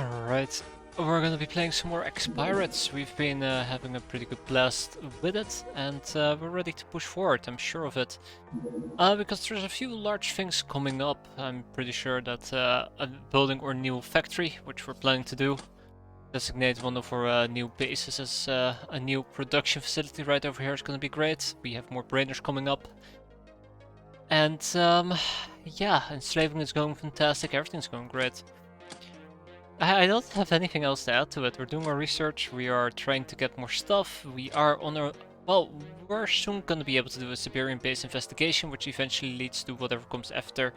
Alright, we're gonna be playing some more X-piratez. We've been having a pretty good blast with it, and we're ready to push forward, I'm sure of it. Because there's a few large things coming up. I'm pretty sure that a building or new factory, which we're planning to do, designate one of our new bases as a new production facility right over here is gonna be great. We have more brainers coming up. And yeah, enslaving is going fantastic, everything's going great. I don't have anything else to add to it. We're doing our research, we are trying to get more stuff, we are on our... Well, we're soon gonna be able to do a Siberian-based investigation, which eventually leads to whatever comes after.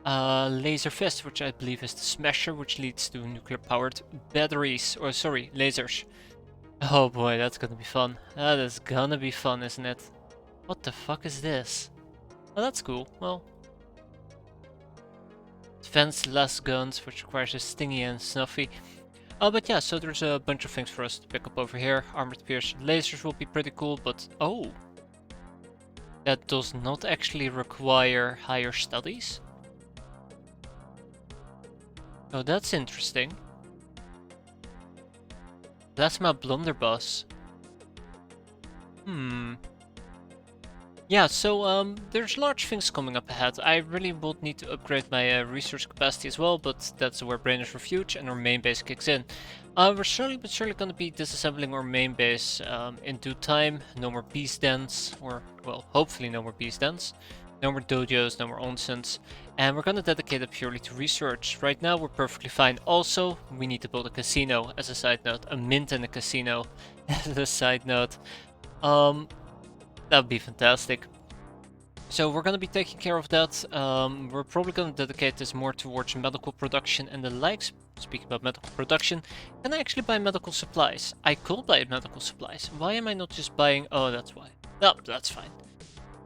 Laser Fist, which I believe is the Smasher, which leads to nuclear-powered batteries, or sorry, lasers. Oh boy, that's gonna be fun. That is gonna be fun, isn't it? What the fuck is this? Oh, that's cool. Well, defense less guns, which requires a stingy and snuffy. But yeah, so there's a bunch of things for us to pick up over here. Armored pierced lasers will be pretty cool, but oh, that does not actually require higher studies. Oh, that's interesting. Plasma blunderbuss. Yeah, so there's large things coming up ahead. I really would need to upgrade my research capacity as well, but that's where Brainers Refuge and our main base kicks in. We're slowly but surely going to be disassembling our main base in due time. No more beast dens, or, well, hopefully no more beast dens. No more dojos, no more onsens. And we're going to dedicate it purely to research. Right now we're perfectly fine. Also, we need to build a casino as a side note. A mint and a casino as a side note. That would be fantastic. So we're going to be taking care of that. We're probably going to dedicate this more towards medical production and the likes. Speaking about medical production, can I actually buy medical supplies? I could buy medical supplies. Why am I not just buying... Oh, that's why. No, that's fine.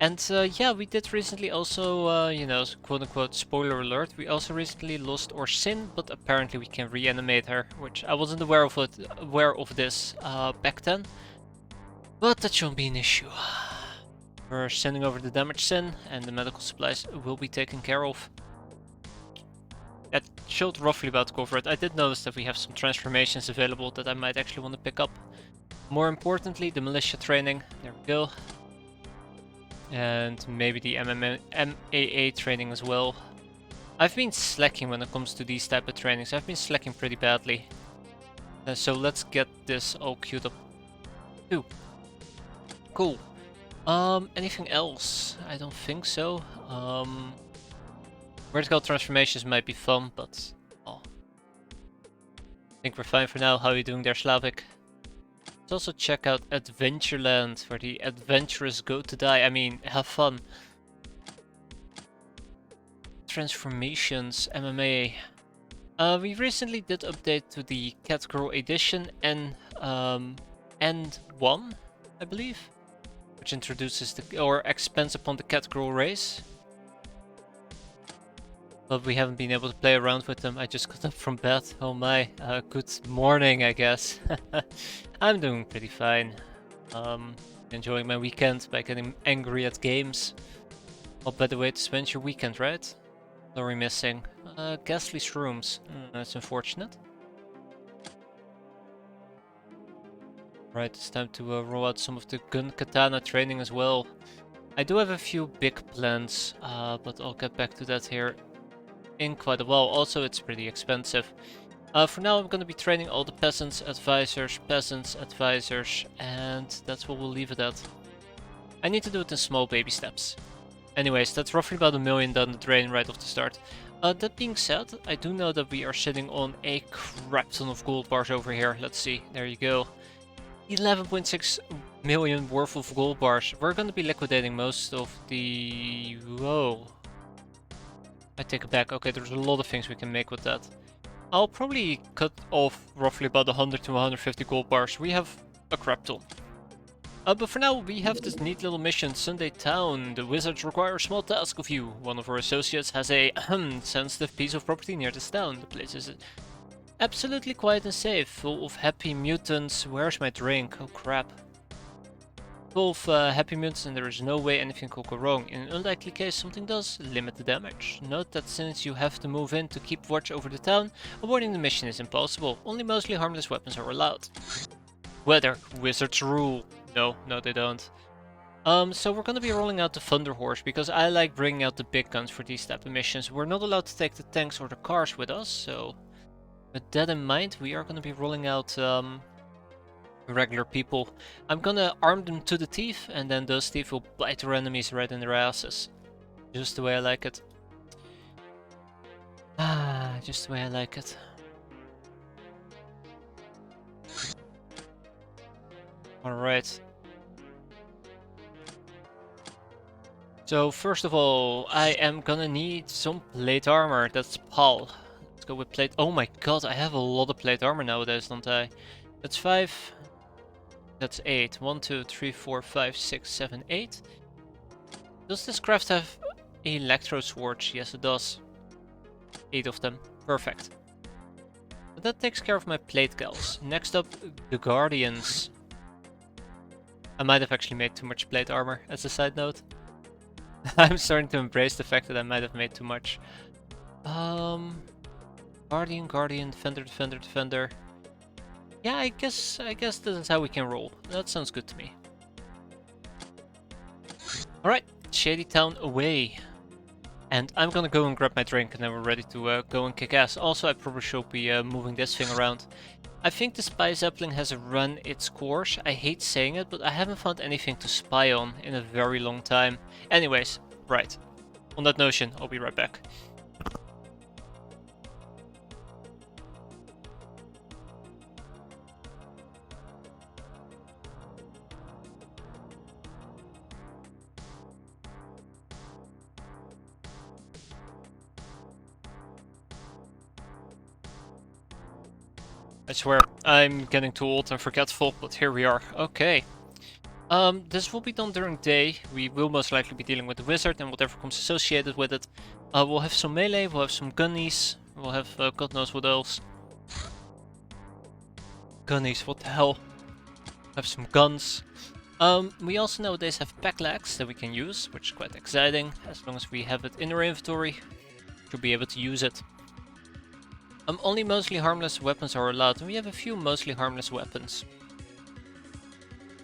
And yeah, we did recently also, you know, quote-unquote spoiler alert, we also recently lost our Sin, but apparently we can reanimate her, which I wasn't aware of this back then. But that shouldn't be an issue. We're sending over the damaged Sin, and the medical supplies will be taken care of. That should roughly about cover it. I did notice that we have some transformations available that I might actually want to pick up. More importantly, the militia training. There we go. And maybe the MAA training as well. I've been slacking when it comes to these type of trainings. I've been slacking pretty badly. So let's get this all queued up too. Cool. Anything else? I don't think so. Vertical transformations might be fun, but oh, I think we're fine for now. How are you doing there, Slavic? Let's also check out Adventureland, where the adventurers go to die. I mean, have fun. Transformations, MMA. We recently did update to the Catgirl edition and N1, I believe, which introduces the or expands upon the Catgirl race. But we haven't been able to play around with them. I just got up from bed. Oh my, good morning, I guess. I'm doing pretty fine. Enjoying my weekend by getting angry at games. What better way to spend your weekend, right? Lorry missing. Ghastly shrooms. That's unfortunate. Right, it's time to roll out some of the gun katana training as well. I do have a few big plans, but I'll get back to that here in quite a while. Also, it's pretty expensive. For now, I'm going to be training all the peasants, advisors, and that's what we'll leave it at. I need to do it in small baby steps. Anyways, that's roughly about $1 million down the drain right off the start. That being said, I do know that we are sitting on a crap ton of gold bars over here. Let's see, there you go. 11.6 million worth of gold bars. We're going to be liquidating most of the... Whoa. I take it back. Okay, there's a lot of things we can make with that. I'll probably cut off roughly about 100 to 150 gold bars. We have a crap ton. But for now, we have this neat little mission, Sunday Town. The wizards require a small task of you. One of our associates has a sensitive piece of property near this town. The place is absolutely quiet and safe, full of happy mutants. Where's my drink? Oh crap. 12 happy mutants and there is no way anything could go wrong. In an unlikely case something does, limit the damage. Note that since you have to move in to keep watch over the town, avoiding the mission is impossible. Only mostly harmless weapons are allowed. Weather, wizards rule. No, they don't. So we're gonna be rolling out the Thunder Horse because I like bringing out the big guns for these type of missions. We're not allowed to take the tanks or the cars with us, so with that in mind, we are gonna be rolling out regular people. I'm gonna arm them to the teeth, and then those teeth will bite their enemies right in their asses. Just the way I like it. Ah, just the way I like it. Alright. So first of all, I am gonna need some plate armor. That's Paul. Let's go with plate. Oh my god, I have a lot of plate armor nowadays, don't I? That's 5. That's 8. 1, 2, 3, 4, 5, 6, 7, 8. Does this craft have electro swords? Yes, it does. 8 of them. Perfect. But that takes care of my plate gals. Next up, the Guardians. I might have actually made too much plate armor, as a side note. I'm starting to embrace the fact that I might have made too much. Guardian, Defender. Yeah, I guess this is how we can roll. That sounds good to me. Alright, Shady Town away. And I'm gonna go and grab my drink and then we're ready to go and kick ass. Also, I probably should be moving this thing around. I think the spy zeppelin has run its course. I hate saying it, but I haven't found anything to spy on in a very long time. Anyways, right. On that notion, I'll be right back. I swear, I'm getting too old and forgetful, but here we are. Okay. This will be done during day. We will most likely be dealing with the wizard and whatever comes associated with it. We'll have some melee, we'll have some gunnies, we'll have god knows what else. Gunnies, what the hell? Have some guns. We also nowadays have packlags that we can use, which is quite exciting. As long as we have it in our inventory, should be able to use it. Only mostly harmless weapons are allowed, and we have a few mostly harmless weapons.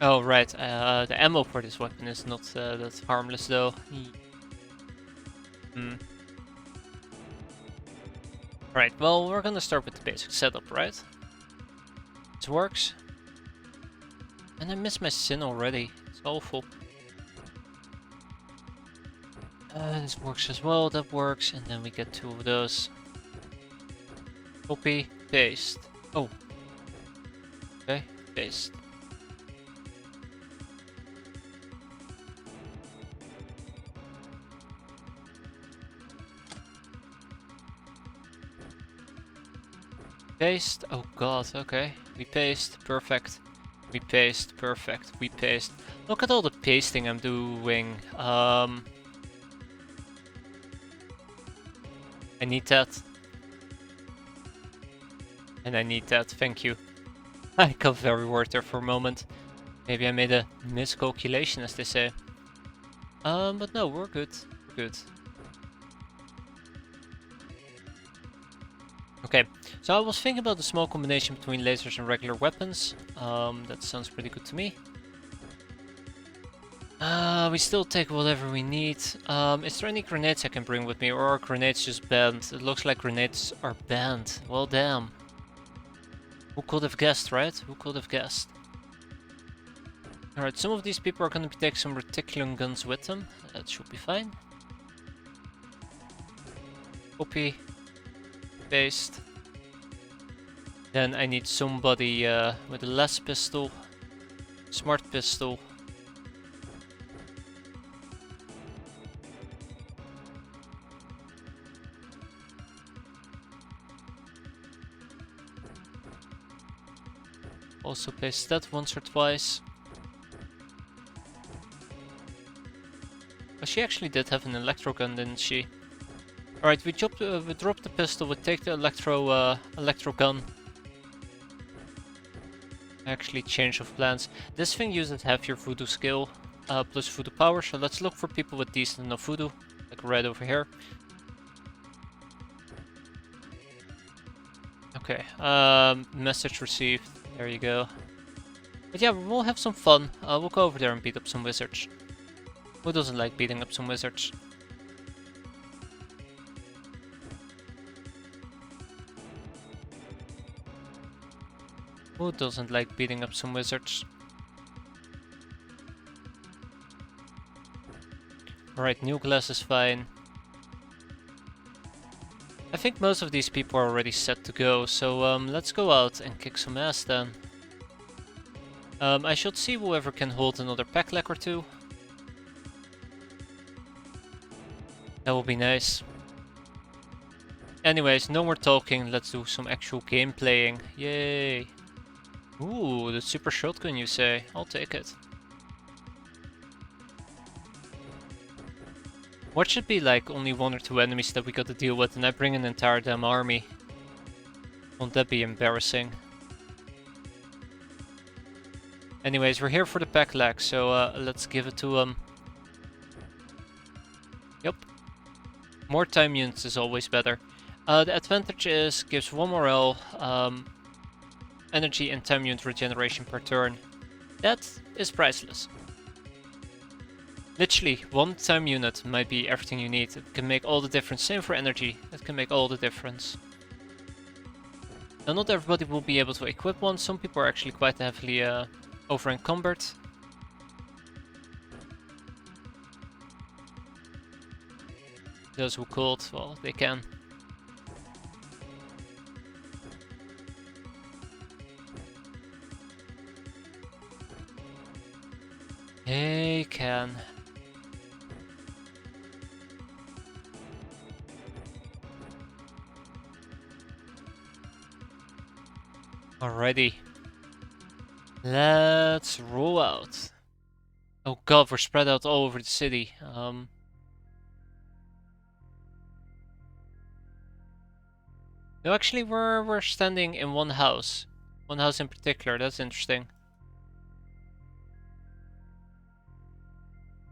Oh right, the ammo for this weapon is not that harmless though. Right, well we're gonna start with the basic setup, right? This works. And I missed my sin already, it's awful. This works as well, that works, and then we get 2 of those. Copy, paste. Oh. Okay, paste. Paste. Oh god, okay. We paste, perfect. We paste, perfect. We paste. Look at all the pasting I'm doing. I need that. And I need that, thank you. I got very worried there for a moment. Maybe I made a miscalculation, as they say. But no, we're good. We're good. Okay, so I was thinking about the small combination between lasers and regular weapons. That sounds pretty good to me. We still take whatever we need. Is there any grenades I can bring with me, or are grenades just banned? It looks like grenades are banned. Well, damn. Who could have guessed, right? Who could have guessed? Alright, some of these people are going to take some reticulum guns with them. That should be fine. Copy. Paste. Then I need somebody with a less pistol. Smart pistol. Also paste that once or twice. Oh, she actually did have an electro gun, didn't she? Alright, we dropped the pistol, we take the electro gun. Actually, change of plans. This thing uses half your voodoo skill plus voodoo power, so let's look for people with decent enough voodoo, like right over here. Okay, message received. There you go. But yeah, we'll have some fun. We'll go over there and beat up some wizards. Who doesn't like beating up some wizards? Who doesn't like beating up some wizards? Alright, new glass is fine. I think most of these people are already set to go, so let's go out and kick some ass then. I should see whoever can hold another pack leg or two. That will be nice. Anyways, no more talking, let's do some actual game playing. Yay! Ooh, the super shotgun you say? I'll take it. What should be like only 1 or 2 enemies that we got to deal with and I bring an entire damn army? Won't that be embarrassing? Anyways, we're here for the pack lag, so let's give it to them. Yep. More time units is always better. The advantage is gives 1 morale, energy and time unit regeneration per turn. That is priceless. Literally, 1 time unit might be everything you need. It can make all the difference. Same for energy. It can make all the difference. Now, not everybody will be able to equip one. Some people are actually quite heavily over encumbered. Those who could, well, they can. They can. Alrighty. Let's roll out. Oh god, we're spread out all over the city. No, actually we're standing in one house. One house in particular, that's interesting.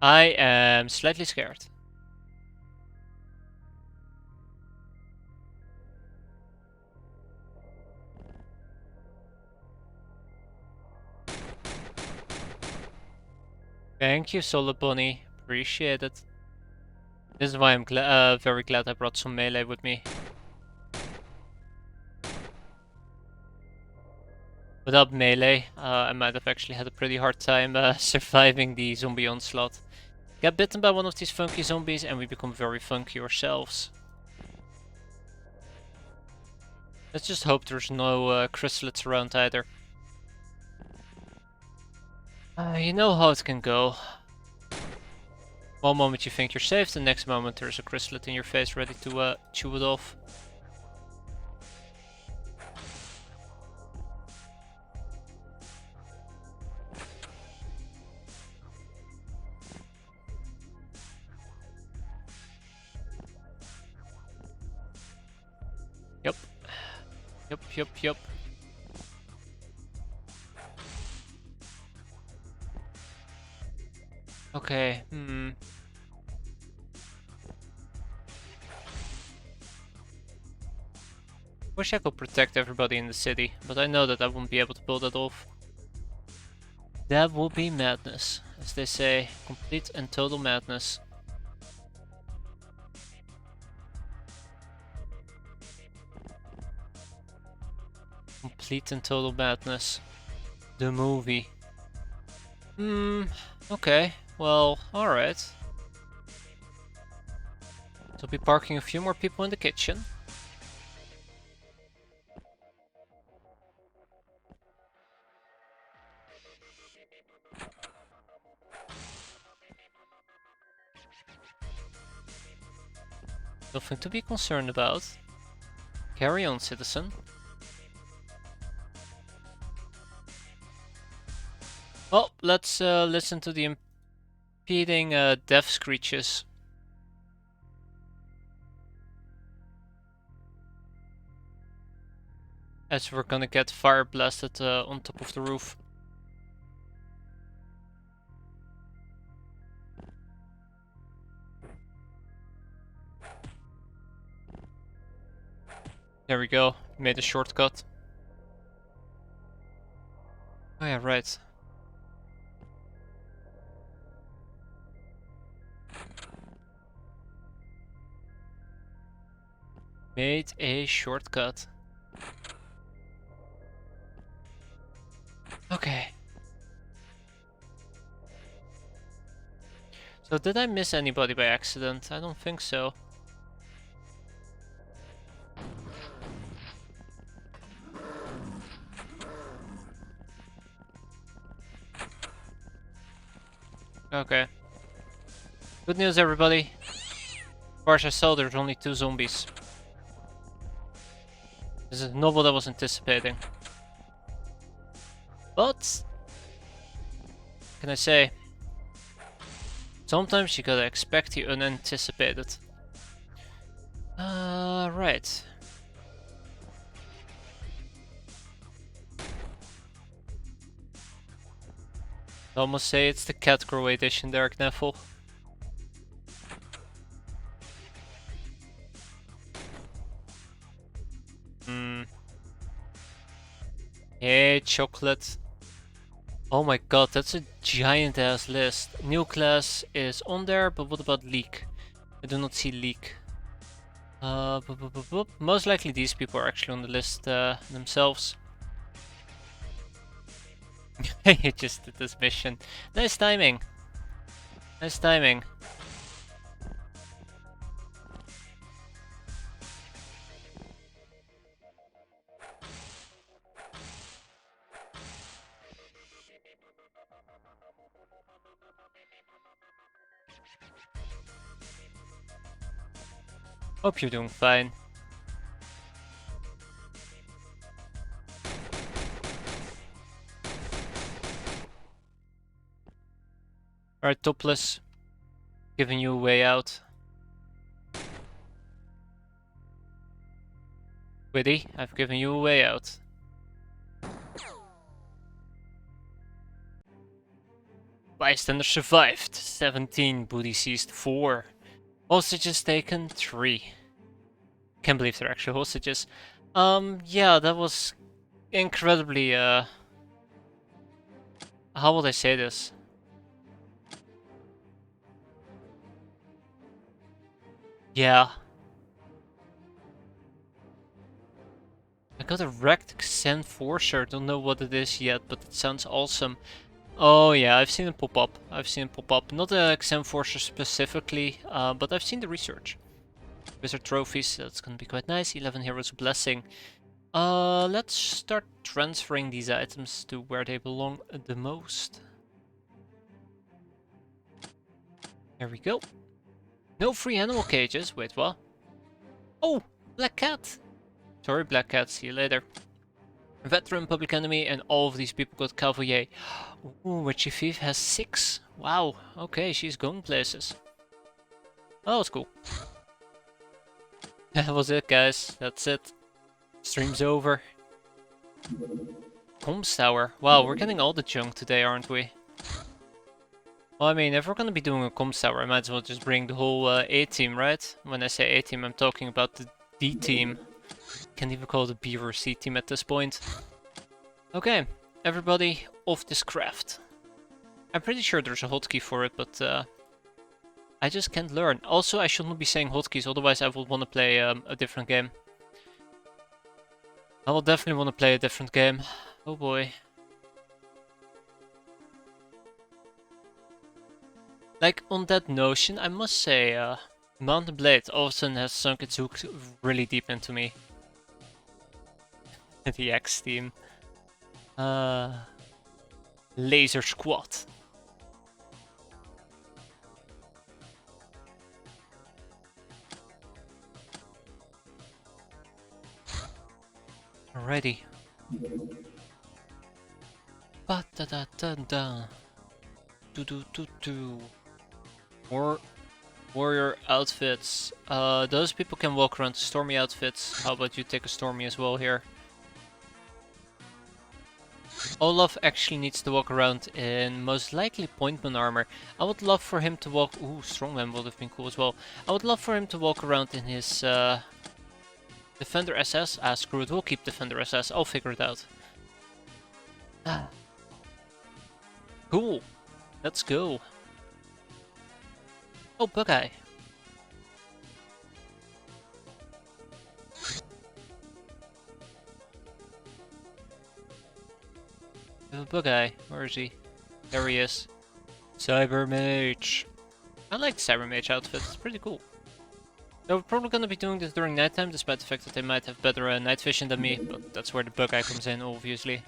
I am slightly scared. Thank you, Solar Bunny. Appreciate it. This is why I'm very glad I brought some melee with me. Without melee, I might have actually had a pretty hard time surviving the zombie onslaught. Get bitten by one of these funky zombies and we become very funky ourselves. Let's just hope there's no chrysalids around either. You know how it can go. One moment you think you're safe, the next moment there's a chrysalid in your face ready to chew it off. Yep. Yep. Okay, Wish I could protect everybody in the city, but I know that I won't be able to pull that off. That would be madness, as they say. Complete and total madness. Complete and total madness. The movie. Okay. Well, alright. So I'll be parking a few more people in the kitchen. Nothing to be concerned about. Carry on, citizen. Well, let's listen to the impeding death screeches. as we're gonna get fire blasted on top of the roof. There we go, made a shortcut. Oh yeah, right. Made a shortcut. Okay. So did I miss anybody by accident? I don't think so. Okay. Good news, everybody. As far as I saw, there's only 2 zombies. This is not what I was anticipating. But, can I say, sometimes you gotta expect the unanticipated. Right. I almost say it's the Catgirl edition there, Kneffel. Hey, chocolate. Oh my god, that's a giant ass list. New class is on there, but what about leak? I do not see leak. Most likely these people are actually on the list themselves. You just did this mission. Nice timing. Nice timing. Hope you're doing fine. Alright, topless. Giving you a way out. Witty, I've given you a way out. Bystander survived. 17, booty seized 4. Hostages taken 3. Can't believe they're actually hostages. Yeah, that was incredibly, how would I say this? Yeah. I got a wrecked Xenforcer, don't know what it is yet, but it sounds awesome. Oh yeah, I've seen it pop up. I've seen it pop up. Not a Xenforcer specifically, but I've seen the research. Wizard trophies, that's gonna be quite nice. 11 Heroes Blessing. Let's start transferring these items to where they belong the most. There we go. No free animal cages. Wait, what? Oh, Black Cat. Sorry, Black Cat. See you later. Veteran, Public Enemy, and all of these people got Cavalier. Ooh, Witchy Thief has 6. Wow. Okay, she's going places. Oh, that's cool. That was it, guys. That's it. Stream's over. Comms Tower. Wow, we're getting all the junk today, aren't we? Well, I mean, if we're gonna be doing a comms tower, I might as well just bring the whole A-team, right? When I say A-team, I'm talking about the D-team. Can't even call it a B or a C-team at this point. Okay, everybody off this craft. I'm pretty sure there's a hotkey for it, but I just can't learn. Also, I should not be saying hotkeys, otherwise I would want to play a different game. I will definitely want to play a different game. Oh boy. Like, on that notion, I must say, Mountain Blade all of a sudden has sunk its hook really deep into me. The X team. Laser Squad. Alrighty. Ba da da da da. Do do do do. More warrior outfits. Those people can walk around to Stormy outfits. How about you take a Stormy as well here? Olaf actually needs to walk around in most likely pointman armor. I would love for him to walk... Ooh, strongman would have been cool as well. I would love for him to walk around in his Defender SS. Ah, screw it, we'll keep Defender SS. I'll figure it out. Ah. Cool. Let's go. Oh, Bug-Eye. We have a Bug-Eye. Where is he? There he is. Cyber Mage. I like the Cyber Mage outfit. It's pretty cool. They're probably gonna be doing this during nighttime, despite the fact that they might have better night vision than me, but that's where the Bug-Eye comes in, obviously.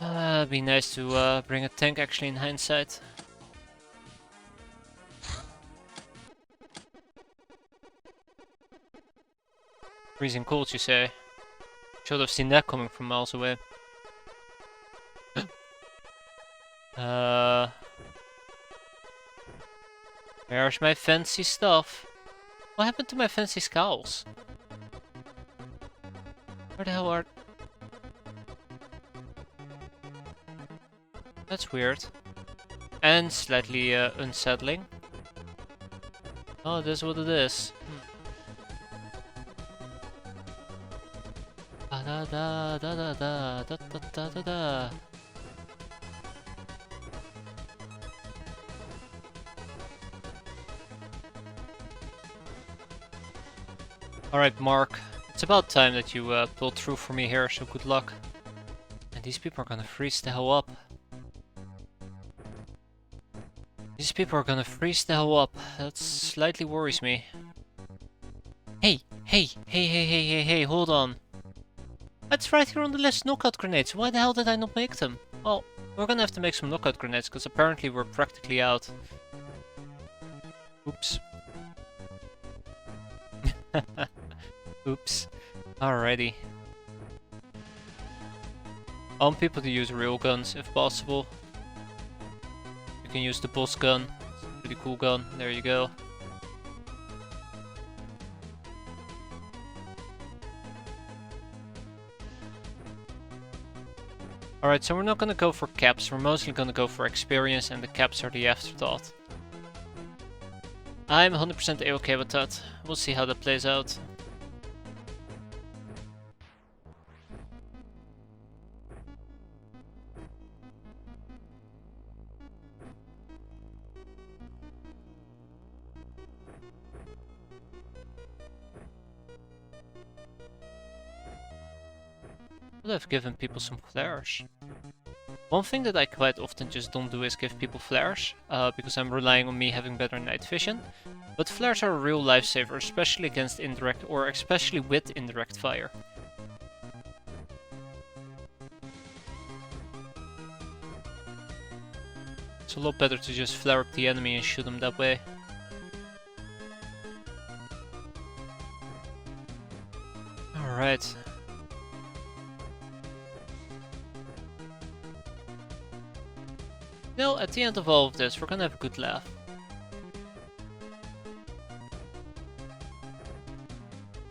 It'd be nice to bring a tank actually in hindsight. Freezing cold, you say? Should have seen that coming from miles away. Where's my fancy stuff? What happened to my fancy scowls? Where the hell are... That's weird. And slightly unsettling. Oh, this is what it is. Da da da da da da da da da da. Alright, Mark. It's about time that you pulled through for me here, so good luck. And these people are gonna freeze the hell up. These people are gonna freeze the hell up. That slightly worries me. Hey, hold on. That's right here on the list, knockout grenades. Why the hell did I not make them? Well, we're gonna have to make some knockout grenades, because apparently we're practically out. Oops. Oops. Alrighty. I want people to use real guns, if possible. You can use the boss gun. It's a pretty cool gun. There you go. Alright, so we're not gonna go for caps. We're mostly gonna go for experience, and the caps are the afterthought. I'm 100% a-okay with that. We'll see how that plays out. Could have given people some flares. One thing that I quite often just don't do is give people flares, because I'm relying on me having better night vision. But flares are a real lifesaver, especially against indirect, or especially with indirect fire. It's a lot better to just flare up the enemy and shoot them that way. Alright. Now, at the end of all of this, we're gonna have a good laugh.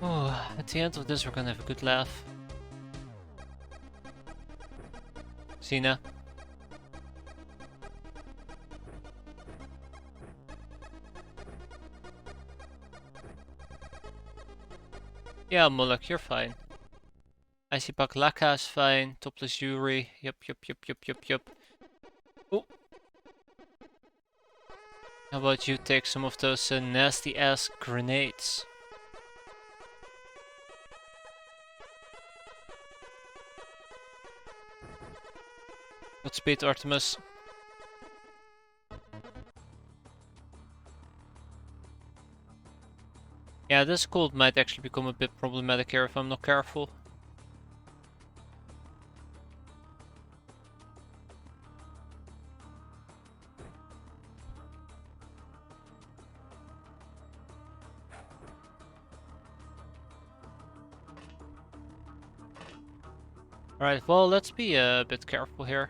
Oh, at the end of this, we're gonna have a good laugh. Cena. Yeah, Mulek, you're fine. Icy Baklaka is fine. Topless Yuri. Yup. Oh. How about you take some of those nasty ass grenades? Godspeed, Artemis. Yeah, this cold might actually become a bit problematic here if I'm not careful. Alright, well, let's be a bit careful here.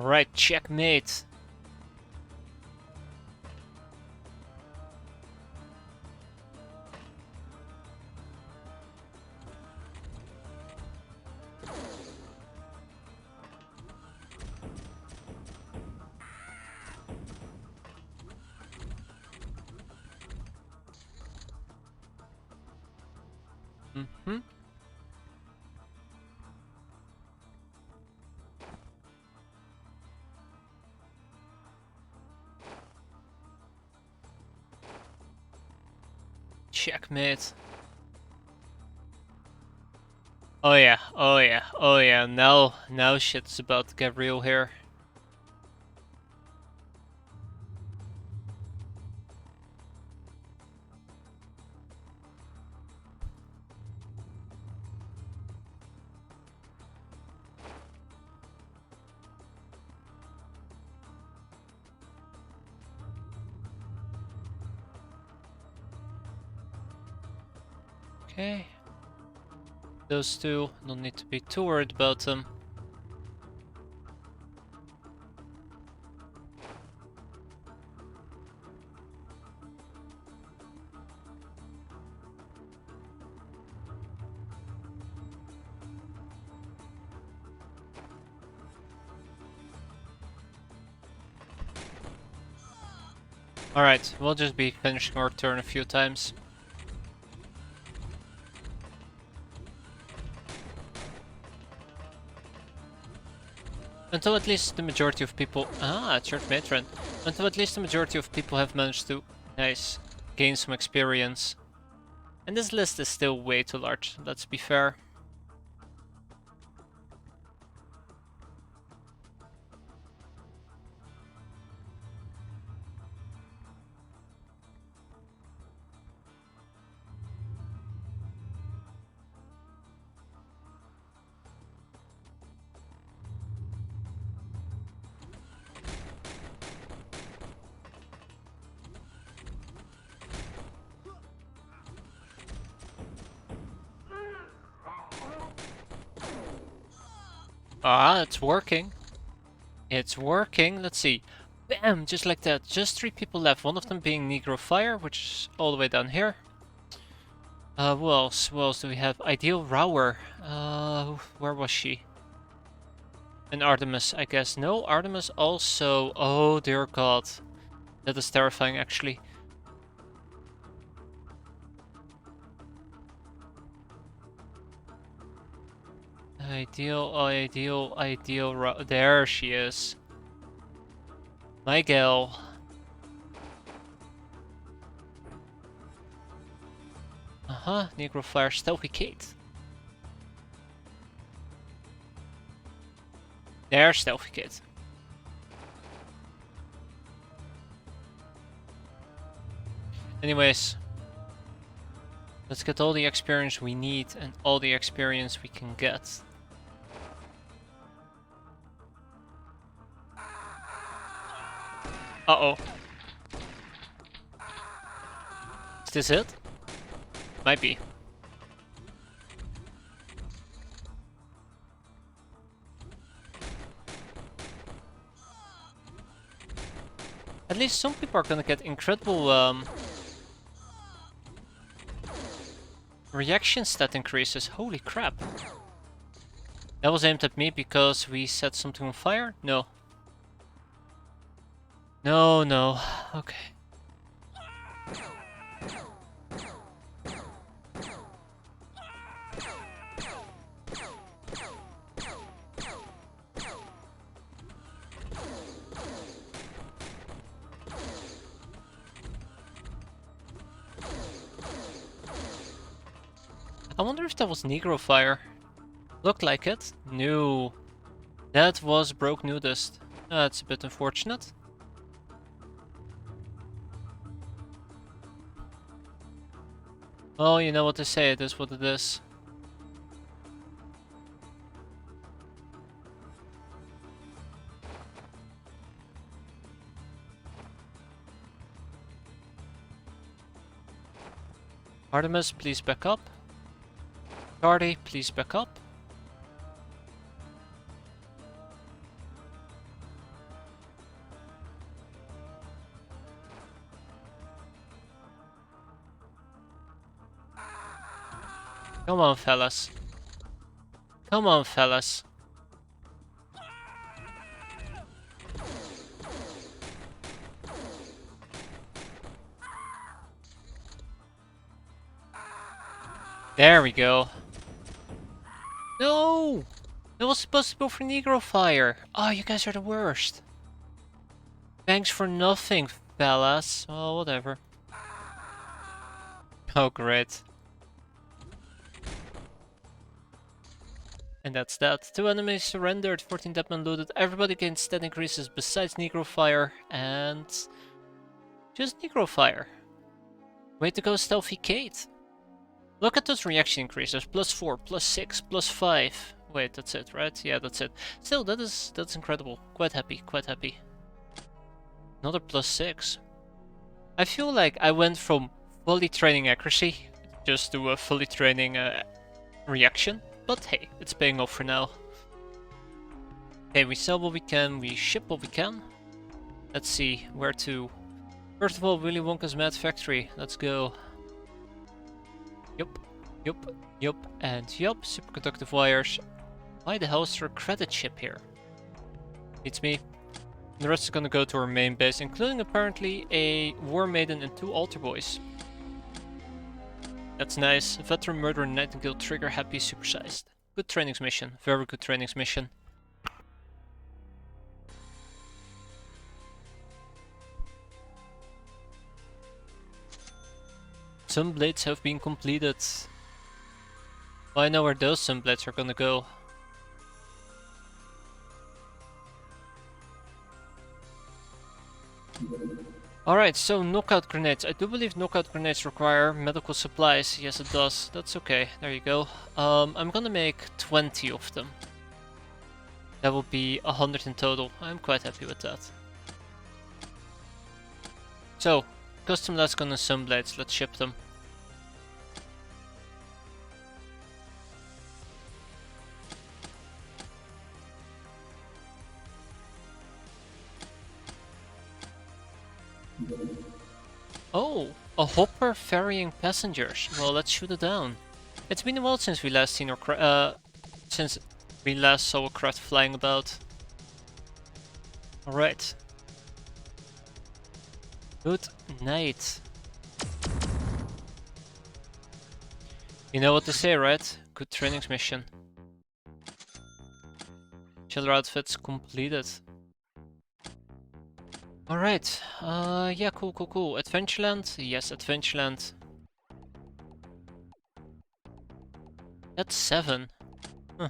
Alright, checkmate. Mm-hmm. Checkmate. Oh yeah, oh yeah, oh yeah, now shit's about to get real here. Okay. Those two, don't need to be too worried about them. Alright, we'll just be finishing our turn a few times. Until at least the majority of people... Ah, Church Matron. Until at least the majority of people have managed to... Nice. Gain some experience. And this list is still way too large, let's be fair. Ah, it's working. It's working. Let's see. Bam! Just like that. Just 3 people left. One of them being Negro Fire, which is all the way down here. Who else? Who else do we have? Ideal Rower. Where was she? And Artemis, I guess. No, Artemis also. Oh, dear God. That is terrifying, actually. Ideal. There she is. My gal. Negro Fire Stealthy Kate. There's Stealthy Kate. Anyways. Let's get all the experience we need and all the experience we can get. Uh-oh. Is this it? Might be. At least some people are gonna get incredible reaction stat increases. Holy crap. That was aimed at me because we set something on fire? No. No. Okay. I wonder if that was Negro Fire. Looked like it. No. That was Broke Nudist. That's a bit unfortunate. Well, you know what to say, it is what it is. Artemis, please back up. Cardi, please back up. Come on, fellas. Come on, fellas. There we go. No! That was supposed to go for Negro Fire. Oh, you guys are the worst. Thanks for nothing, fellas. Oh, whatever. Oh, great. And that's that. 2 enemies surrendered, 14 deadmen looted. Everybody gained stat increases besides Negro Fire and just Negro Fire. Way to go, Stealthy Kate. Look at those reaction increases. +4, +6, +5. Wait, that's it, right? Yeah, that's it. Still, that's incredible. Quite happy, quite happy. Another +6. I feel like I went from fully training accuracy just to a fully training reaction. But hey, it's paying off for now. Okay, we sell what we can, we ship what we can. Let's see where to. First of all, Willy Wonka's Mad Factory. Let's go. Yup, yup, yup, and yup. Superconductive wires. Why the hell is there a credit ship here? Beats me. The rest is gonna go to our main base, including apparently a War Maiden and 2 Altar Boys. That's nice. Veteran Murderer Nightingale Trigger Happy Supersized. Good trainings mission. Very good trainings mission. Some blades have been completed. Well, I know where those some blades are gonna go. Alright, so knockout grenades. I do believe knockout grenades require medical supplies. Yes, it does. That's okay. There you go. I'm gonna make 20 of them. That will be 100 in total. I'm quite happy with that. So, custom lasgun and some blades. Let's ship them. Oh, a hopper ferrying passengers. Well, let's shoot it down. It's been a while since we last seen since we last saw a craft flying about. Alright. Good night. You know what to say, right? Good trainings mission. Chiller outfits completed. Alright, yeah, cool. Adventureland? Yes, Adventureland. That's 7. Huh.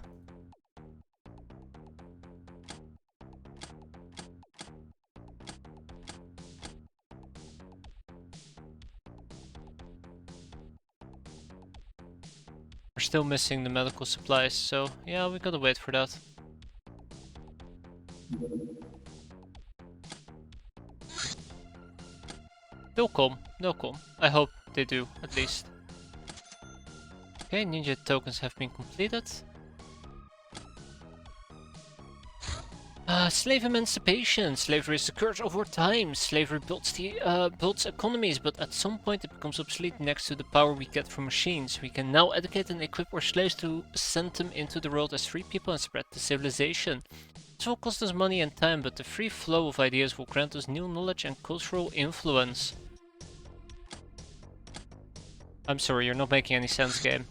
We're still missing the medical supplies, so yeah, we gotta wait for that. They'll come. I hope they do, at least. Okay, ninja tokens have been completed. Slave emancipation. Slavery is the curse of our time. Slavery builds economies, but at some point it becomes obsolete next to the power we get from machines. We can now educate and equip our slaves to send them into the world as free people and spread the civilization. This will cost us money and time, but the free flow of ideas will grant us new knowledge and cultural influence. I'm sorry, you're not making any sense, game.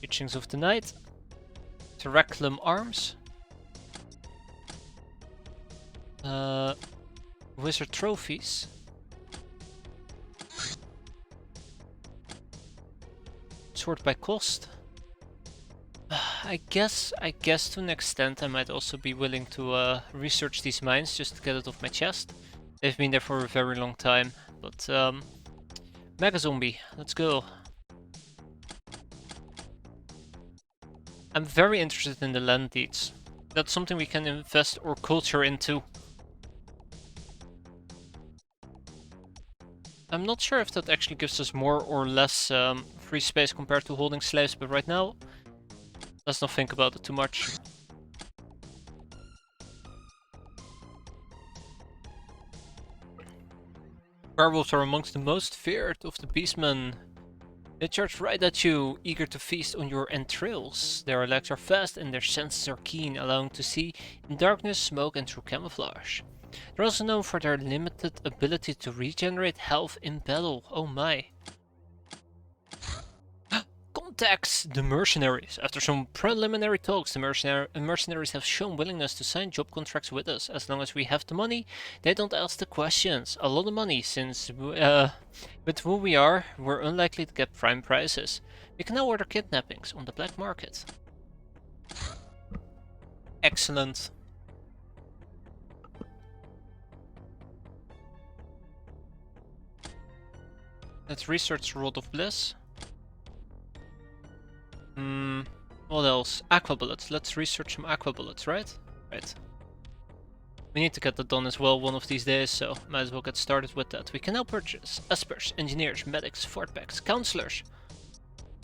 Teachings of the Night. Terraculum Arms. Wizard Trophies. Sort by cost. I guess to an extent I might also be willing to research these mines just to get it off my chest. They've been there for a very long time, but Mega Zombie, let's go. I'm very interested in the land deeds. That's something we can invest our culture into. I'm not sure if that actually gives us more or less free space compared to holding slaves, but right now, let's not think about it too much. Werewolves are amongst the most feared of the beastmen. They charge right at you, eager to feast on your entrails. Their legs are fast and their senses are keen, allowing to see in darkness, smoke, and through camouflage. They're also known for their limited ability to regenerate health in battle. Oh my. Contacts the mercenaries. After some preliminary talks, the mercenaries have shown willingness to sign job contracts with us. As long as we have the money, they don't ask the questions. A lot of money, since with who we are, we're unlikely to get prime prices. We can now order kidnappings on the black market. Excellent. Let's research Rod of Bliss. What else? Aqua bullets. Let's research some aqua bullets, right? Right. We need to get that done as well one of these days, so might as well get started with that. We can now purchase espers, engineers, medics, fort packs, counselors.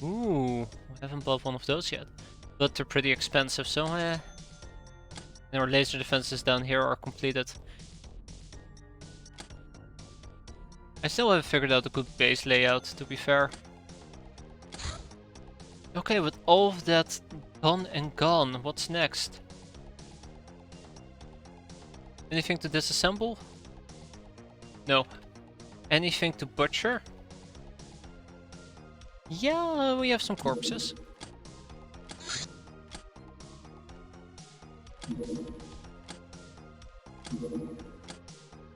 Ooh, we haven't bought one of those yet. But they're pretty expensive, so and our laser defenses down here are completed. I still haven't figured out a good base layout, to be fair. Okay, with all of that done and gone, what's next? Anything to disassemble? No. Anything to butcher? Yeah, we have some corpses.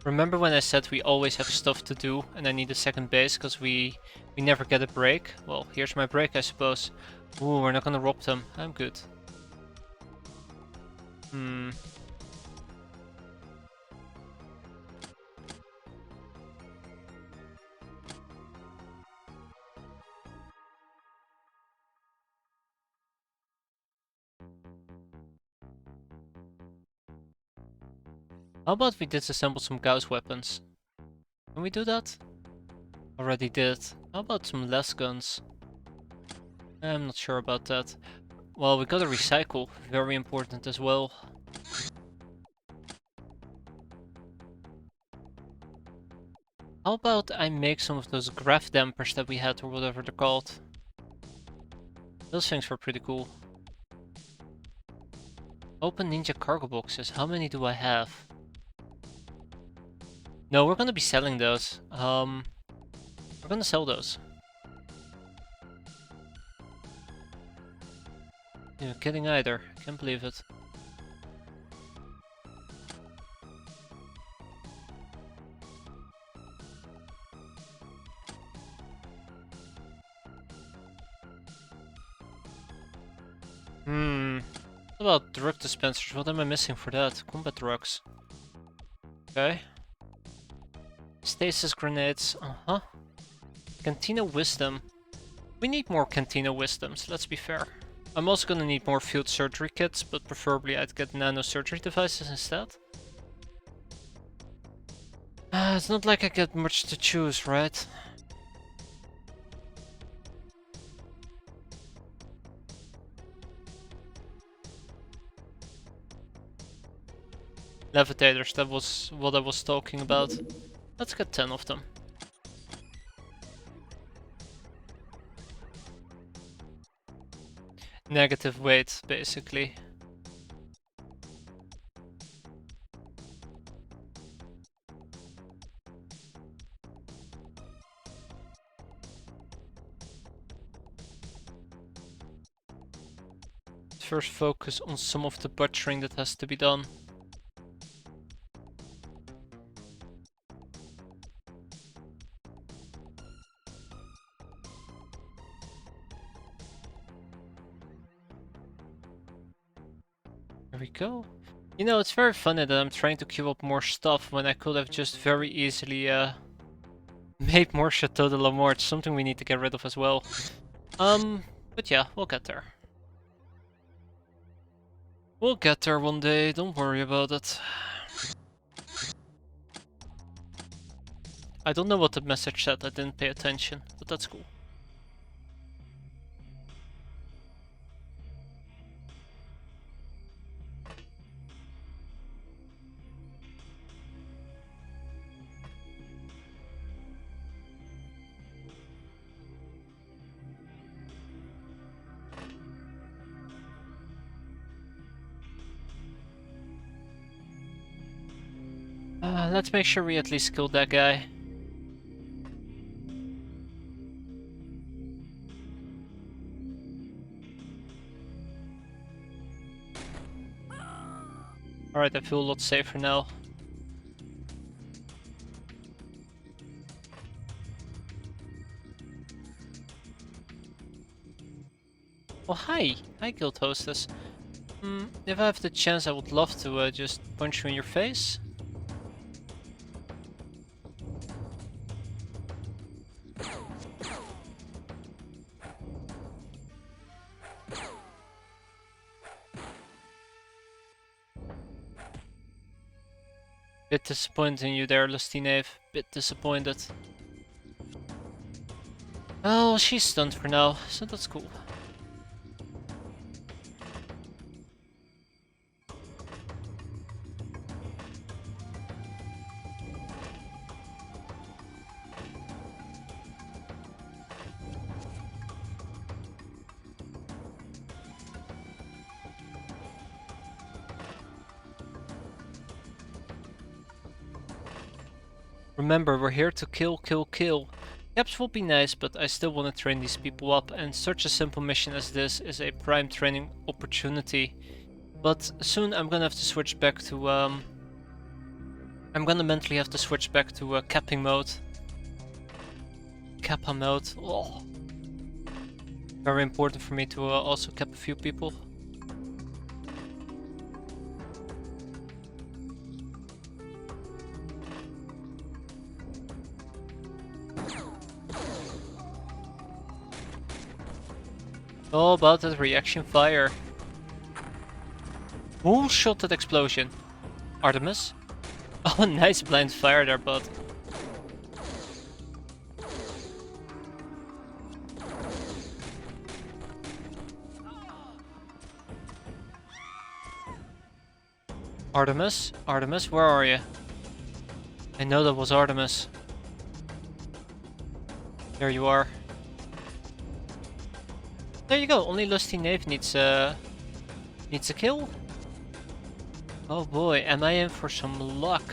Remember when I said we always have stuff to do and I need a second base because we never get a break? Well, here's my break, I suppose. Ooh, we're not gonna rob them. I'm good. How about we disassemble some Gauss weapons? Can we do that? Already did. How about some less guns? I'm not sure about that. Well, we gotta recycle. Very important as well. How about I make some of those graph dampers that we had, or whatever they're called? Those things were pretty cool. Open ninja cargo boxes. How many do I have? No, we're gonna be selling those. We're gonna sell those. You're kidding either. Can't believe it. What about drug dispensers? What am I missing for that? Combat drugs. Okay. Stasis grenades. Uh-huh. Cantina wisdom. We need more cantina wisdoms, let's be fair. I'm also gonna need more field surgery kits, but preferably I'd get nano surgery devices instead. It's not like I get much to choose, right? Levitators, that was what I was talking about. Let's get 10 of them. Negative weight, basically. First focus on some of the butchering that has to be done. There we go. You know, it's very funny that I'm trying to queue up more stuff when I could have just very easily made more Chateau de la Mort, something we need to get rid of as well. But yeah, we'll get there. We'll get there one day, don't worry about it. I don't know what the message said, I didn't pay attention, but that's cool. Let's make sure we at least killed that guy. Alright, I feel a lot safer now. Oh, hi! Hi, Guild Hostess. If I have the chance, I would love to just punch you in your face. Bit disappointed in you there, Lusty Knave. Bit disappointed. Oh, she's stunned for now, so that's cool. Remember, we're here to kill, kill, kill. Caps will be nice, but I still want to train these people up, and such a simple mission as this is a prime training opportunity. But soon I'm gonna have to switch back to I'm gonna mentally have to switch back to capping mode. Kappa mode. Oh. Very important for me to also cap a few people. All about that reaction fire. Who shot that explosion? Artemis? Oh, nice blind fire there, bud. Artemis? Artemis, where are you? I know that was Artemis. There you are. There you go, only Lusty Knave needs a kill. Oh boy, am I in for some luck.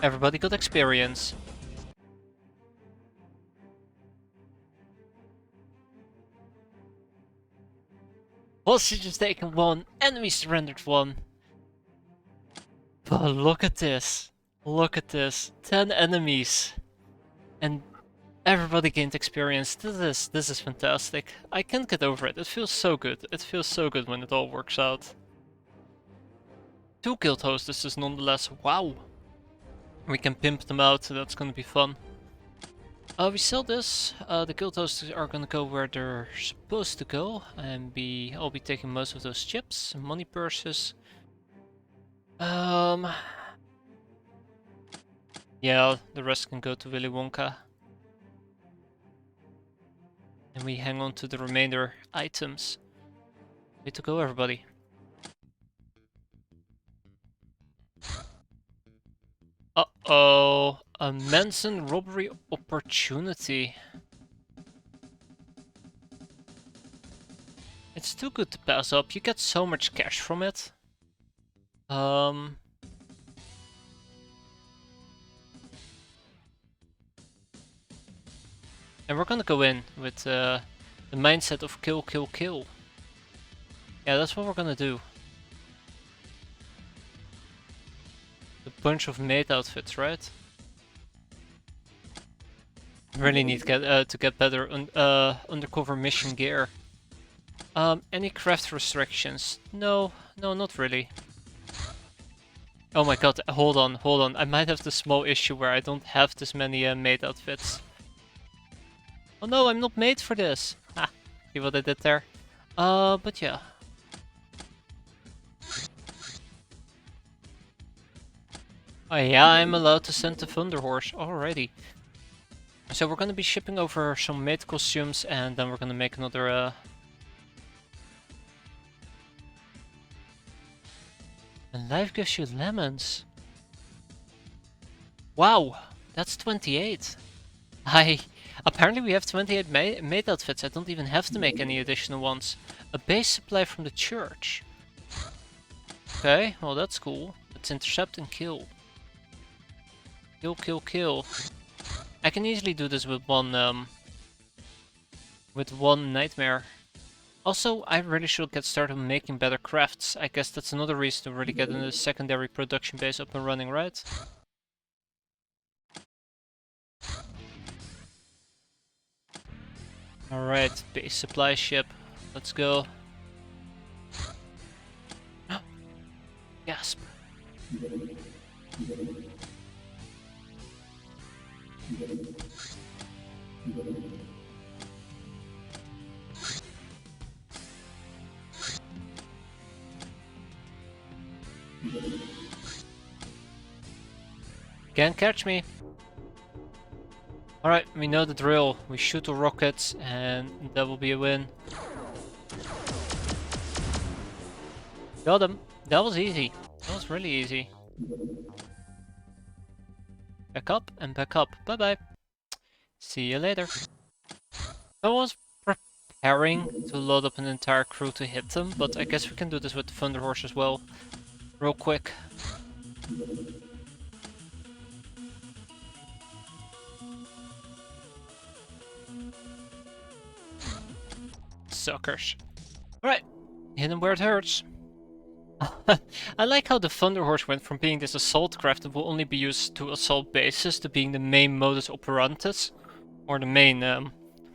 Everybody got experience. Hostage has taken 1, enemy surrendered 1. But look at this. Look at this. 10 enemies. And everybody gained experience. This is fantastic. I can't get over it. It feels so good. It feels so good when it all works out. 2 guild hostesses nonetheless. Wow. We can pimp them out, so that's gonna be fun. We sell this. The guild hostesses are gonna go where they're supposed to go, and I'll be taking most of those chips, money purses. Yeah, the rest can go to Willy Wonka. And we hang on to the remainder items. Way to go, everybody. Uh-oh, a Manson robbery opportunity. It's too good to pass up. You get so much cash from it. And we're gonna go in with the mindset of kill, kill, kill. Yeah, that's what we're gonna do. A bunch of maid outfits, right? Really need to get better undercover mission gear. Any craft restrictions? No, not really. Oh my god, hold on. I might have the small issue where I don't have this many maid outfits. Oh no, I'm not made for this. Ha, see what I did there? But yeah. Oh yeah, I'm allowed to send the Thunder Horse. Alrighty. So we're gonna be shipping over some maid costumes, and then we're gonna make another And life gives you lemons. Wow, that's 28. Apparently we have 28 maid outfits. I don't even have to make any additional ones. A base supply from the church. Okay, well that's cool. Let's intercept and kill. Kill, kill, kill. I can easily do this with one nightmare. Also, I really should get started making better crafts. I guess that's another reason to really get a secondary production base up and running, right? Alright, base supply ship. Let's go. Gasp. Can't catch me. Alright, we know the drill. We shoot the rockets and that will be a win. Got him. That was easy. That was really easy. Back up and back up. Bye bye. See you later. I was preparing to load up an entire crew to hit them, but I guess we can do this with the Thunder Horse as well. Real quick. Suckers. Alright, hit him where it hurts. I like how the Thunder Horse went from being this assault craft that will only be used to assault bases to being the main modus operandus. Or the main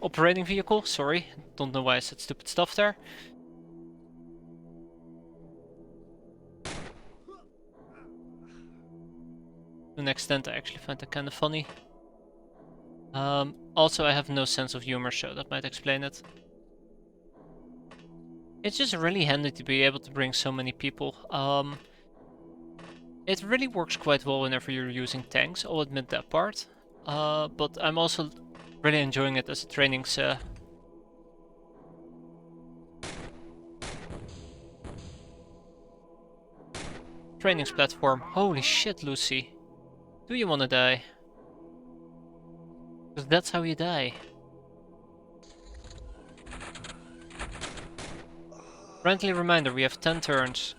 operating vehicle, sorry. Don't know why I said stupid stuff there. To an extent, I actually find that kind of funny. Also, I have no sense of humor, so that might explain it. It's just really handy to be able to bring so many people. It really works quite well whenever you're using tanks, I'll admit that part. But I'm also really enjoying it as a trainings platform. Holy shit, Lucy. Do you wanna die? Because that's how you die. Friendly reminder, we have 10 turns.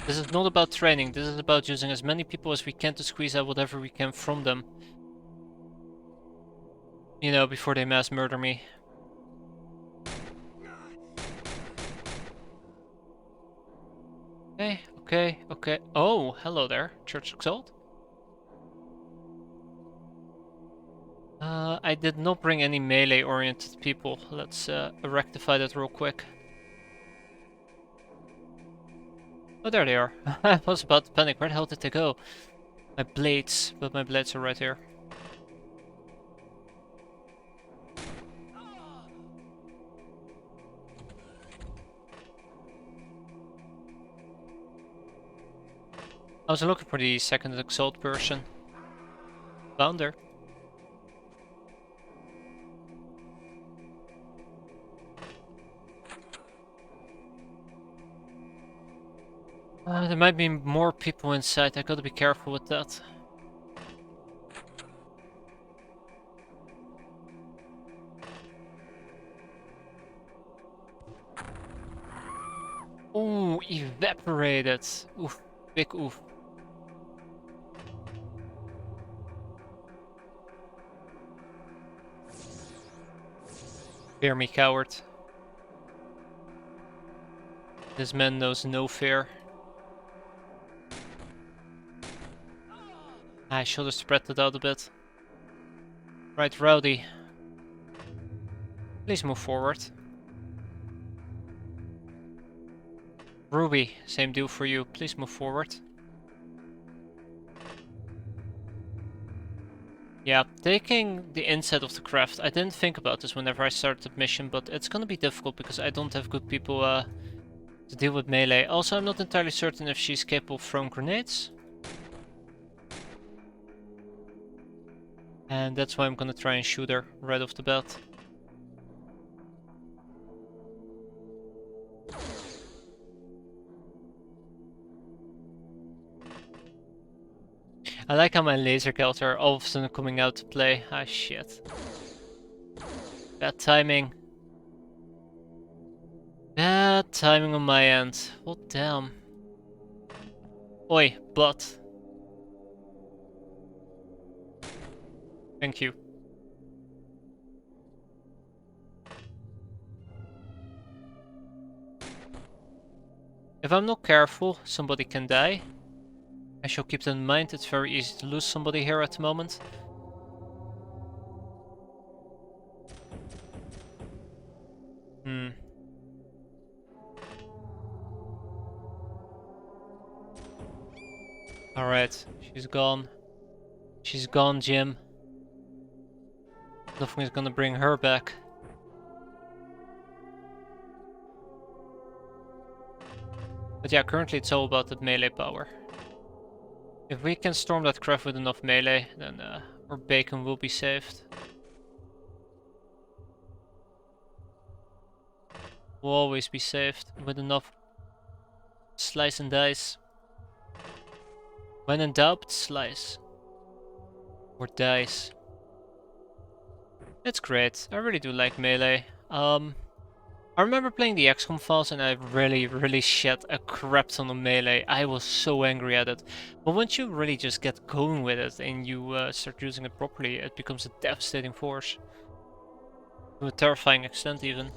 This is not about training, this is about using as many people as we can to squeeze out whatever we can from them. You know, before they mass murder me. Okay, okay, okay. Oh, hello there, Church Exalt. I did not bring any melee-oriented people. Let's rectify that real quick. Oh, there they are. I was about to panic. Where the hell did they go? My blades, but my blades are right here. I was looking for the second Exalt person. Found her. There might be more people inside, I gotta be careful with that. Ooh, evaporated. Oof, big oof. Fear me, coward. This man knows no fear. I should have spread that out a bit. Right, Rowdy. Please move forward. Ruby, same deal for you. Please move forward. Yeah, taking the inside of the craft. I didn't think about this whenever I started the mission, but it's gonna be difficult because I don't have good people to deal with melee. Also, I'm not entirely certain if she's capable of throwing grenades. And that's why I'm gonna try and shoot her right off the bat. I like how my laser kills are all of a sudden coming out to play. Ah, shit. Bad timing. Bad timing on my end. What damn. Oi, but. Thank you. If I'm not careful, somebody can die. I shall keep that in mind. It's very easy to lose somebody here at the moment. Hmm. Alright, she's gone. She's gone, Jim. Nothing is gonna bring her back. But yeah, currently it's all about the melee power. If we can storm that craft with enough melee, then our bacon will be saved. Will always be saved with enough slice and dice. When in doubt, slice. Or dice. It's great. I really do like melee. I remember playing the XCOM files and I really shed a crap ton of melee. I was so angry at it. But once you really just get going with it and you start using it properly, it becomes a devastating force. To a terrifying extent even.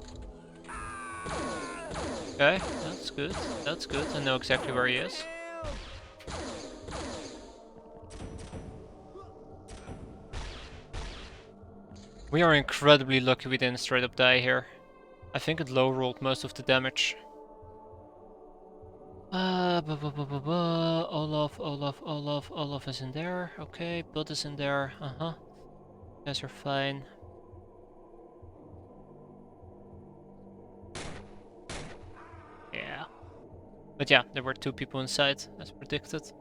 Okay, that's good. That's good. I know exactly where he is. We are incredibly lucky we didn't straight up die here. I think it low rolled most of the damage. Olaf is in there. Okay, Bud is in there. You guys are fine. Yeah. But yeah, there were 2 people inside, as predicted.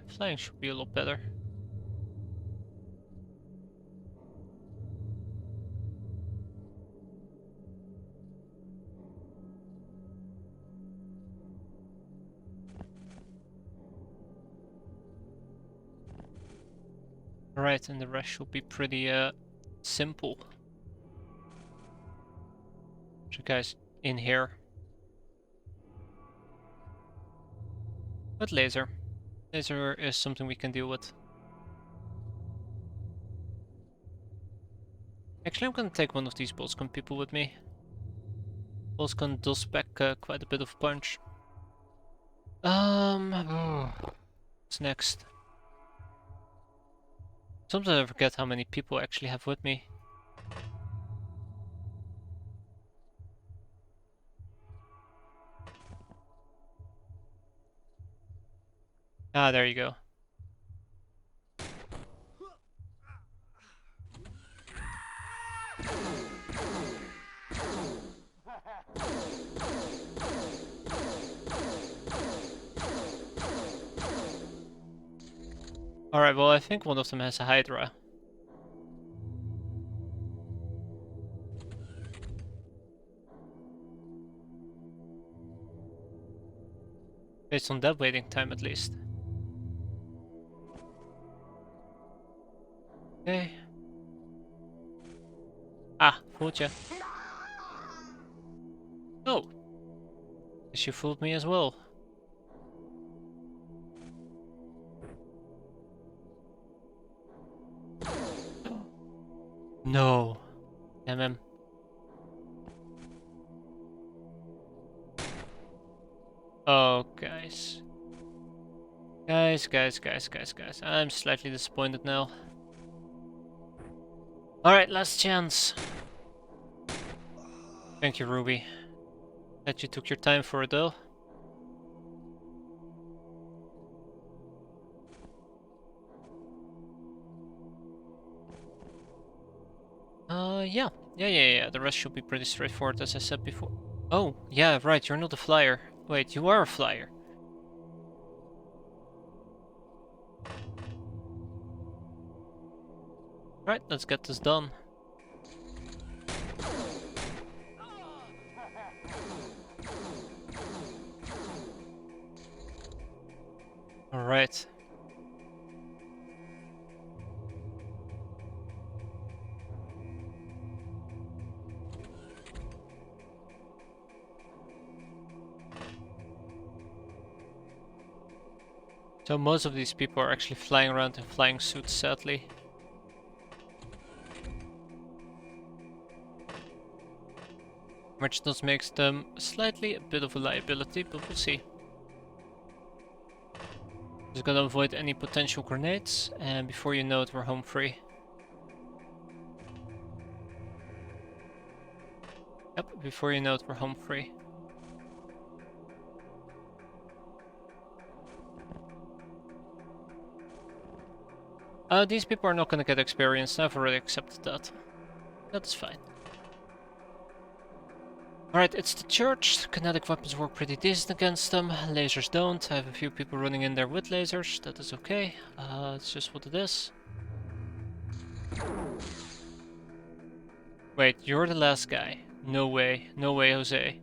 Flying should be a lot better. Alright, and the rest should be pretty simple. So guys, in here. But laser. Laser is something we can deal with. Actually, I'm gonna take one of these Boltgun people with me. Boltgun does pack quite a bit of punch. What's next? Sometimes I forget how many people I actually have with me. Ah, there you go. Alright, well I think one of them has a Hydra. Based on that waiting time at least. Okay. Ah, fooled ya. Oh! She fooled me as well. No. Damn. Oh, guys. Guys. I'm slightly disappointed now. Alright, last chance. Thank you, Ruby. That you took your time for it though. Yeah. The rest should be pretty straightforward, as I said before. Oh, yeah, right, you're not a flyer. Wait, you are a flyer. Right, let's get this done. Alright. So most of these people are actually flying around in flying suits, sadly. Which does makes them slightly a bit of a liability, but we'll see. Just gotta avoid any potential grenades, and before you know it, we're home free. Yep, before you know it, we're home free. These people are not gonna get experience, I've already accepted that. That's fine. Alright, it's the church. Kinetic weapons work pretty decent against them. Lasers don't. I have a few people running in there with lasers. That is okay. It's just what it is. Wait, you're the last guy. No way. No way, Jose.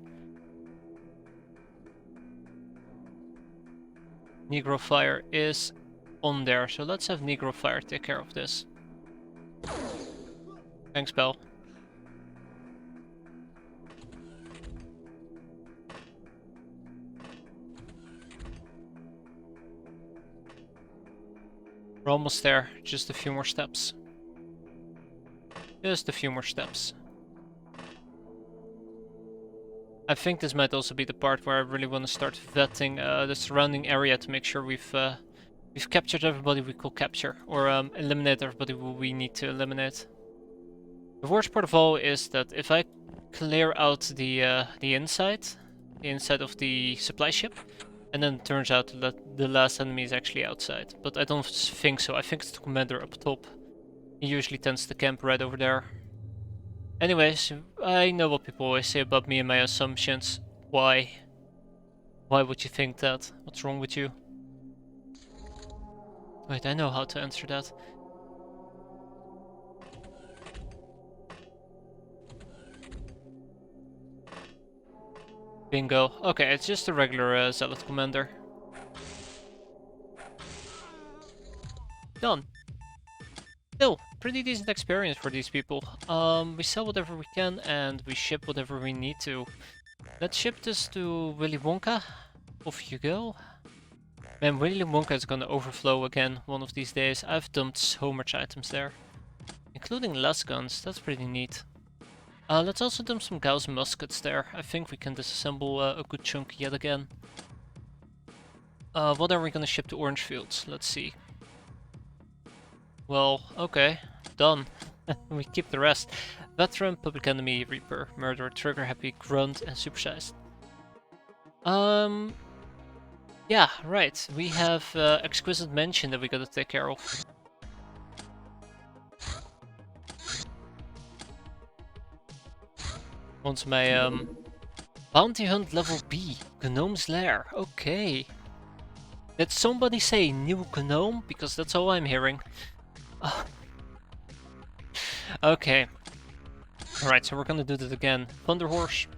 Negro Fire is on there, so let's have Negro Fire take care of this. Thanks, Bell. We're almost there, just a few more steps. Just a few more steps. I think this might also be the part where I really want to start vetting the surrounding area to make sure we've captured everybody we could capture, or eliminate everybody who we need to eliminate. The worst part of all is that if I clear out the inside of the supply ship, and then it turns out that the last enemy is actually outside. But I don't think so. I think it's the commander up top. He usually tends to camp right over there. Anyways, I know what people always say about me and my assumptions. Why? Why would you think that? What's wrong with you? Wait, I know how to answer that. Bingo. Okay, it's just a regular Zealot commander. Done. Still, pretty decent experience for these people. We sell whatever we can and we ship whatever we need to. Let's ship this to Willy Wonka. Off you go. Man, Willy Wonka is gonna overflow again one of these days. I've dumped so much items there. Including las guns, that's pretty neat. Let's also dump some Gauss muskets there. I think we can disassemble a good chunk yet again. What are we gonna ship to Orangefields? Let's see. Well, okay. Done. We keep the rest. Veteran, Public Enemy, Reaper, Murderer, Trigger Happy, Grunt, and Supersized. Yeah, right. We have Exquisite Mansion that we gotta take care of. Once my Bounty Hunt level B, Gnome's Lair. Okay. Did somebody say new gnome? Because that's all I'm hearing. Okay. Alright, so we're gonna do that again. Thunder Horse.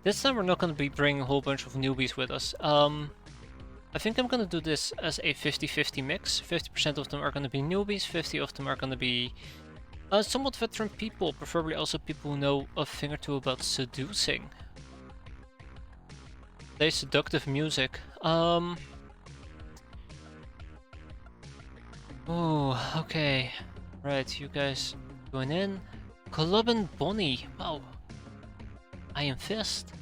This time we're not gonna be bringing a whole bunch of newbies with us. I think I'm gonna do this as a 50-50 mix. 50% of them are gonna be newbies, 50 of them are gonna be somewhat veteran people, preferably also people who know a thing or two about seducing. Play seductive music. Oh, okay. Right, you guys going in. Club and Bonnie. Wow. Iron Fist.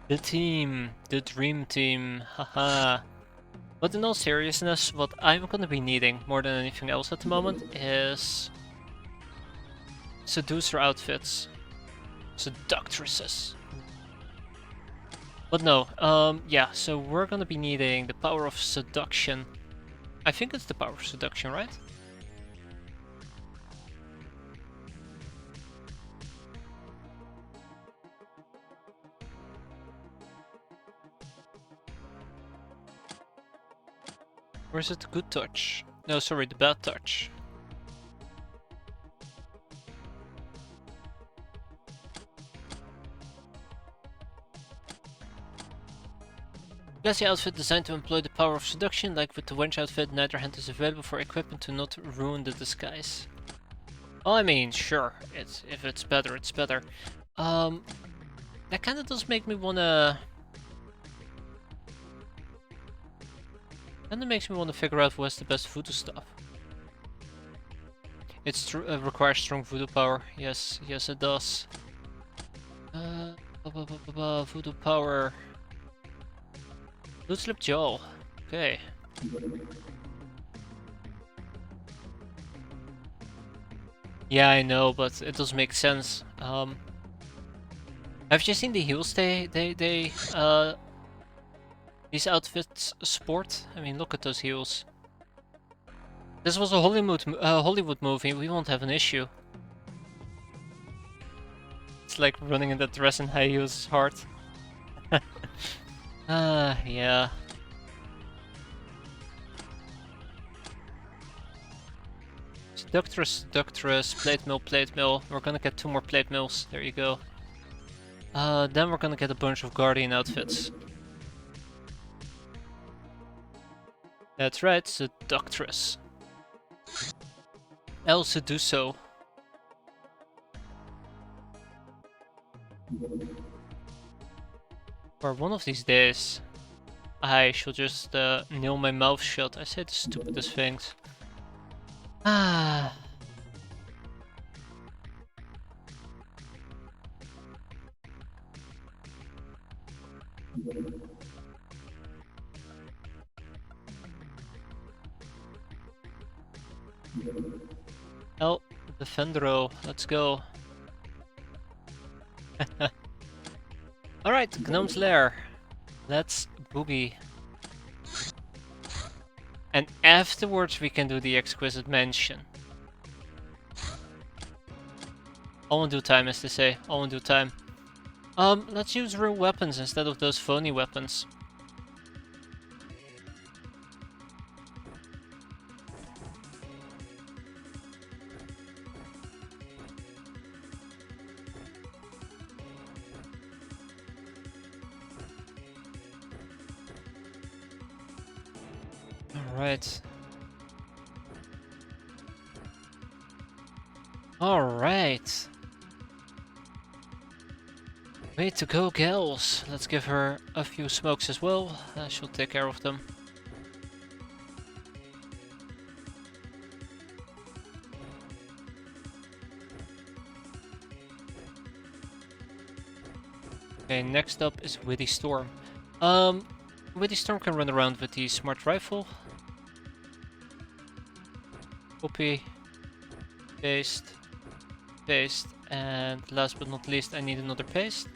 The team. The dream team. Haha. But in all seriousness, what I'm gonna be needing more than anything else at the moment is seducer outfits. Seductresses. But no, yeah, so we're gonna be needing the power of seduction. I think it's the power of seduction, right? Or is it the good touch? No, sorry, the bad touch. Classy outfit designed to employ the power of seduction. Like with the wench outfit, neither hand is available for equipment to not ruin the disguise. Oh, I mean, sure. If it's better, it's better. That kind of does make me wanna. Kinda makes me wanna figure out what's the best voodoo stuff. It requires strong voodoo power. Yes, yes, it does. Voodoo power. Loot slip jaw. Okay. Yeah, I know, but it does make sense. Have you seen the heels these outfits sport? I mean, look at those heels. This was a Hollywood movie. We won't have an issue. It's like running in that dress and high heels is hard. Yeah. Seductress, plate mill. We're gonna get 2 more plate mills. There you go. Then we're gonna get a bunch of guardian outfits. That's right, seductress. El Seduso. For one of these days, I shall just nail my mouth shut. I say the stupidest things. Ah. El Defendro, let's go. Alright, Gnome's Lair. Let's boogie. And afterwards we can do the Exquisite Mansion. All in due time, as they say. All in due time. Let's use real weapons instead of those phony weapons. Alright. Alright. Way to go, gals. Let's give her a few smokes as well. She'll take care of them. Okay, next up is Witty Storm. Witty Storm can run around with the smart rifle. Copy, paste, paste, and last but not least I need another paste.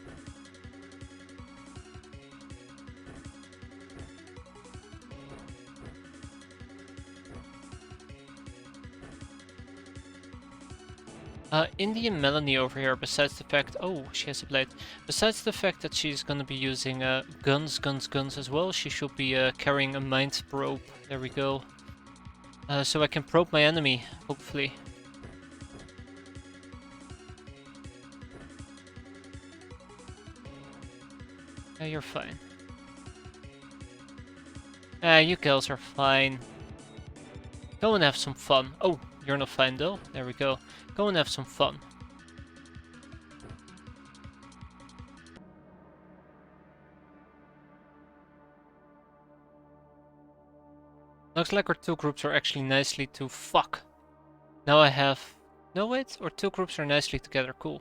Indian Melanie over here, besides the fact... Oh, she has a blade. Besides the fact that she's gonna be using guns as well, she should be carrying a mind probe. There we go. So I can probe my enemy, hopefully. Yeah, you're fine. You girls are fine. Go and have some fun. Oh, you're not fine though. There we go. Go and have some fun. Looks like our 2 groups are actually nicely to fuck. Now I have... No wait, our 2 groups are nicely together, cool.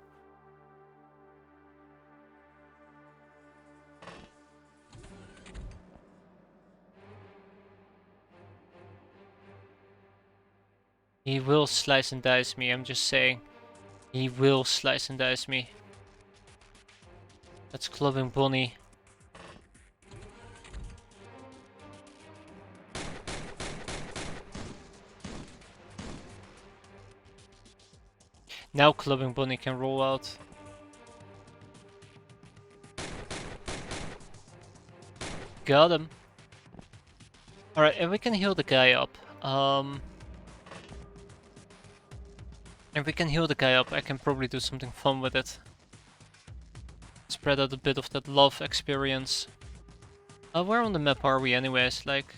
He will slice and dice me, I'm just saying. He will slice and dice me. That's clubbing Bonnie. Now clubbing Bonnie can roll out. Got him. Alright, and we can heal the guy up. If we can heal the guy up, I can probably do something fun with it. Spread out a bit of that love experience. Where on the map are we anyways? Like...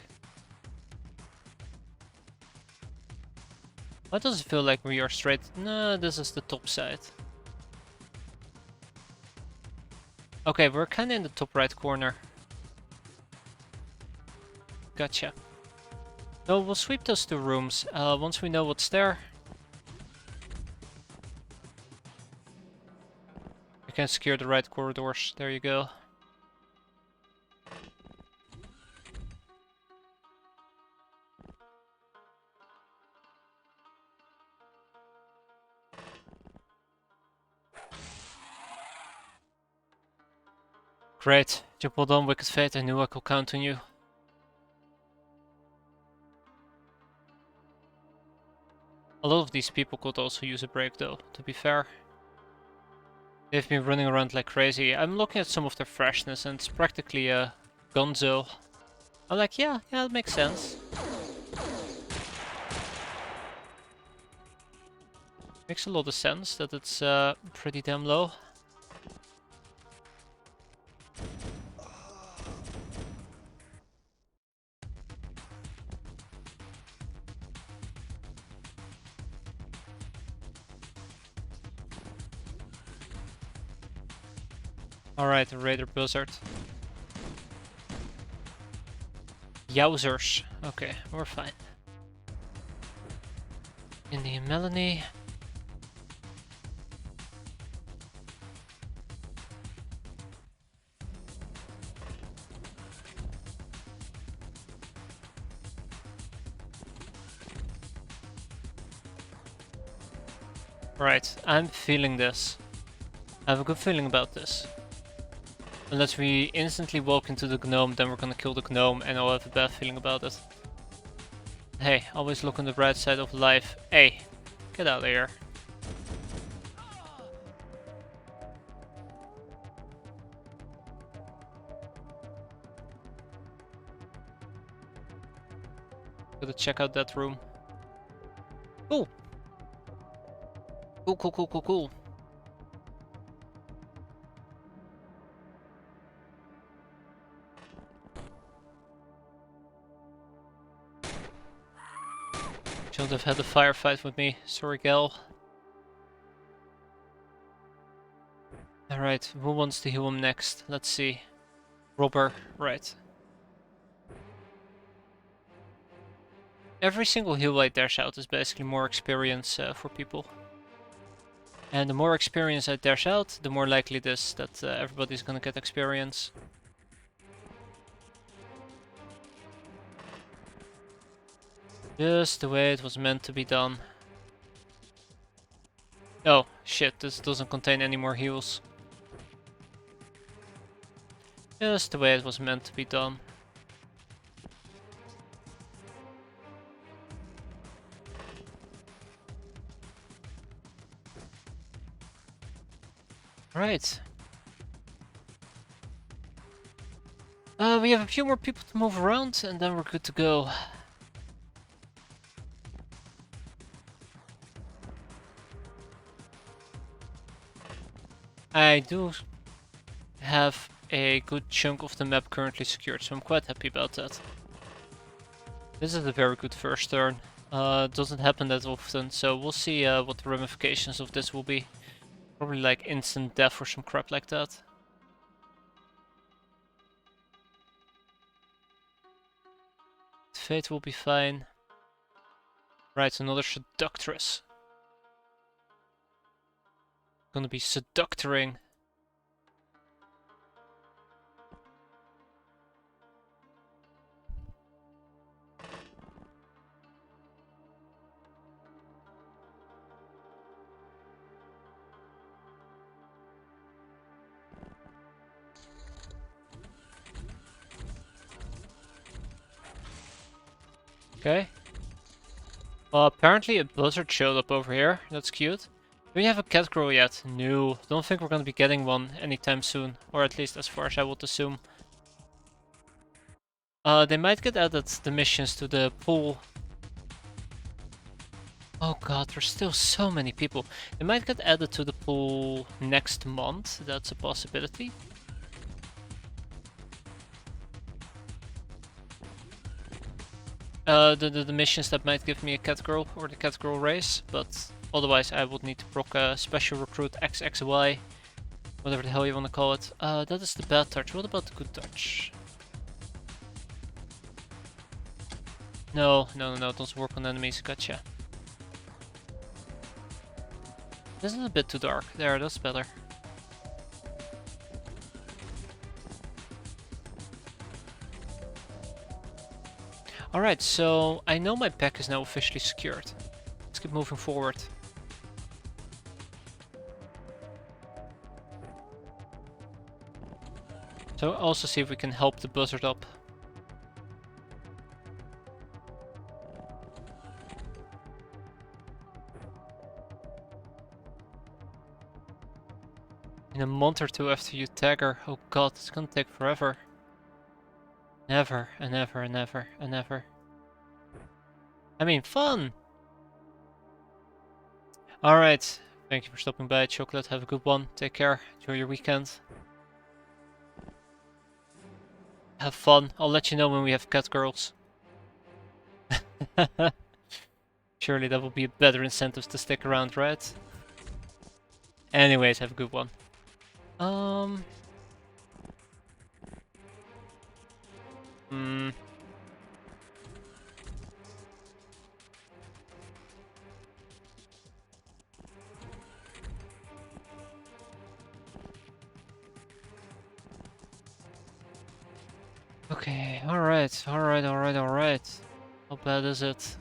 Why does it feel like we are straight? No, this is the top side. Okay, we're kinda in the top right corner. Gotcha. So we'll sweep those two rooms. Once we know what's there, we can secure the right corridors. There you go. Great. Job well done, Wicked Fate. I knew I could count on you. A lot of these people could also use a break though, to be fair. They've been running around like crazy. I'm looking at some of their freshness and it's practically a gonzo. I'm like, yeah, that makes sense. Makes a lot of sense that it's pretty damn low. Alright, Raider Buzzard. Yowzers. Okay, we're fine. Indian Melanie. Right, I'm feeling this. I have a good feeling about this. Unless we instantly walk into the gnome, then we're gonna kill the gnome and I'll have a bad feeling about it. Hey, always look on the bright side of life. Hey, get out of here. Gotta check out that room. Cool. Cool. Shouldn't have had a firefight with me. Sorry, gal. Alright, who wants to heal him next? Let's see. Robber, right. Every single heal I dash out is basically more experience for people. And the more experience I dash out, the more likely it is that everybody's gonna get experience. Just the way it was meant to be done. Oh, shit, this doesn't contain any more heals. Just the way it was meant to be done. Right. We have a few more people to move around and then we're good to go. I do have a good chunk of the map currently secured, so I'm quite happy about that. This is a very good first turn. Doesn't happen that often, so we'll see what the ramifications of this will be. Probably like instant death or some crap like that. Fate will be fine. Right, another seductress. Gonna be seductoring. Okay. Well, apparently a buzzard showed up over here. That's cute. Do we have a cat girl yet? No. Don't think we're gonna be getting one anytime soon. Or at least as far as I would assume. They might get added the missions to the pool. Oh god, there's still so many people. They might get added to the pool next month. That's a possibility. the missions that might give me a cat girl or the cat girl race, but otherwise I would need to proc a special recruit XXY, whatever the hell you want to call it. That is the bad touch. What about the good touch? No, doesn't work on enemies. Gotcha. This is a bit too dark. There, that's better. Alright, so I know my pack is now officially secured. Let's keep moving forward. So also see if we can help the buzzard up. In a month or two after you tag her. Oh god, it's gonna take forever. Never, and never, and never, and never. I mean, fun! Alright, thank you for stopping by, Chocolate. Have a good one. Take care. Enjoy your weekend. Have fun. I'll let you know when we have cat girls. Surely that will be a better incentive to stick around, right? Anyways, have a good one. Okay, alright. How bad is it?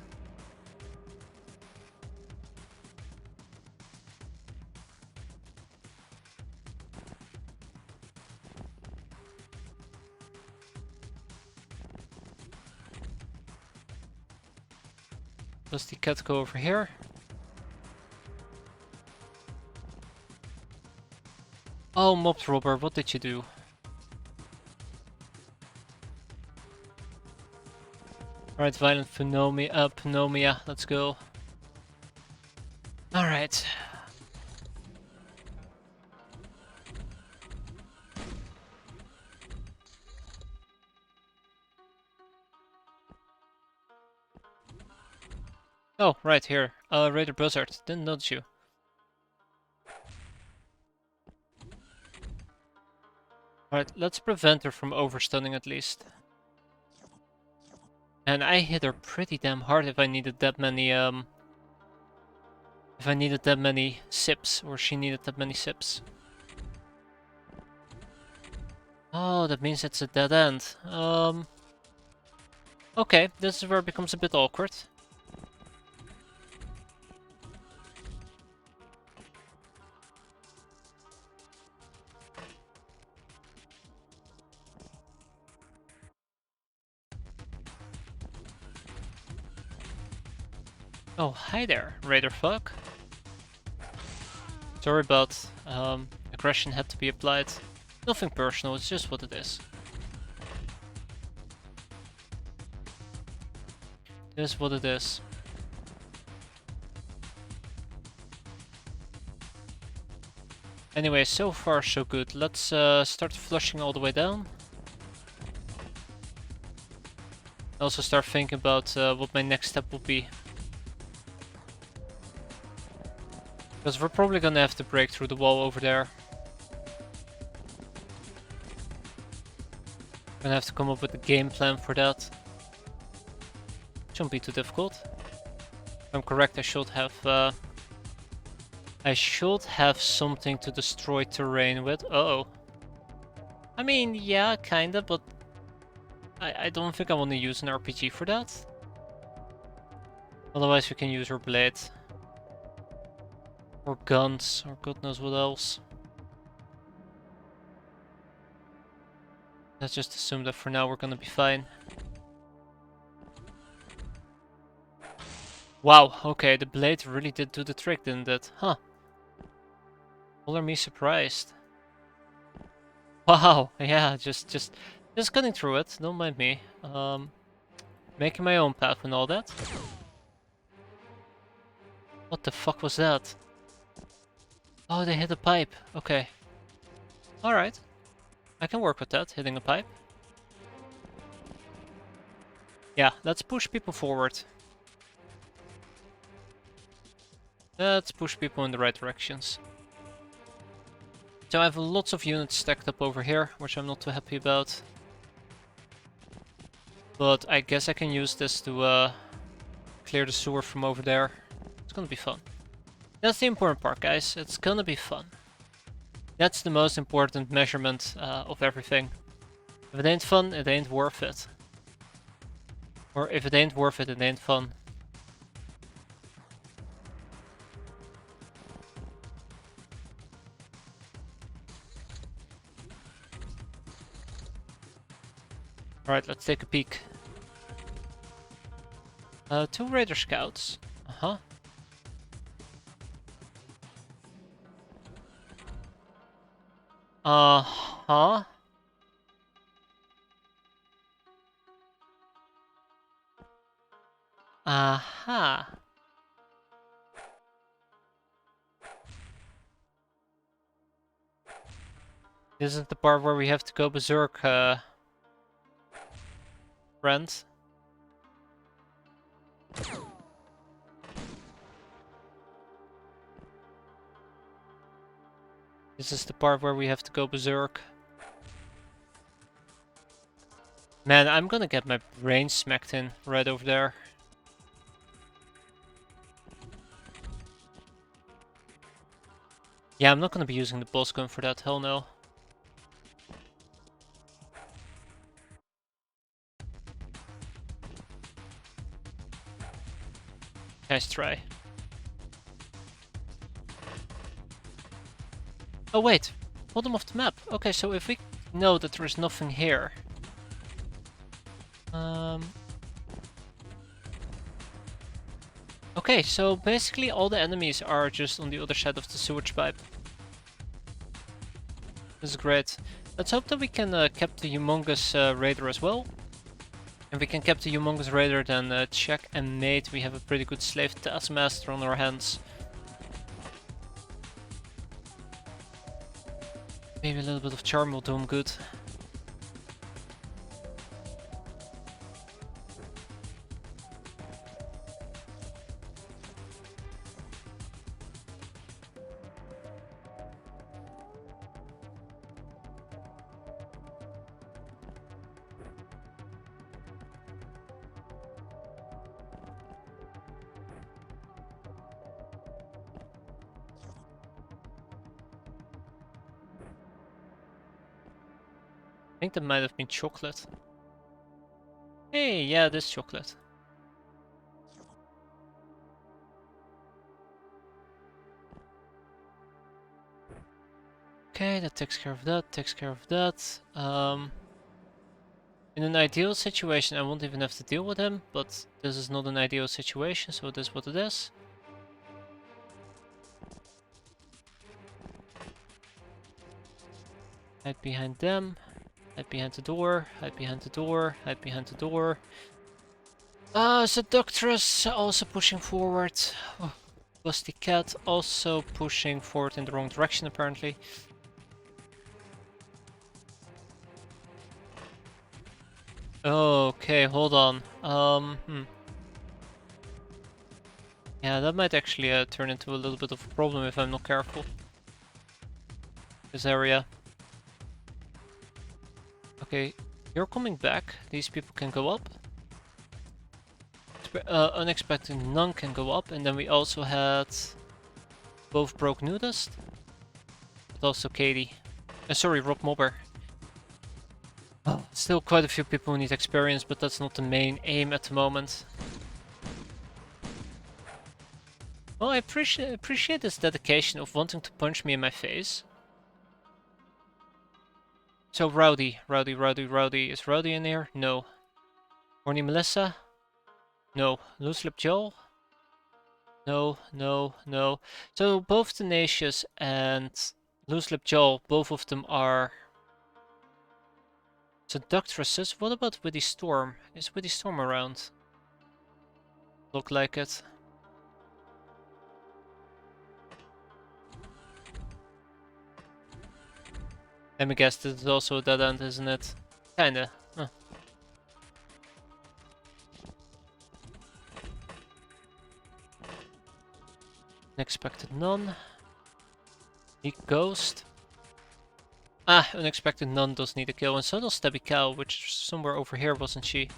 Does the cat go over here? Oh, mob robber, what did you do? Alright, violent pneumonia, let's go. Alright. Oh, right here. Raider Buzzard. Didn't notice you. Alright, let's prevent her from overstunning at least. And I hit her pretty damn hard if I needed that many, sips, or she needed that many sips. Oh, that means it's a dead end. Okay, this is where it becomes a bit awkward. Oh, hi there, Raider Fuck. Sorry about aggression had to be applied. Nothing personal, it's just what it is. It is what it is. Anyway, so far so good. Let's start flushing all the way down. Also start thinking about what my next step will be. Because we're probably gonna have to break through the wall over there. Gonna have to come up with a game plan for that. Shouldn't be too difficult. If I'm correct, I should have something to destroy terrain with. Uh-oh. I mean, yeah, kinda, but I don't think I want to use an RPG for that. Otherwise we can use our blade. Or guns, or god knows what else. Let's just assume that for now we're gonna be fine. Wow, okay, the blade really did do the trick, didn't it? Huh. Color me surprised. Wow, yeah, just cutting through it, don't mind me. Making my own path and all that. What the fuck was that? Oh, they hit a pipe. Okay. Alright. I can work with that, hitting a pipe. Yeah, let's push people forward. Let's push people in the right directions. So I have lots of units stacked up over here, which I'm not too happy about. But I guess I can use this to clear the sewer from over there. It's gonna be fun. That's the important part, guys. It's gonna be fun. That's the most important measurement of everything. If it ain't fun, it ain't worth it. Or if it ain't worth it, it ain't fun. Alright, let's take a peek. 2 Raider Scouts. Uh-huh. Uh-huh. Aha. This is the part where we have to go berserk, friend. This is the part where we have to go berserk. Man, I'm gonna get my brain smacked in right over there. Yeah, I'm not gonna be using the boss gun for that, hell no. Nice try. Oh wait, bottom of the map. Okay, so if we know that there is nothing here. Okay, so basically all the enemies are just on the other side of the sewage pipe. This is great. Let's hope that we can cap the humongous raider as well. If we can cap the humongous raider, then check and mate, we have a pretty good slave taskmaster on our hands. Maybe a little bit of charm will do him good. I think that might have been chocolate. Hey, yeah, this chocolate. Okay, that takes care of that, takes care of that. In an ideal situation, I won't even have to deal with him, but this is not an ideal situation, so it is what it is. Hide behind them. Hide behind the door, hide behind the door, hide behind the door. Seductress also pushing forward. Oh, Lusty Cat also pushing forward in the wrong direction apparently. Okay, hold on. Yeah, that might actually turn into a little bit of a problem if I'm not careful. This area. Okay, you're coming back. These people can go up. Unexpected none can go up, and then we also had both broke nudist, but also Katie. Sorry, Rob Mobber. Still quite a few people who need experience, but that's not the main aim at the moment. Well, I appreciate this dedication of wanting to punch me in my face. So Rowdy. Is Rowdy in here? No. Horny Melissa? No. Loose Lip Joel? No. So both Tenacious and Loose Lip Joel, both of them are seductresses. What about Witty Storm? Is Witty Storm around? Look like it. Let me guess, this is also a dead end, isn't it? Kinda. Huh. Unexpected none. Sneak ghost. Ah, unexpected none does need a kill, and so does Stabby Cow, which is somewhere over here, wasn't she?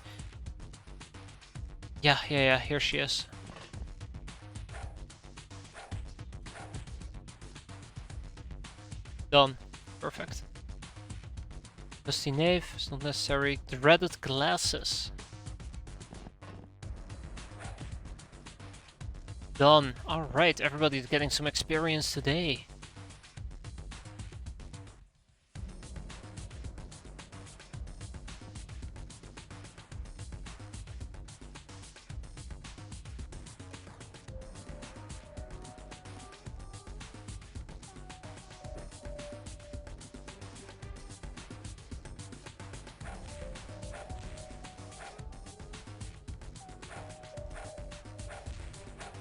Yeah, here she is. Done. Perfect. Dusty Knave is not necessary. Dreaded Glasses. Done. Alright, everybody's getting some experience today.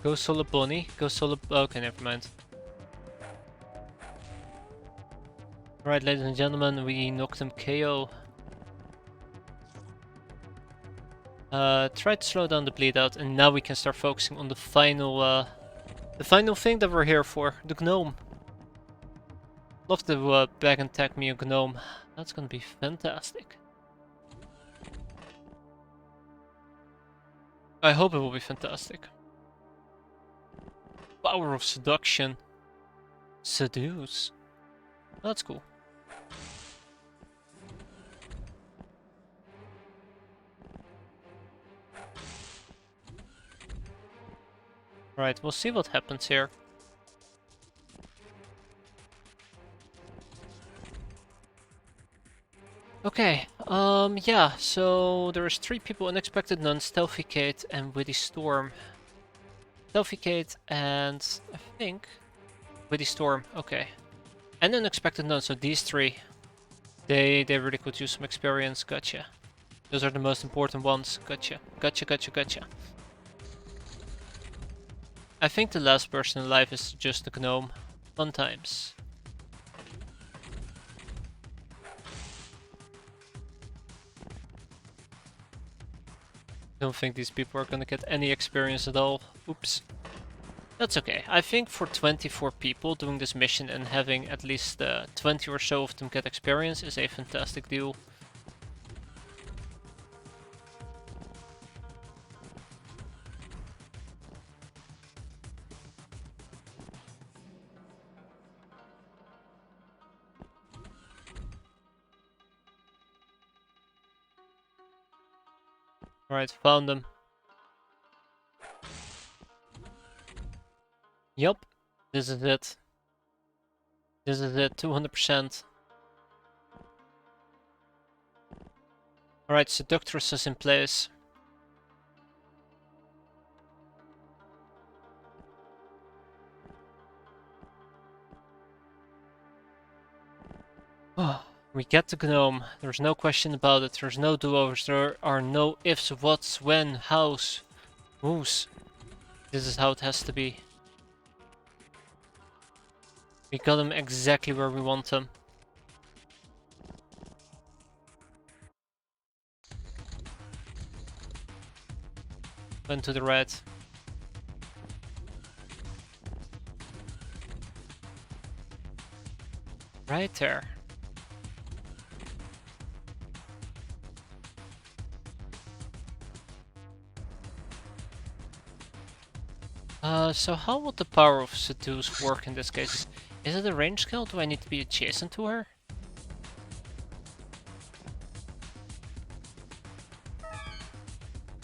Go solo Bonnie. Go solo... Okay, never mind. Alright, ladies and gentlemen, we knocked him KO. Try to slow down the bleed out, and now we can start focusing on the final thing that we're here for, the gnome. Love to bag and tag me a gnome. That's gonna be fantastic. I hope it will be fantastic. Power of seduction. Seduce. That's cool. Right, we'll see what happens here. Okay, yeah, so there's 3 people: Unexpected None, Stealthy Kate, and Witty Storm. Stealthy Kate and I think Witty Storm, okay. And Unexpected None, so these 3. They really could use some experience, gotcha. Those are the most important ones, gotcha. Gotcha. I think the last person alive is just the gnome. Fun times. Don't think these people are gonna get any experience at all. Oops. That's okay. I think for 24 people doing this mission and having at least 20 or so of them get experience is a fantastic deal. Alright, found them. Yup, this is it. This is it, 200%. Alright, Seductress is in place. Oh, we get the gnome. There's no question about it. There's no do-overs. There are no ifs, whats, when, hows, who's. This is how it has to be. We got him exactly where we want him. Went to the right. Right there. So how would the power of Seduce work in this case? Is it a range skill? Do I need to be adjacent to her?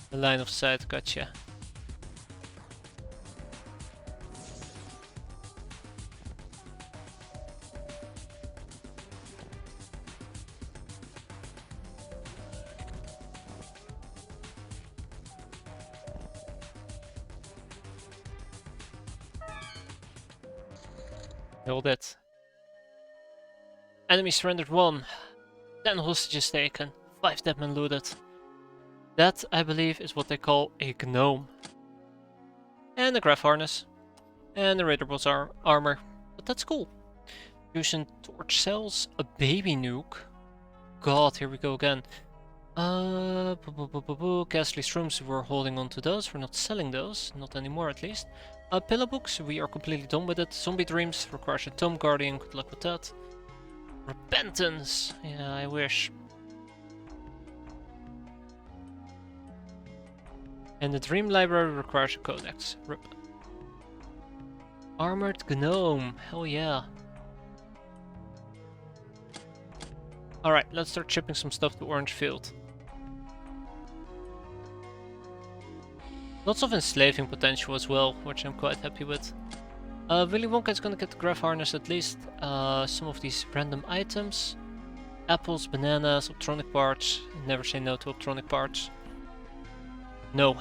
The line of sight, gotcha. Hold it. Enemy surrendered 1. 10 hostages taken. 5 deadmen looted. That, I believe, is what they call a gnome. And a graph harness. And a Raider Boss armor. But that's cool. Fusion torch cells. A baby nuke. God, here we go again. Ghastly shrooms, we're holding on to those. We're not selling those. Not anymore, at least. Pillow books, we are completely done with it. Zombie dreams requires a Tomb Guardian, good luck with that. Repentance, yeah, I wish. And the Dream Library requires a Codex. Rip. Armored Gnome, hell yeah. Alright, let's start shipping some stuff to Orange Field. Lots of enslaving potential as well, which I'm quite happy with. Willy Wonka is gonna get the Graph Harness at least. Some of these random items. Apples, bananas, optronic parts. Never say no to optronic parts. No.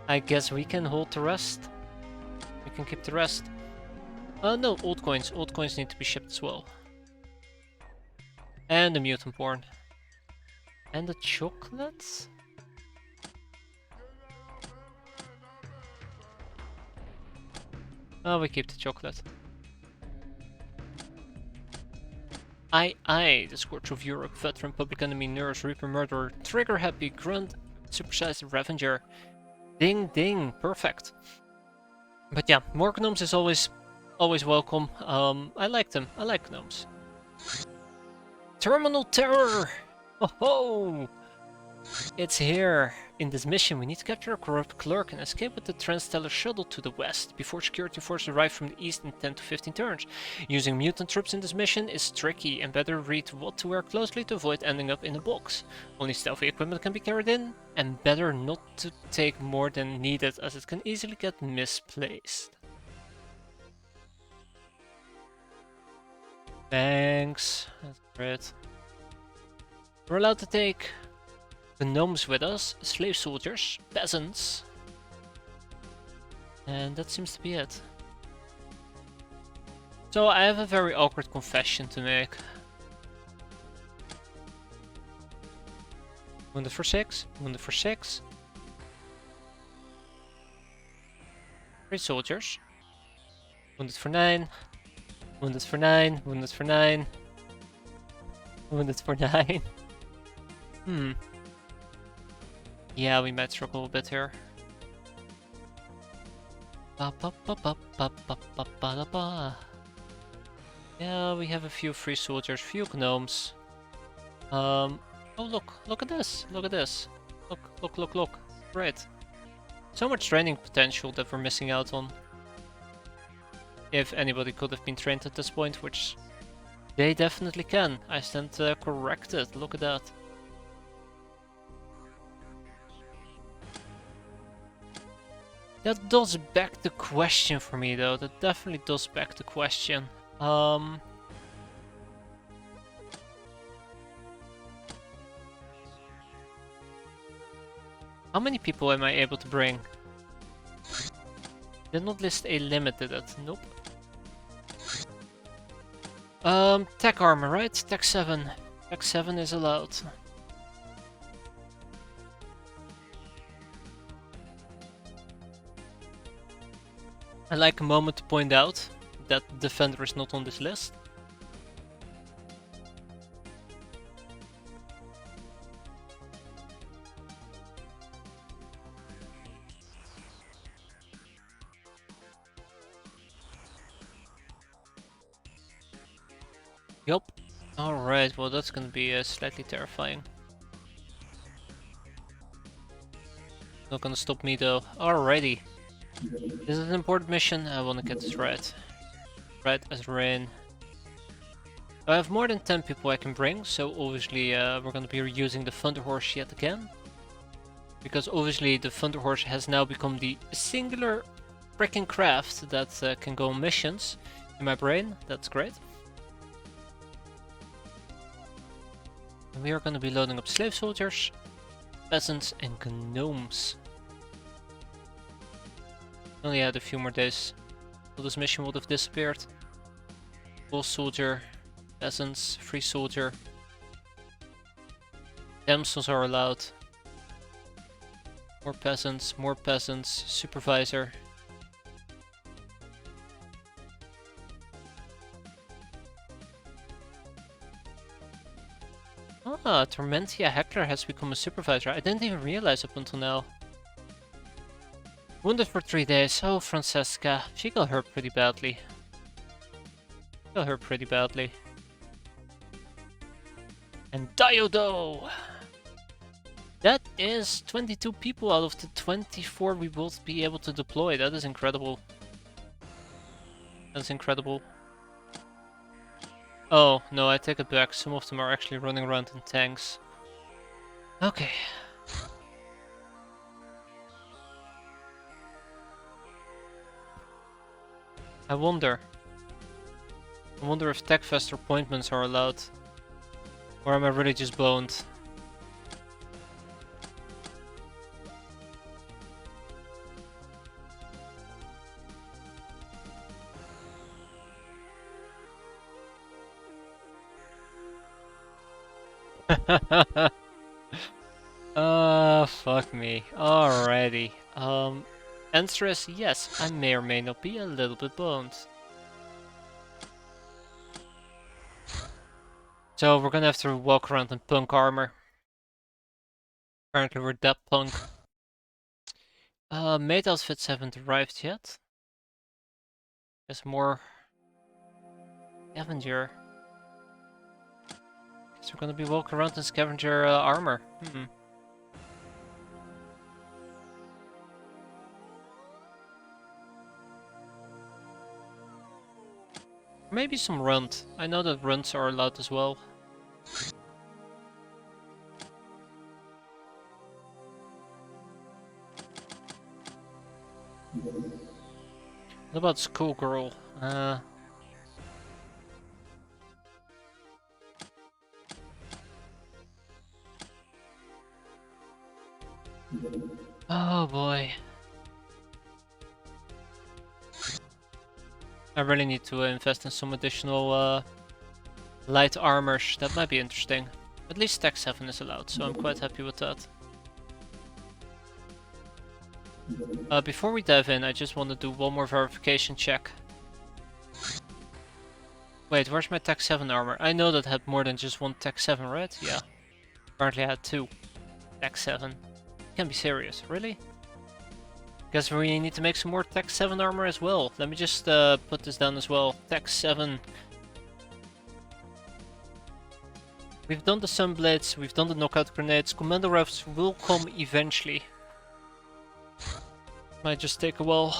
I guess we can hold the rest. We can keep the rest. No, old coins. Old coins need to be shipped as well. And the mutant porn. And the chocolates? Oh, we keep the chocolate. The Scourge of Europe, Veteran, Public Enemy, Nurse, Reaper, Murderer, Trigger Happy, Grunt, Supersized Revenger. Ding ding, perfect. But yeah, more gnomes is always welcome. I like them. I like gnomes. Terminal Terror! Oh ho! It's here. In this mission, we need to capture a corrupt clerk and escape with the Transstellar shuttle to the west before security forces arrive from the east in 10 to 15 turns. Using mutant troops in this mission is tricky, and better read what to wear closely to avoid ending up in a box. Only stealthy equipment can be carried in, and better not to take more than needed as it can easily get misplaced. Thanks. That's great. We're allowed to take gnomes with us, slave soldiers, peasants. And that seems to be it. So I have a very awkward confession to make. Wounded for 6, wounded for 6. 3 soldiers. Wounded for 9. Wounded for 9, wounded for 9. Wounded for 9. Yeah, we might struggle a bit here. Yeah, we have a few free soldiers, few gnomes. Oh look at this, look at this. Look. Right. So much training potential that we're missing out on. If anybody could have been trained at this point, which they definitely can. I stand corrected, look at that. That does beg the question for me though, that definitely does beg the question. How many people am I able to bring? Did not list a limit, did it? Nope. Tech armor, right? Tech 7. Tech 7 is allowed. I like a moment to point out that Defender is not on this list. Yup. Alright, well that's gonna be slightly terrifying. Not gonna stop me though. Alrighty. This is an important mission, I wanna get this right. Right as rain. I have more than 10 people I can bring, so obviously we're gonna be reusing the Thunder Horse yet again. Because obviously the Thunder Horse has now become the singular freaking craft that can go on missions in my brain. That's great. And we are gonna be loading up slave soldiers, peasants and gnomes. Only had a few more days, so this mission would have disappeared. Full soldier, peasants, free soldier. Damsels are allowed. More peasants, supervisor. Ah, Tormentia Heckler has become a supervisor. I didn't even realize up until now. Wounded for 3 days. Oh, Francesca. She got hurt pretty badly. And Diodo! That is 22 people out of the 24 we will be able to deploy. That is incredible. That's incredible. Oh, no, I take it back. Some of them are actually running around in tanks. Okay. I wonder if TechFest appointments are allowed. Or am I really just boned? Fuck me. Alrighty. Answer is yes, I may or may not be a little bit boned. So we're gonna have to walk around in punk armor. Apparently we're that punk. Maid outfits haven't arrived yet. There's more scavenger. Guess we're gonna be walking around in scavenger armor. Maybe some runt. I know that runts are allowed as well. What about schoolgirl? Oh boy. I really need to invest in some additional light armors. That might be interesting. At least Tech 7 is allowed, so I'm quite happy with that. Before we dive in, I just want to do one more verification check. Wait, where's my Tech 7 armor? I know that had more than just one Tech 7, right? Yeah. Apparently I had 2 Tech 7. Can't be serious, really? Guess we need to make some more Tech 7 armor as well. Let me just put this down as well. Tech 7. We've done the Sunblades, we've done the knockout grenades. Commando rifles will come eventually. Might just take a while.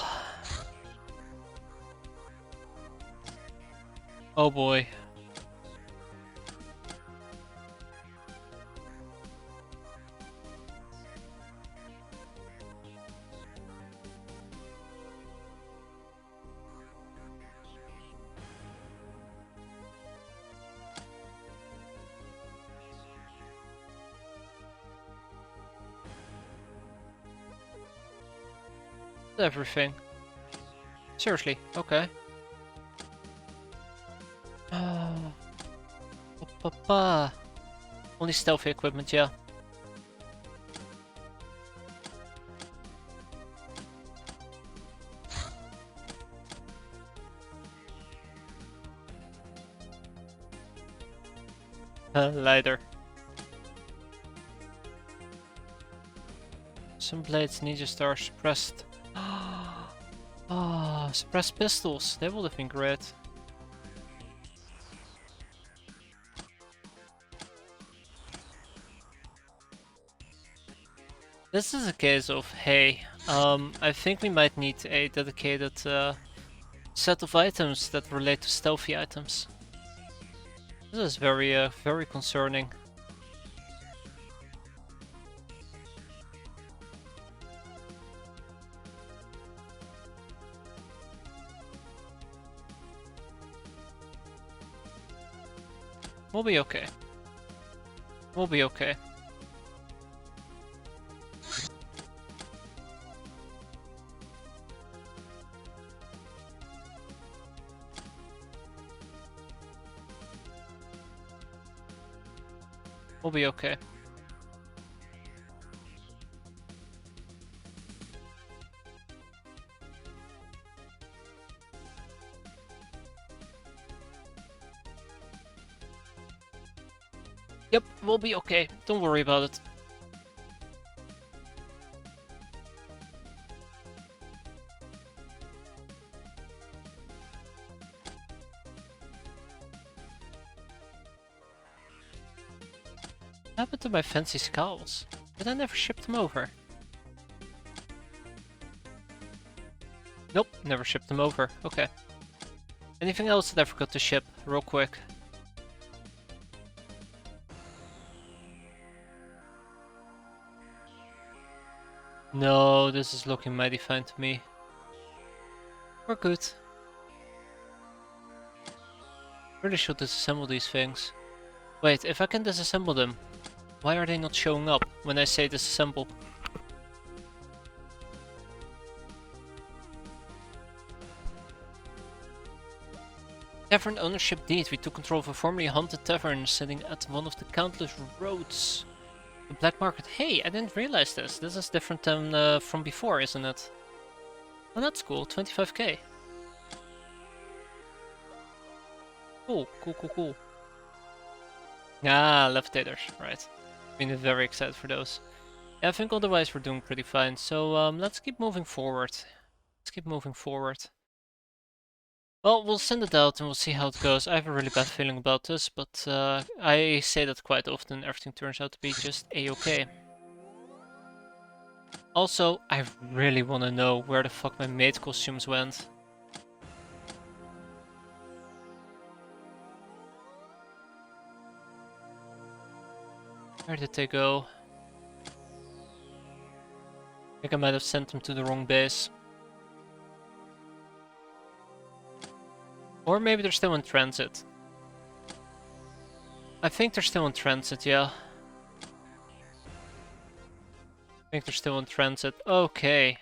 Oh boy. Everything. Seriously, okay. Only stealthy equipment, yeah. Lighter. Some blades ninja star suppressed. Ah, suppressed pistols. They would have been great. This is a case of, hey, I think we might need a dedicated set of items that relate to stealthy items. This is very, very concerning. We'll be okay. We'll be okay. We'll be okay. Yep, we'll be okay. Don't worry about it. happened to my fancy skulls? Did I never ship them over? Nope, never shipped them over. Okay. Anything else that I forgot to ship, real quick? No, this is looking mighty fine to me. We're good. Really should disassemble these things. Wait, if I can disassemble them, why are they not showing up when I say disassemble? Tavern ownership deed. We took control of a formerly haunted tavern sitting at one of the countless roads. The black market. Hey, I didn't realize this. This is different than from before, isn't it? Oh, that's cool. 25k. Cool, cool, cool, cool. Ah, levitators. Right. Been very excited for those. Yeah, I think otherwise we're doing pretty fine. So let's keep moving forward. Let's keep moving forward. Well, we'll send it out and we'll see how it goes. I have a really bad feeling about this, but I say that quite often. Everything turns out to be just a-okay. Also, I really want to know where the fuck my maid costumes went. Where did they go? I think I might have sent them to the wrong base. Or maybe they're still in transit. I think they're still in transit, yeah. I think they're still in transit. Okay.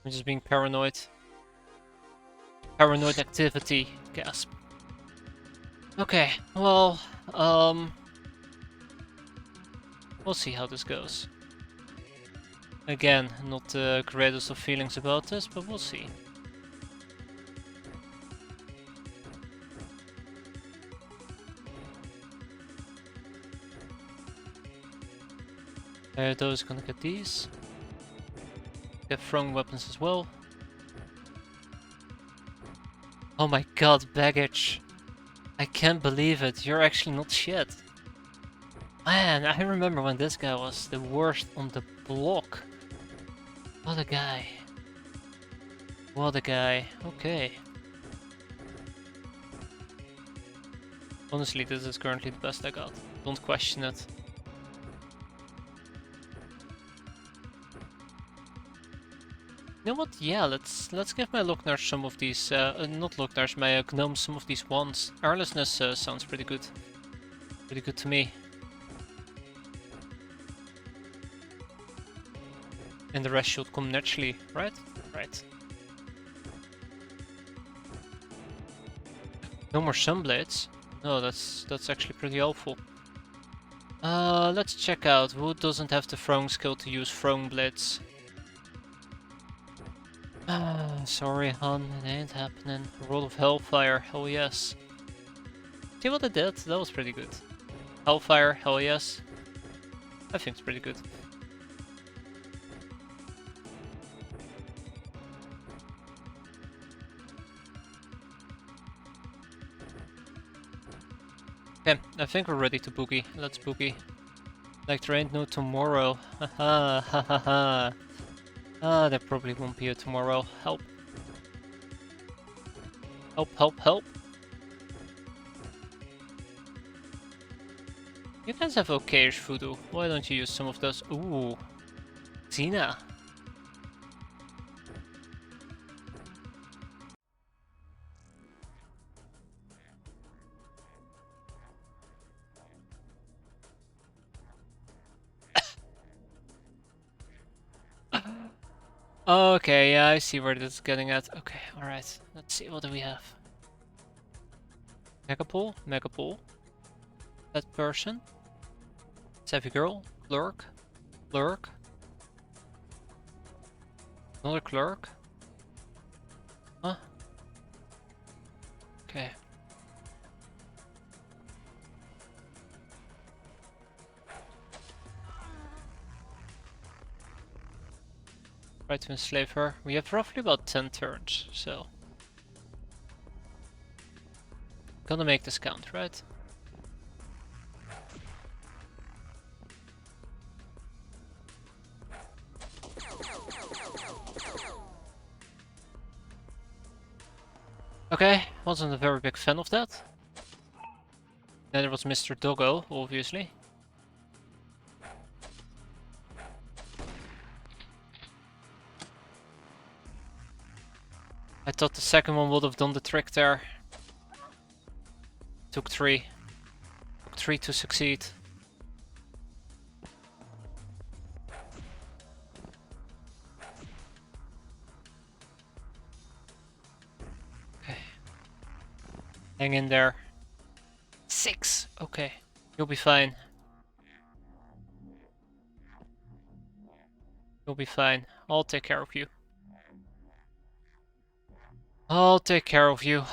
I'm just being paranoid. Paranoid activity. Gasp. Okay, well, we'll see how this goes. Again, not the greatest of feelings about this, but we'll see. Those gonna get these. Get throwing weapons as well. Oh my god, baggage. I can't believe it. You're actually not shit. Man, I remember when this guy was the worst on the block. What a guy. What a guy. Okay. Honestly, this is currently the best I got. Don't question it. You know what? Yeah, let's give my Locknars some of these, not Locknars, my gnomes some of these wands. Airlessness sounds pretty good. Pretty good to me. And the rest should come naturally, right? Right. No more sunblades? No, that's actually pretty awful. Let's check out who doesn't have the throwing skill to use throwing blades. Sorry, hon, it ain't happening. Roll of Hellfire, hell yes. See what I did? That was pretty good. Hellfire, hell yes. I think it's pretty good. Okay, I think we're ready to boogie. Let's boogie. Like there ain't no tomorrow. Haha, ha ha ha. Ah, there probably won't be a tomorrow. Help. Help, help, help. You guys have okayish voodoo. Why don't you use some of those? Ooh. Tina. Okay, yeah, I see where this is getting at. Okay, alright. Let's see, what do we have? Megapole? Megapole. That person. Savvy girl. Clerk. Clerk. Another clerk. Huh? Okay. Try to enslave her. We have roughly about 10 turns, so... Gonna make this count, right? Okay, wasn't a very big fan of that. Neither was Mr. Doggo, obviously. I thought the second one would have done the trick there. Took 3. Took 3 to succeed. Okay. Hang in there. 6! Okay. You'll be fine. You'll be fine. I'll take care of you. I'll take care of you.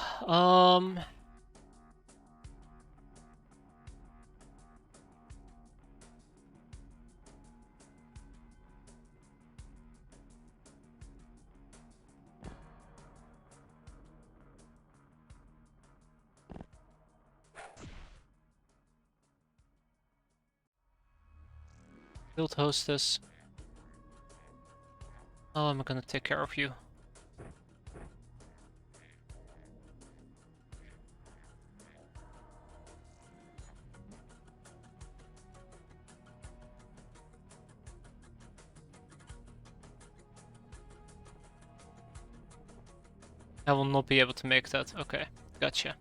Guild hostess. Oh, I'm gonna take care of you. I will not be able to make that. Okay, gotcha.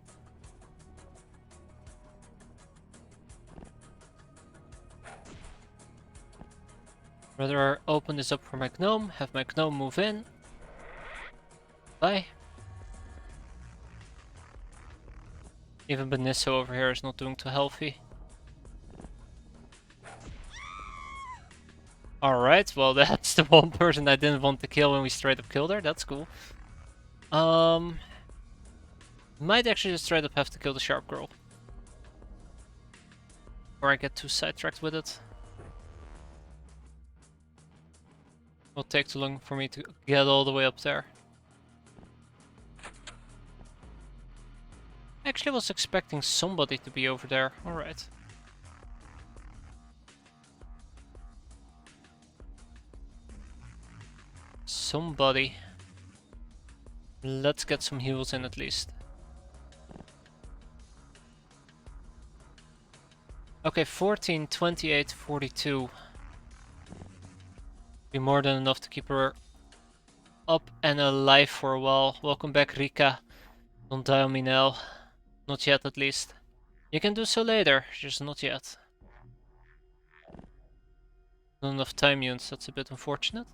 Rather open this up for my gnome, have my gnome move in. Bye. Even Benisso over here is not doing too healthy. Alright, well that's the one person I didn't want to kill when we straight up killed her. That's cool. Might actually just straight up have to kill the sharp girl. Or I get too sidetracked with it. It'll take too long for me to get all the way up there. Actually, I was expecting somebody to be over there. Alright. Somebody. Let's get some heals in at least. Okay, 14, 28, 42. Be more than enough to keep her up and alive for a while. Welcome back, Rika. Don't die on me now. Not yet, at least. You can do so later, just not yet. Not enough time units, that's a bit unfortunate.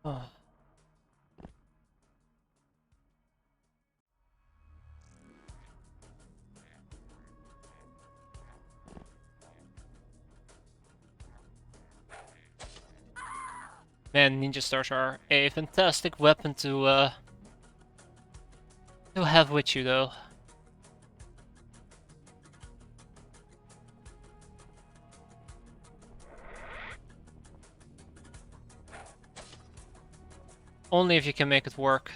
Oh. Man, ninja stars are a fantastic weapon to have with you, though. Only if you can make it work.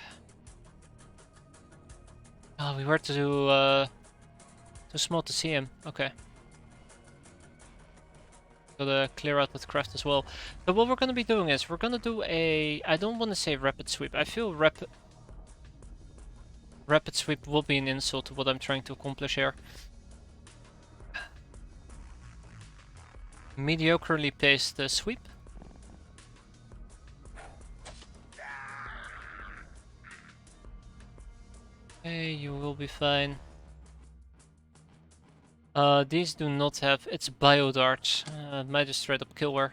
Oh, we were too small to see him. Okay. Gotta clear out with craft as well. But what we're gonna be doing is we're gonna do a... I don't want to say rapid sweep. I feel rapid sweep will be an insult to what I'm trying to accomplish here. Mediocrely paced sweep. Okay, you will be fine. These do not have... It's bio darts. Might just straight up kill her.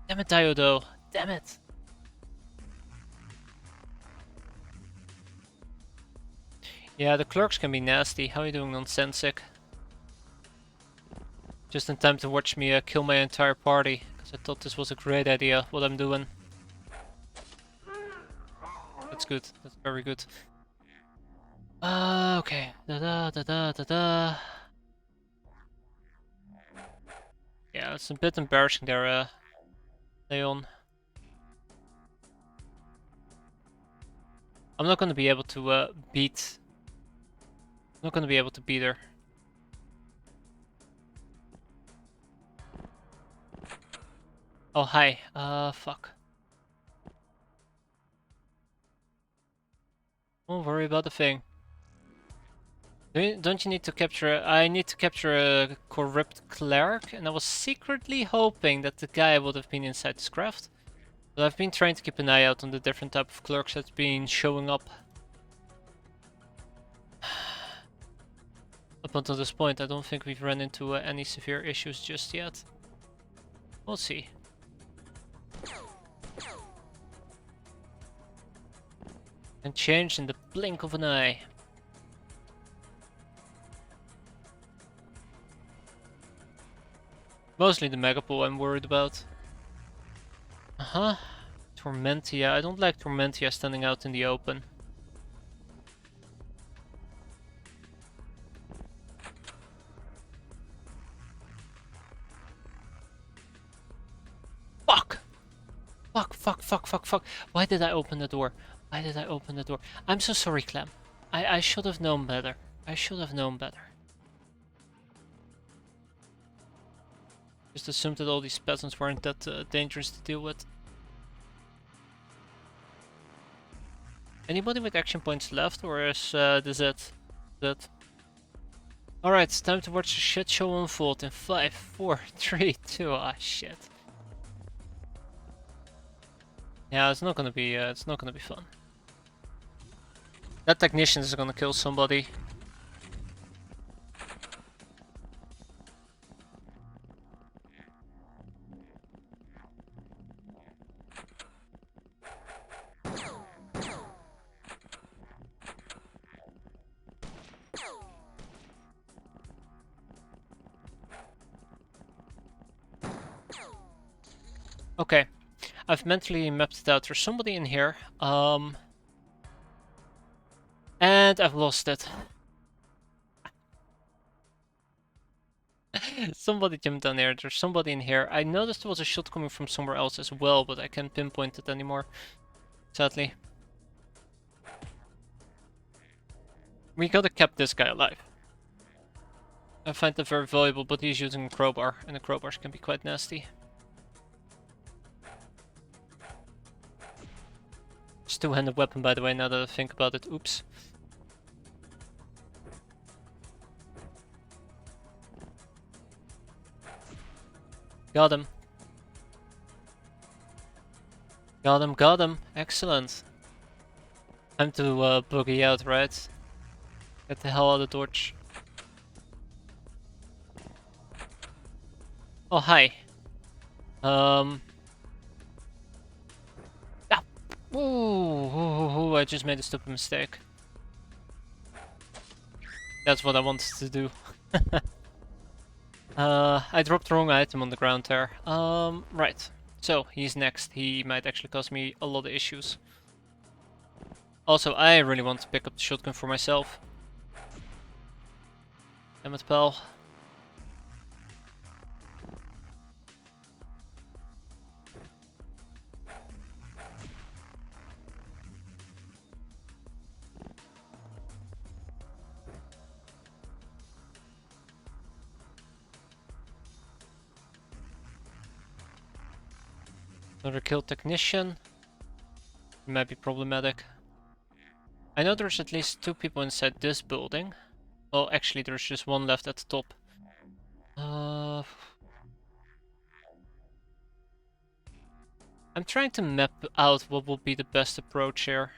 Damn it, Diodo. Damn it. Yeah, the clerks can be nasty. How are you doing, Nonsensic? Just in time to watch me kill my entire party. Because I thought this was a great idea, what I'm doing. That's good. That's very good. Okay. Da-da-da-da-da-da. Yeah, it's a bit embarrassing there, Leon. I'm not gonna be able to beat. I'm not gonna be able to beat her. Oh hi. Fuck. Don't worry about the thing. Don't you need to capture? I need to capture a corrupt cleric, and I was secretly hoping that the guy would have been inside this craft. But I've been trying to keep an eye out on the different type of clerks that's been showing up. Up until this point, I don't think we've run into any severe issues just yet. We'll see. And change in the blink of an eye. Mostly the Megapool I'm worried about. Uh-huh. Tormentia. I don't like Tormentia standing out in the open. Fuck! Fuck, fuck, fuck, fuck, fuck. Why did I open the door? Why did I open the door? I'm so sorry, Clem. I should have known better. I should have known better. Just assumed that all these peasants weren't that dangerous to deal with. Anybody with action points left, or is this it? That. Alright, it's time to watch the shit show unfold in 5, 4, 3, 2. Ah, shit. Yeah, it's not gonna be fun. That technician is gonna kill somebody. Okay, I've mentally mapped it out. There's somebody in here, and I've lost it. Somebody jumped down there. There's somebody in here. I noticed there was a shot coming from somewhere else as well, but I can't pinpoint it anymore, sadly. We gotta keep this guy alive. I find that very valuable, but he's using a crowbar, and the crowbars can be quite nasty. It's two-handed weapon, by the way, now that I think about it. Oops. Got him. Got him, got him. Excellent. Time to boogie out, right? Get the hell out of Dodge. Oh, hi. Ah. Ooh, I just made a stupid mistake. That's what I wanted to do. I dropped the wrong item on the ground there. Right. So, he's next. He might actually cause me a lot of issues. Also, I really want to pick up the shotgun for myself. Damn it, pal. Another kill technician. Might be problematic. I know there's at least 2 people inside this building. Well, actually, there's just 1 left at the top. I'm trying to map out what will be the best approach here.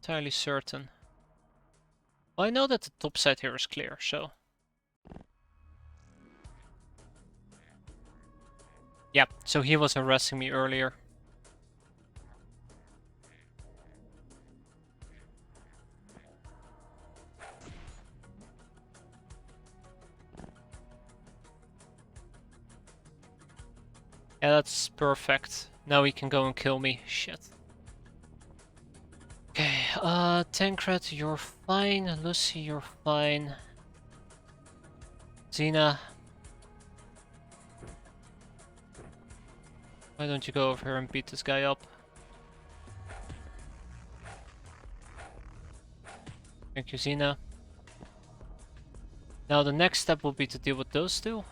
Entirely certain. Well, I know that the top side here is clear, so. Yep, so he was harassing me earlier. Yeah, that's perfect. Now he can go and kill me. Shit. Okay, Tancred, you're fine. Lucy, you're fine. Tina, why don't you go over here and beat this guy up? Thank you, Xena. Now the next step will be to deal with those two.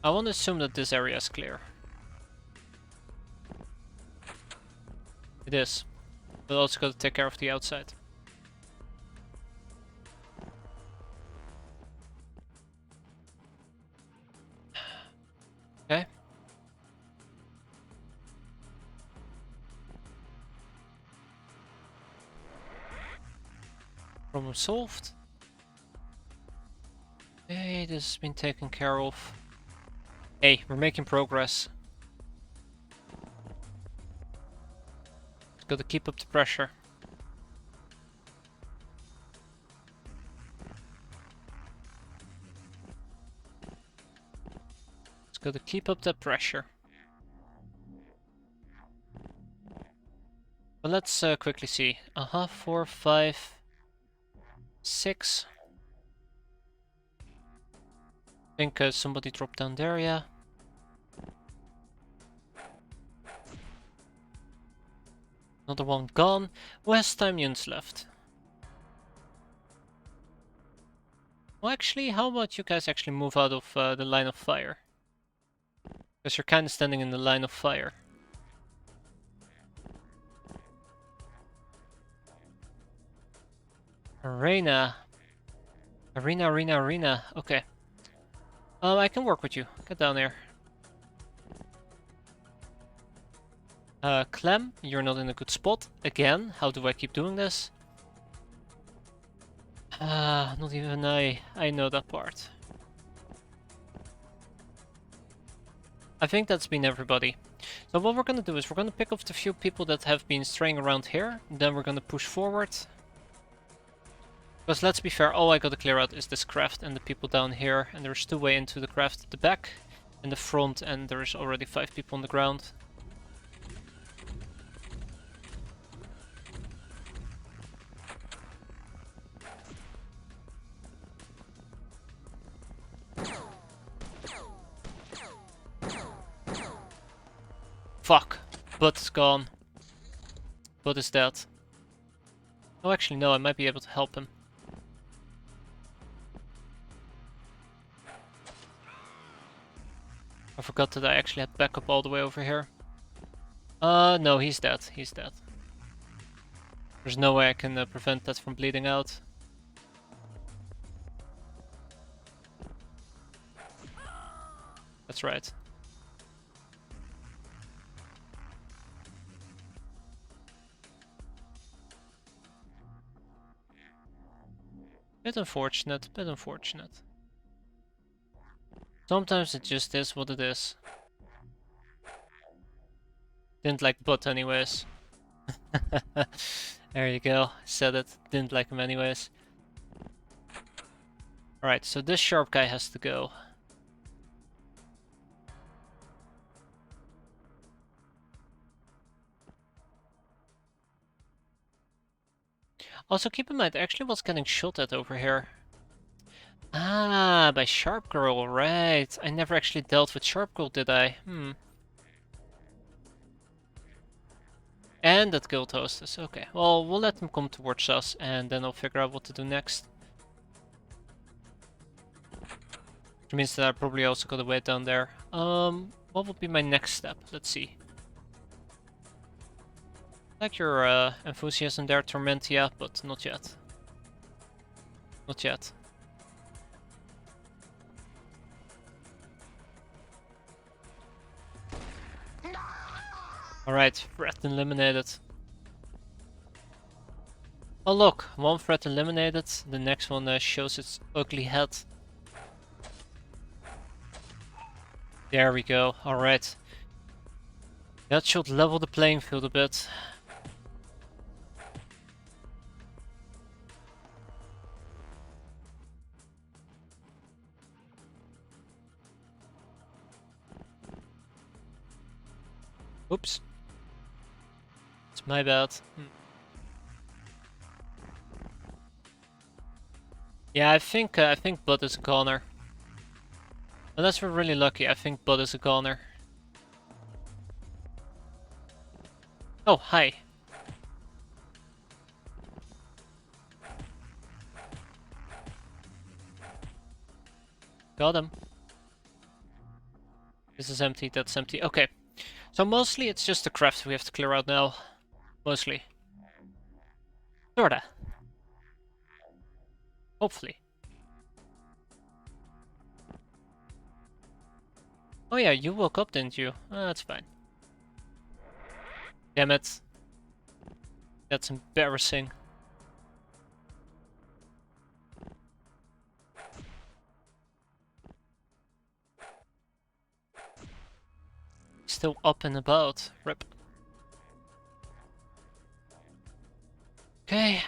I want to assume that this area is clear. It is. But also got to take care of the outside. Okay. Problem solved. Hey, this has been taken care of. Hey, we're making progress. Just gotta keep up the pressure. Just gotta keep up that pressure. But let's quickly see. 4, 5, 6. I think somebody dropped down there, yeah. Another one gone. Who has time units left? Well, actually, how about you guys actually move out of the line of fire? Because you're kind of standing in the line of fire. Arena. Arena. Okay. I can work with you. Get down here. Clem, you're not in a good spot. Again, how do I keep doing this? Not even I know that part. I think that's been everybody. So what we're gonna do is we're gonna pick up the few people that have been straying around here. Then we're gonna push forward. Because let's be fair, all I gotta clear out is this craft and the people down here. And there's 2 ways into the craft at the back and the front, and there's already 5 people on the ground. Fuck. Bud is gone. Bud is dead. Oh, actually no, I might be able to help him. I forgot that I actually had backup all the way over here. No, he's dead. He's dead. There's no way I can prevent that from bleeding out. That's right. Bit unfortunate, bit unfortunate. Sometimes it just is what it is. Didn't like Bud anyways. There you go, said it. Didn't like him anyways. Alright, so this sharp guy has to go. Also keep in mind, I actually was getting shot at over here. Ah, by Sharp Girl, right. I never actually dealt with Sharp Girl, did I? And that guild hostess, okay. Well, we'll let them come towards us and then I'll figure out what to do next. Which means that I probably also gotta wait down there. What would be my next step? Let's see. Like your enthusiasm there, Tormentia, but not yet. Not yet. Alright, threat eliminated. Oh look, one threat eliminated, the next one shows its ugly head. There we go, alright. That should level the playing field a bit. Oops. It's my bad. Yeah, I think Bud is a goner. Unless we're really lucky, I think Bud is a goner. Oh, hi. Got him. This is empty, that's empty. Okay. So mostly it's just the craft we have to clear out now. Mostly. Sorta. Hopefully. Oh yeah, you woke up, didn't you? That's fine. Damn it. That's embarrassing. Still up and about. Rip. Okay.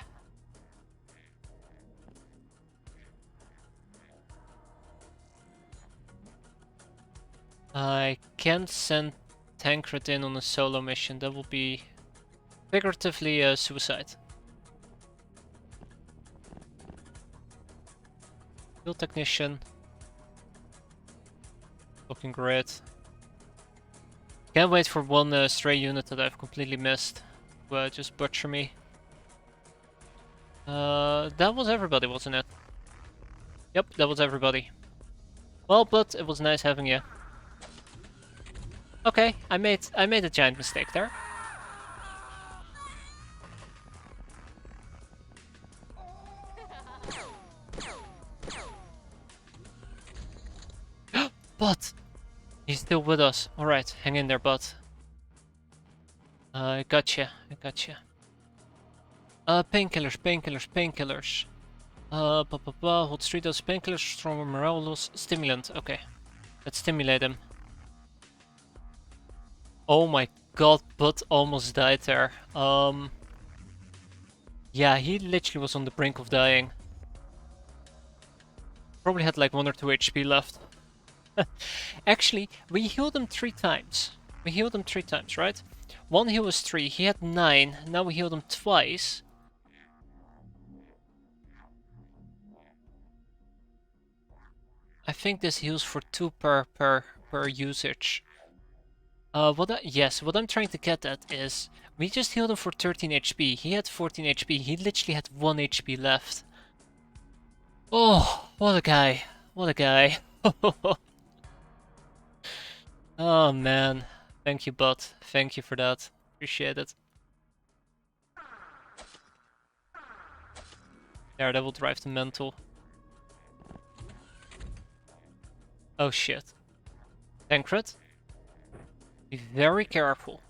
I can't send Tancred in on a solo mission. That will be figuratively a suicide. Field technician. Looking great. Can't wait for one stray unit that I've completely missed to just butcher me. That was everybody, wasn't it? Yep, that was everybody. Well, but it was nice having you. Okay, I made a giant mistake there. But he's still with us. Alright, hang in there, bud. I gotcha, I gotcha. Painkillers, painkillers, painkillers. Hold street those painkillers, stronger morale loss, stimulant. Okay, let's stimulate him. Oh my god, Bud almost died there. Yeah, he literally was on the brink of dying. Probably had like 1 or 2 HP left. Actually, we healed him 3 times. We healed him 3 times, right? One heal was 3, he had 9, now we healed him twice. I think this heals for 2 per usage. Yes, what I'm trying to get at is, we just healed him for 13 HP, he had 14 HP, he literally had 1 HP left. Oh, what a guy, what a guy. Oh man, thank you bud, thank you for that, appreciate it. There, that will drive the mental. Oh shit. Tancred, be very careful.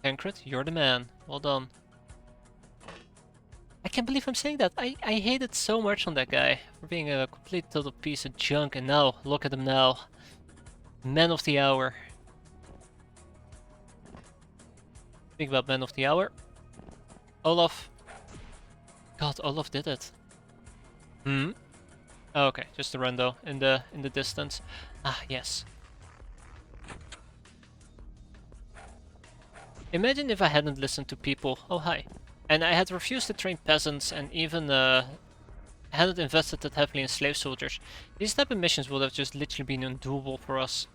Tancred, you're the man. Well done. I can't believe I'm saying that. I hated so much on that guy for being a complete total piece of junk, and now, look at him now. Man of the hour. Think about man of the hour. Olaf. God, Olaf did it. Hmm? Oh, okay, just a rando in the distance. Ah, yes. Imagine if I hadn't listened to people. Oh, hi. And I had refused to train peasants and even hadn't invested that heavily in slave soldiers. These type of missions would have just literally been undoable for us.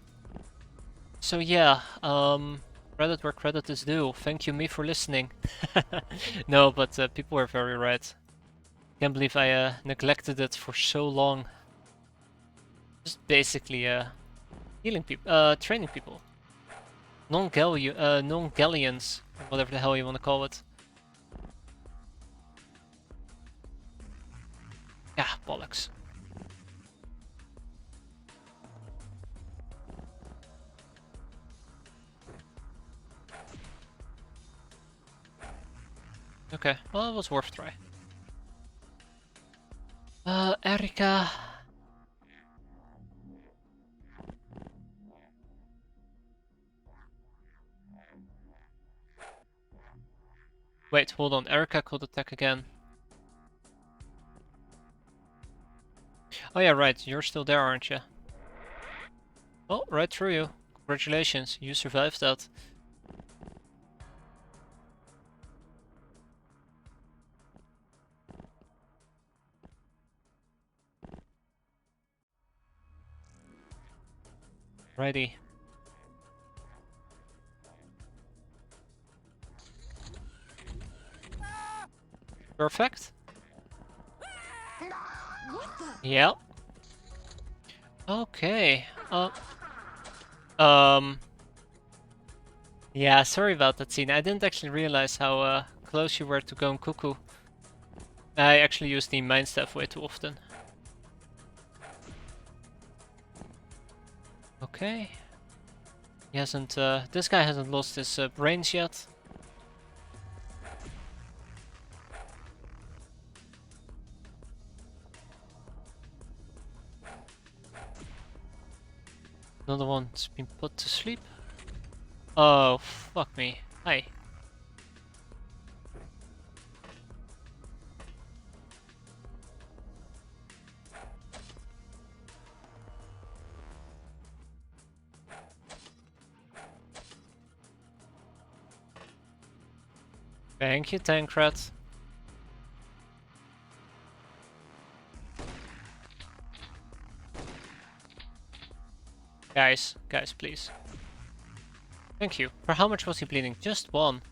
So yeah, credit where credit is due. Thank you me for listening. No, but people were very right. Can't believe I neglected it for so long. Just basically healing people, training people. Non-Gallians, whatever the hell you want to call it. Yeah, bollocks. Okay, well, it was worth a try. Erika. Wait, hold on, Erika could attack again. Oh yeah, right, you're still there, aren't you? Oh, right through you. Congratulations, you survived that. Righty. Perfect. Yep. Okay. Yeah, sorry about that scene. I didn't actually realize how close you were to going cuckoo. I actually use the mind staff way too often. Okay. He hasn't, this guy hasn't lost his brains yet. Another one's been put to sleep. Oh, fuck me. Hi. Thank you, Tankrat. Guys, please. Thank you. For how much was he bleeding? Just one.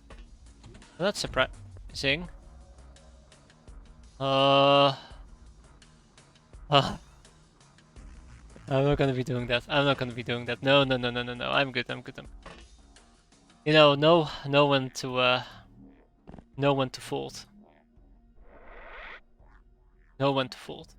Well, that's surprising. Uh, I'm not gonna be doing that. I'm not gonna be doing that. No, no, no, no, no, no. I'm good. I'm good. You know, no one to fault. No one to fault.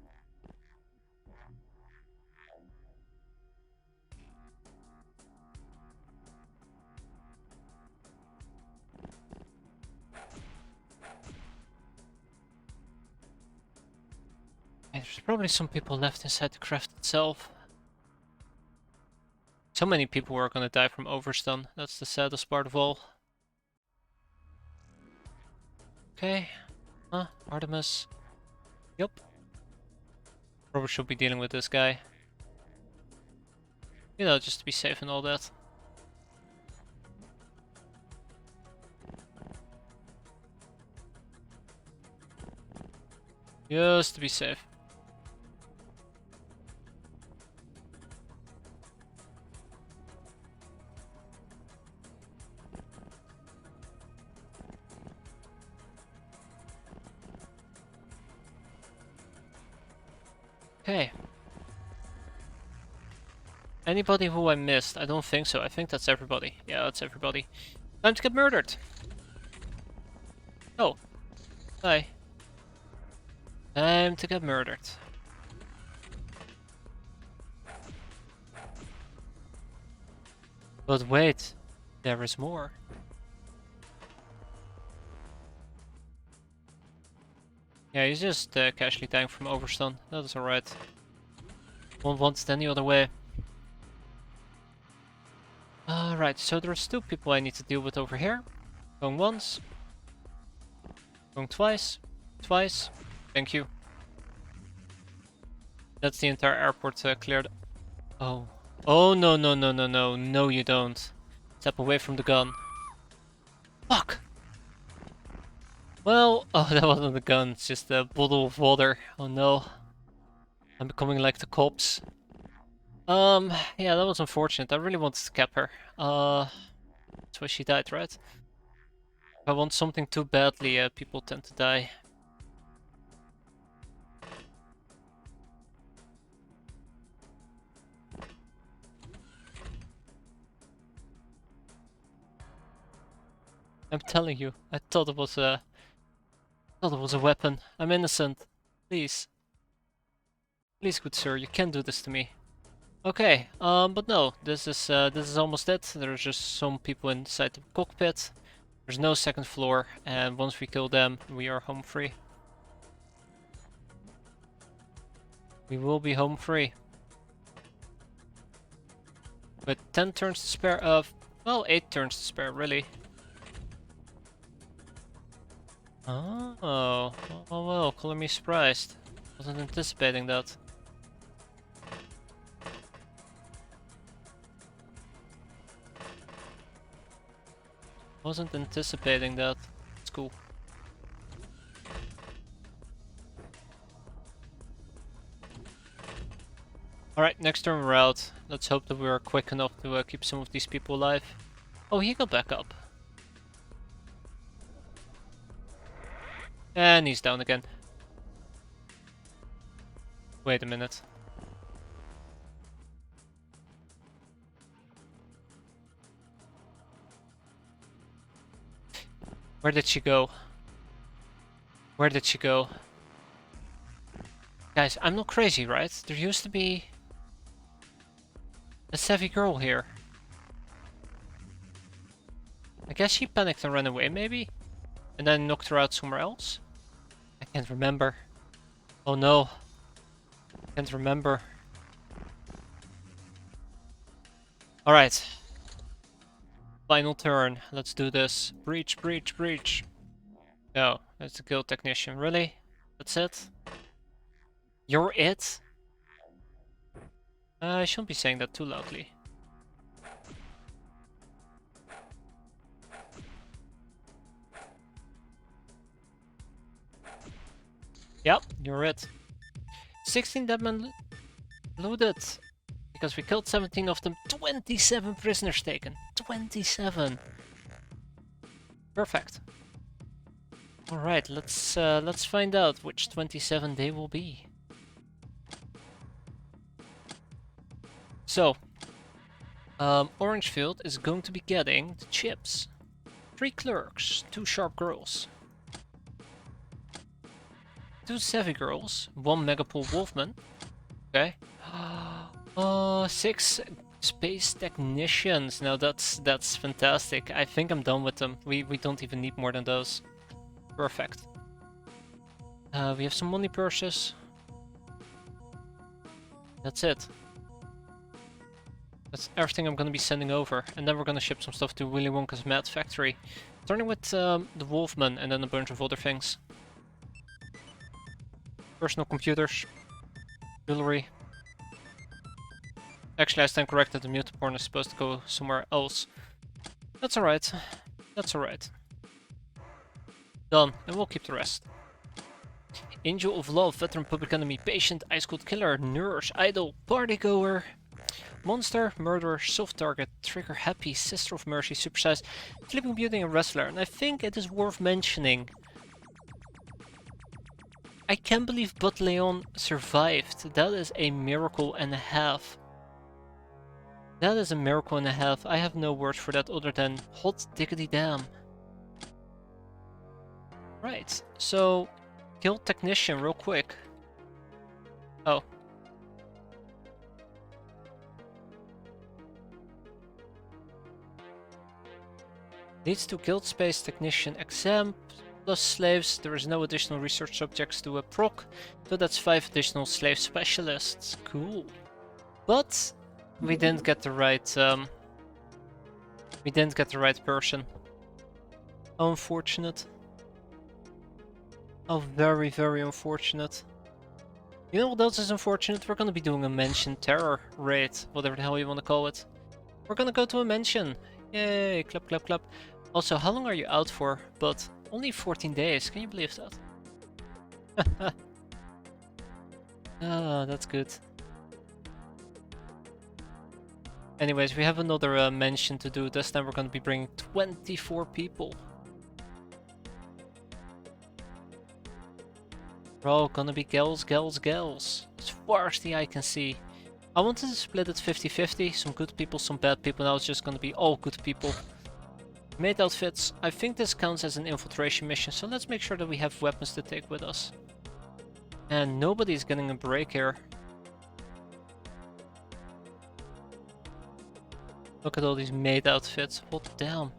There's probably some people left inside the craft itself. So many people are gonna die from overstun. That's the saddest part of all. Okay. Huh? Artemis. Yup. Probably should be dealing with this guy. You know, just to be safe and all that. Just to be safe. Okay. Anybody who I missed? I don't think so. I think that's everybody. Yeah, that's everybody. Time to get murdered. Oh. Hi. Time to get murdered. But wait. There is more. Yeah, he's just casually dying from overstun. That is alright. Won't want it any other way. Alright, so there's two people I need to deal with over here. Going once. Going twice. Twice. Thank you. That's the entire airport cleared. Oh. Oh, no, no, no, no, no. No, you don't. Step away from the gun. Fuck! Well, oh, that wasn't a gun. It's just a bottle of water. Oh, no. I'm becoming like the cops. Yeah, that was unfortunate. I really wanted to cap her. That's why she died, right? If I want something too badly, people tend to die. I'm telling you, I thought it was a weapon. I'm innocent. Please. Please, good sir, you can't do this to me. Okay, but no, this is almost it. There's just some people inside the cockpit. There's no second floor, and once we kill them, we are home free. We will be home free. With 10 turns to spare well, 8 turns to spare, really. Oh, well, color me surprised. Wasn't anticipating that. Wasn't anticipating that. It's cool. Alright, next turn we're out. Let's hope that we are quick enough to keep some of these people alive. Oh, he got back up. And he's down again. Wait a minute. Where did she go? Where did she go? Guys, I'm not crazy, right? There used to be a savvy girl here. I guess she panicked and ran away, maybe? And then knocked her out somewhere else? I can't remember. Oh no. I can't remember. Alright. Final turn. Let's do this. Breach, breach, breach. No, that's the guild technician. Really? That's it? You're it? I shouldn't be saying that too loudly. Yep, you're it. 16 deadmen looted. Because we killed 17 of them. 27 prisoners taken. 27. Perfect. Alright, let's find out which 27 they will be. So, Orangefield is going to be getting the chips. 3 clerks, 2 sharp girls. 2 savvy girls, 1 Megapole Wolfman. Okay. 6 space technicians. Now that's fantastic. I think I'm done with them. We don't even need more than those. Perfect. We have some money purses. That's it. That's everything I'm gonna be sending over, and then we're gonna ship some stuff to Willy Wonka's Mad Factory. Starting with the Wolfman, and then a bunch of other things. Personal computers, jewelry. Actually, I stand corrected. The mutant porn is supposed to go somewhere else. That's alright. That's alright. Done, and we'll keep the rest. Angel of Love, veteran public enemy, patient, ice cold killer, nurse, idol, partygoer, monster, murderer, soft target, trigger happy, sister of mercy, supersized, sleeping beauty, and wrestler. And I think it is worth mentioning. I can't believe But Leon survived. That is a miracle and a half. That is a miracle and a half. I have no words for that other than hot diggity damn. Right, so guild technician real quick. Oh. Leads to guild space technician exam plus slaves. There is no additional research subjects to a proc, so that's 5 additional slave specialists. Cool. But we didn't get the right person. How unfortunate. How very, very unfortunate. You know what else is unfortunate? We're gonna be doing a mansion terror raid, whatever the hell you want to call it. We're gonna go to a mansion. Yay, clap, clap, clap. Also, how long are you out for? But only 14 days, can you believe that? Ah, that's good. Anyways, we have another mansion to do. This time we're gonna be bringing 24 people. We're all gonna be girls, girls, girls. As far as the eye can see. I wanted to split it 50-50. Some good people, some bad people. Now it's just gonna be all good people. Made outfits. I think this counts as an infiltration mission. So let's make sure that we have weapons to take with us. And nobody's getting a break here. Look at all these maid outfits. What damn.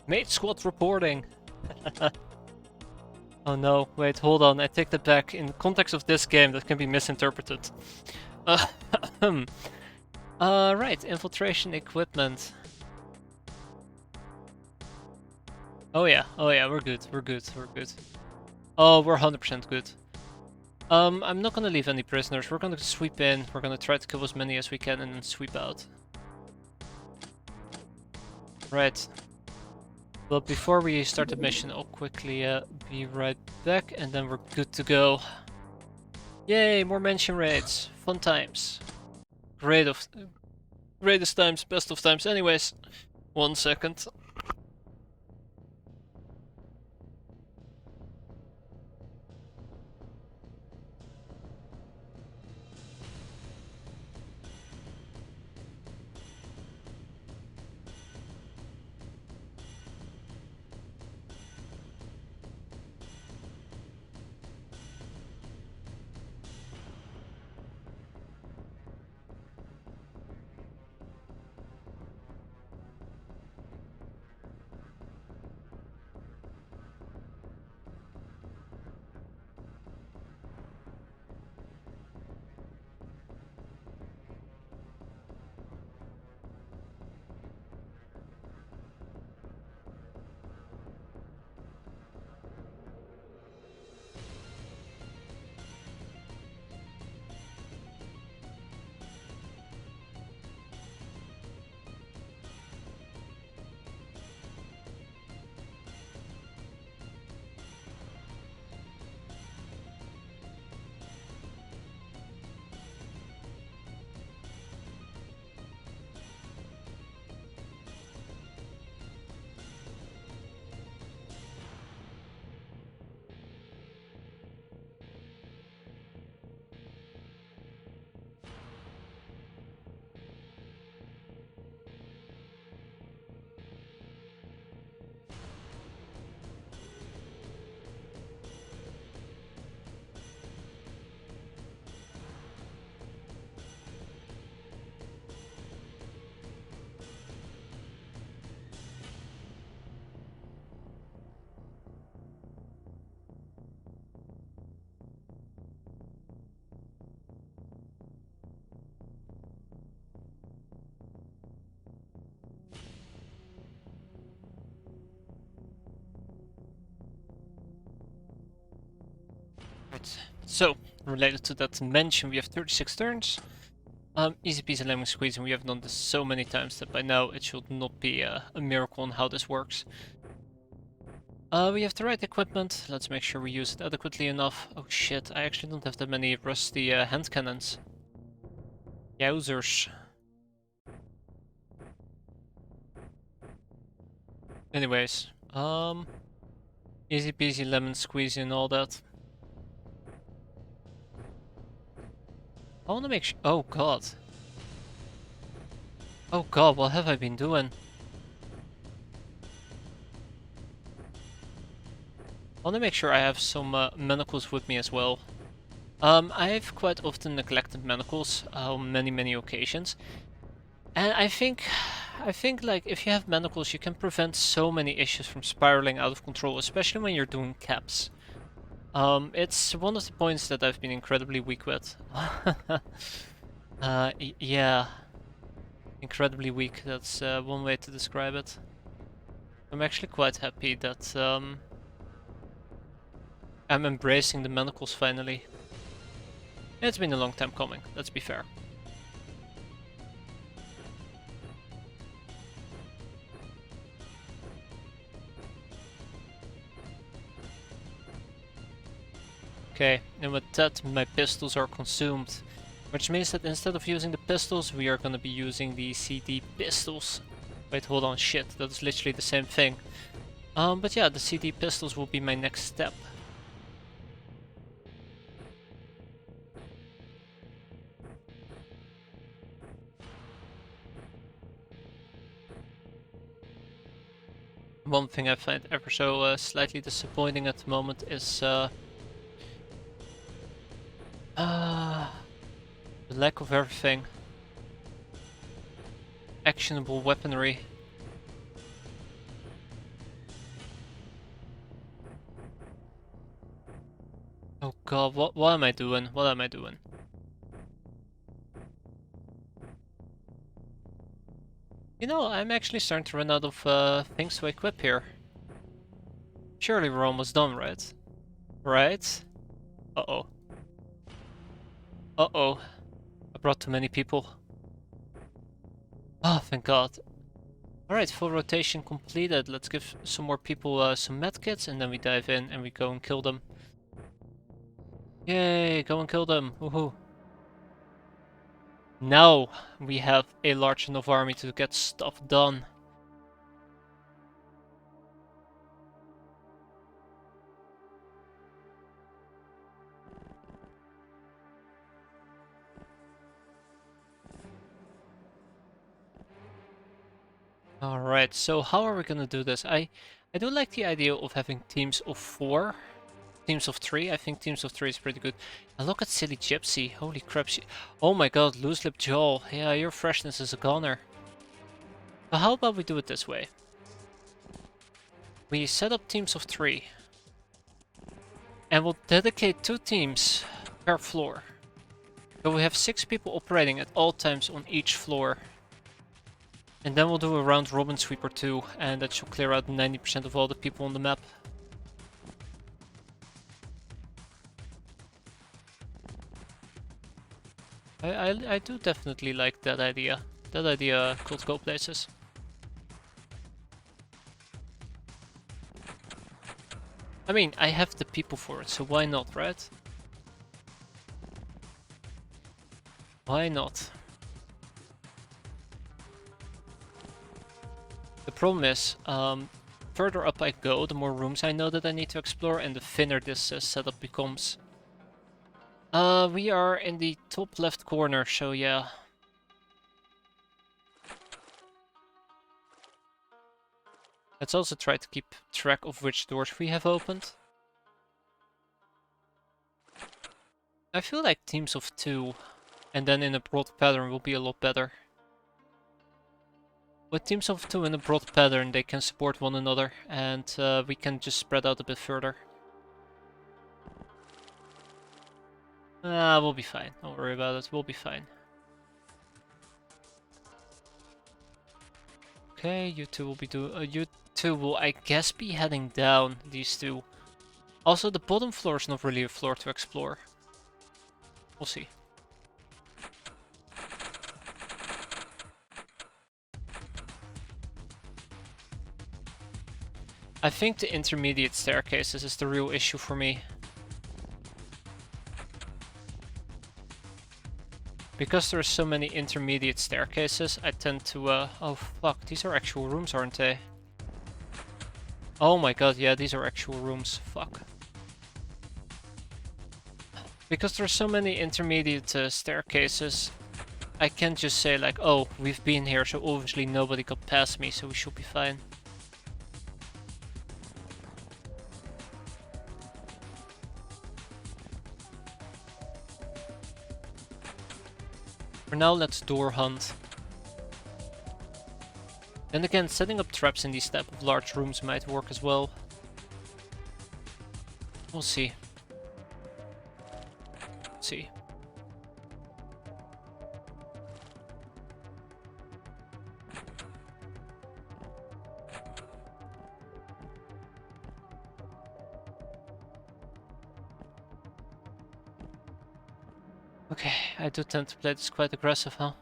Maid squad reporting. Oh no, wait, hold on, I take that back. In the context of this game, that can be misinterpreted. Right, infiltration equipment. Oh yeah, we're good, we're good, we're good. Oh, we're 100% good. I'm not gonna leave any prisoners. We're gonna sweep in, we're gonna try to kill as many as we can and then sweep out. Right. But before we start the mission, I'll quickly be right back, and then we're good to go. Yay, more mansion raids. Fun times. greatest times, best of times. Anyways, 1 second. Right. So, related to that mention, we have 36 turns. Easy peasy lemon squeeze, and we have done this so many times that by now it should not be a miracle on how this works. We have the right equipment. Let's make sure we use it adequately enough. Oh shit, I actually don't have that many rusty hand cannons. Yowzers. Anyways, easy peasy lemon squeezy and all that. I wanna make sure. Oh god. Oh god, what have I been doing? I wanna make sure I have some manacles with me as well. I've quite often neglected manacles on many occasions. And I think like if you have manacles, you can prevent so many issues from spiraling out of control, especially when you're doing caps. It's one of the points that I've been incredibly weak with. Yeah, incredibly weak. That's one way to describe it. I'm actually quite happy that I'm embracing the manacles finally. It's been a long time coming, let's be fair. Okay, and with that my pistols are consumed, which means that instead of using the pistols we are gonna be using the CD pistols. Wait, hold on, shit, that is literally the same thing. But yeah, the CD pistols will be my next step. One thing I find ever so slightly disappointing at the moment is the lack of everything. Actionable weaponry. Oh god, what am I doing? What am I doing? You know, I'm actually starting to run out of things to equip here. Surely we're almost done, right? Right? Uh-oh. Uh-oh. I brought too many people. Oh, thank god. Alright, full rotation completed. Let's give some more people some medkits and then we dive in and we go and kill them. Yay, go and kill them. Woohoo. Now we have a large enough army to get stuff done. Alright, so how are we gonna do this? I do like the idea of having teams of 4. Teams of 3, I think teams of 3 is pretty good. And look at Silly Gypsy, holy crap. Oh my god, Loose Lip Joel. Yeah, your freshness is a goner. But how about we do it this way? We set up teams of 3. And we'll dedicate 2 teams per floor. So we have 6 people operating at all times on each floor. And then we'll do a round robin sweep or 2, and that should clear out 90% of all the people on the map. I do definitely like that idea. That idea could go places. I mean, I have the people for it, so why not, right? Why not? The problem is, further up I go, the more rooms I know that I need to explore, and the thinner this setup becomes. We are in the top left corner, so yeah. Let's also try to keep track of which doors we have opened. I feel like teams of 2, and then in a broad pattern will be a lot better. With teams of 2 in a broad pattern, they can support one another, and we can just spread out a bit further. We'll be fine. Don't worry about it. We'll be fine. Okay, you two will be you two will, I guess, be heading down. These two. Also, the bottom floor is not really a floor to explore. We'll see. I think the intermediate staircases is the real issue for me. Because there are so many intermediate staircases, I tend to, oh fuck, these are actual rooms, aren't they? Oh my god, yeah, these are actual rooms, fuck. Because there are so many intermediate staircases, I can't just say like, oh, we've been here, so obviously nobody got past me, so we should be fine. For now, let's door hunt. Then again, setting up traps in these type of large rooms might work as well. We'll see. Let's see. Okay, I do tend to play this quite aggressive, huh?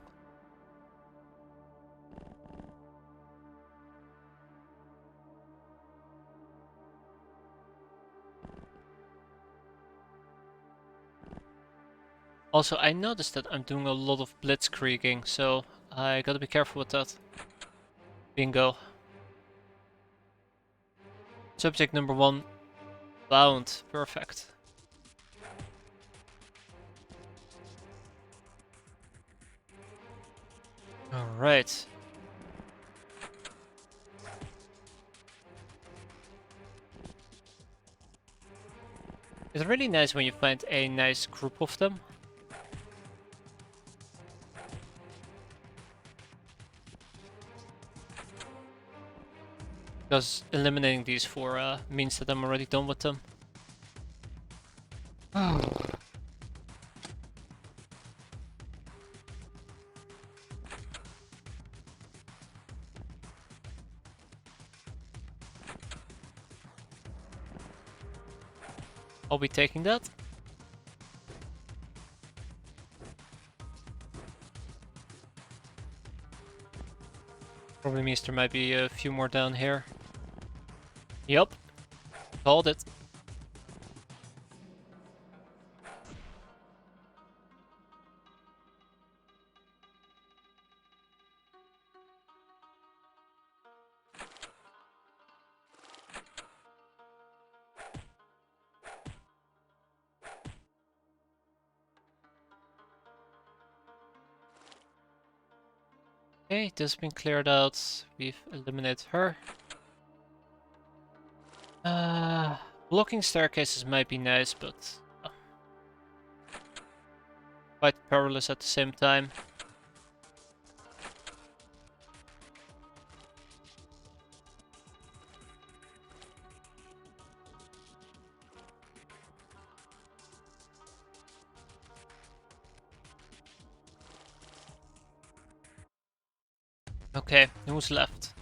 Also, I noticed that I'm doing a lot of blitzkrieging, so I gotta be careful with that. Bingo. Subject number 1, bound. Perfect. Alright. It's really nice when you find a nice group of them. Because eliminating these 4 means that I'm already done with them. I'll be taking that. Probably means there might be a few more down here. Yup. Called it. Okay, this has been cleared out. We've eliminated her. Blocking staircases might be nice, but quite perilous at the same time. Okay, who's left?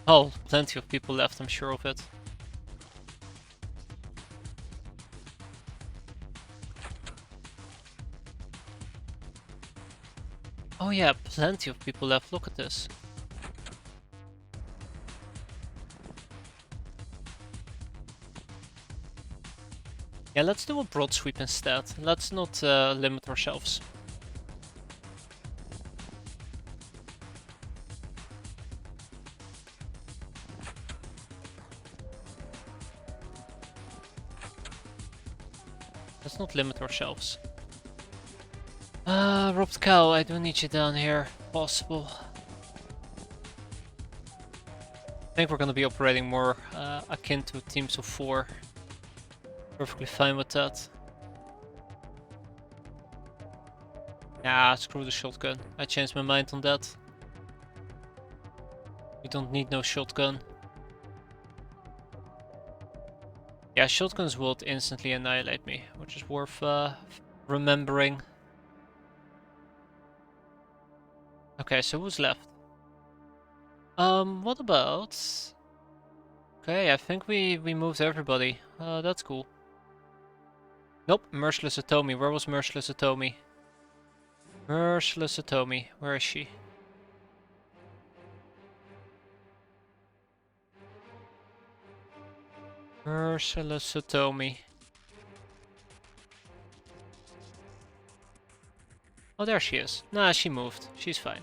Oh, plenty of people left, I'm sure of it. Oh yeah, plenty of people left, look at this. Yeah, let's do a broad sweep instead. Let's not limit ourselves. Let's not limit ourselves. Robbed cow, I do need you down here. Possible. I think we're gonna be operating more akin to teams of 4. Perfectly fine with that. Nah, screw the shotgun. I changed my mind on that. We don't need no shotgun. Yeah, shotguns would instantly annihilate me, which is worth remembering. Okay, so who's left? What about... Okay, I think we moved everybody. That's cool. Nope, Merciless Atomi. Where was Merciless Atomi? Merciless Atomi. Where is she? Merciless Atomi. Oh, there she is. Nah, she moved. She's fine.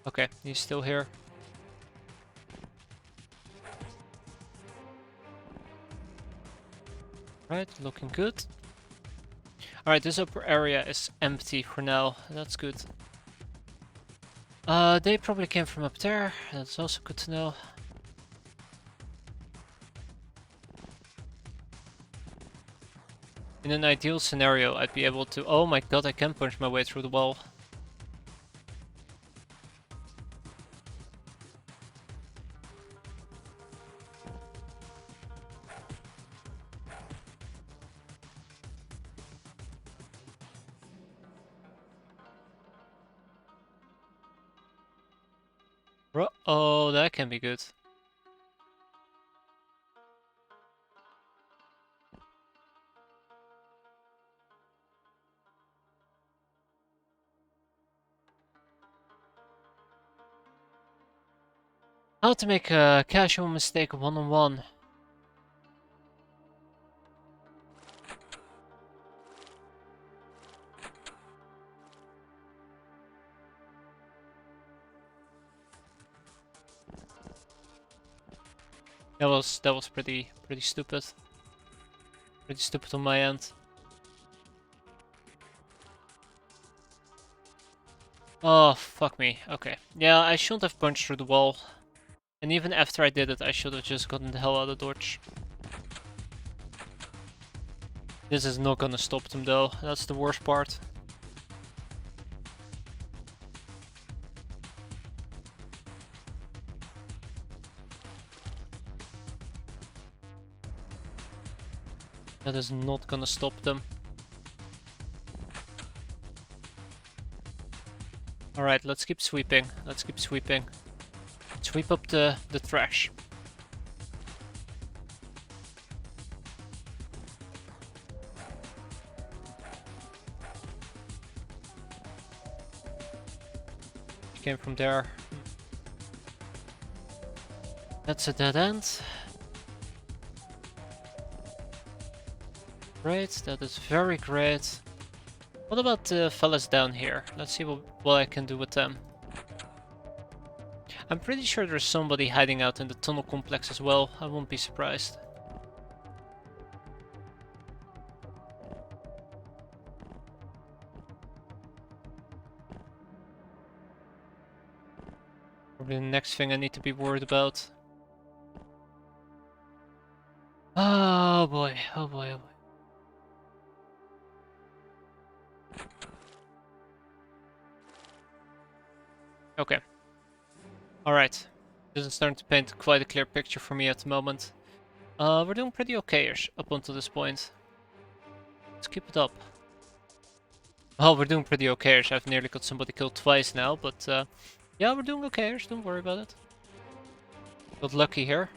Okay, he's still here. Right, looking good. Alright, this upper area is empty for now. That's good. They probably came from up there. That's also good to know. In an ideal scenario, I'd be able to... Oh my god, I can punch my way through the wall. Oh, that can be good. How to make a casual mistake one-on-one. That was pretty stupid. Pretty stupid on my end. Oh, fuck me. Okay. Yeah, I shouldn't have punched through the wall. And even after I did it, I should have just gotten the hell out of Dodge. This is not gonna stop them though. That's the worst part. That is not gonna stop them. Alright, let's keep sweeping. Let's keep sweeping. Sweep up the trash. She came from there. That's a dead end. Great, that is very great. What about the fellas down here? Let's see what I can do with them. I'm pretty sure there's somebody hiding out in the tunnel complex as well. I won't be surprised. Probably the next thing I need to be worried about. Oh boy, oh boy, oh boy. Okay. Alright. This is starting to paint quite a clear picture for me at the moment. We're doing pretty okay-ish up until this point. Let's keep it up. Well, we're doing pretty okay-ish. I've nearly got somebody killed twice now, but yeah, we're doing okay-ish. Don't worry about it. Got lucky here.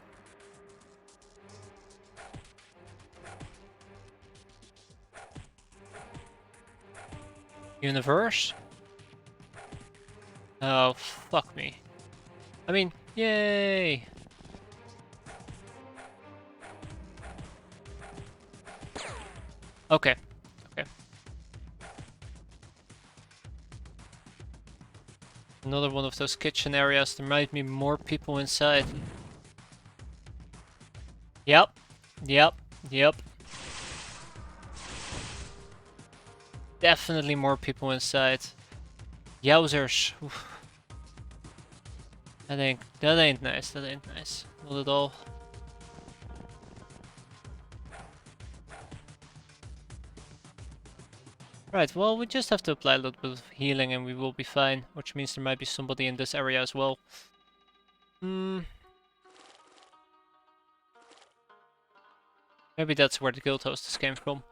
Universe? Oh, fuck me. I mean, yay! Okay, okay. Another one of those kitchen areas. There might be more people inside. Yep, yep, yep. Definitely more people inside. Yowzers. Oof. That ain't nice. That ain't nice. Not at all. Right, well, we just have to apply a little bit of healing and we will be fine, which means there might be somebody in this area as well. Maybe that's where the guild hostess came from.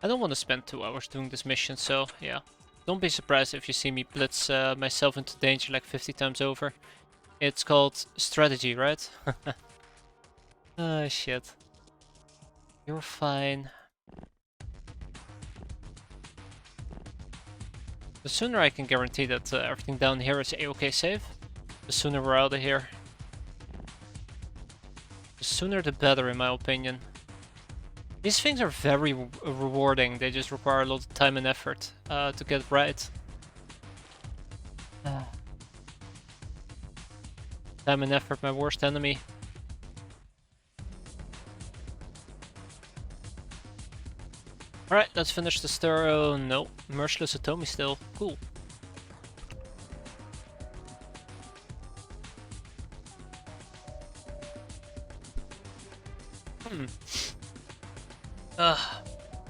I don't want to spend 2 hours doing this mission, so yeah. Don't be surprised if you see me blitz myself into danger like 50 times over. It's called strategy, right? Ah, shit. You're fine. The sooner I can guarantee that everything down here is a-okay safe, the sooner we're out of here. The sooner the better, in my opinion. These things are very rewarding, they just require a lot of time and effort to get right. Time and effort, my worst enemy. Alright, let's finish the stir. Oh no, Merciless Atomy still. Cool.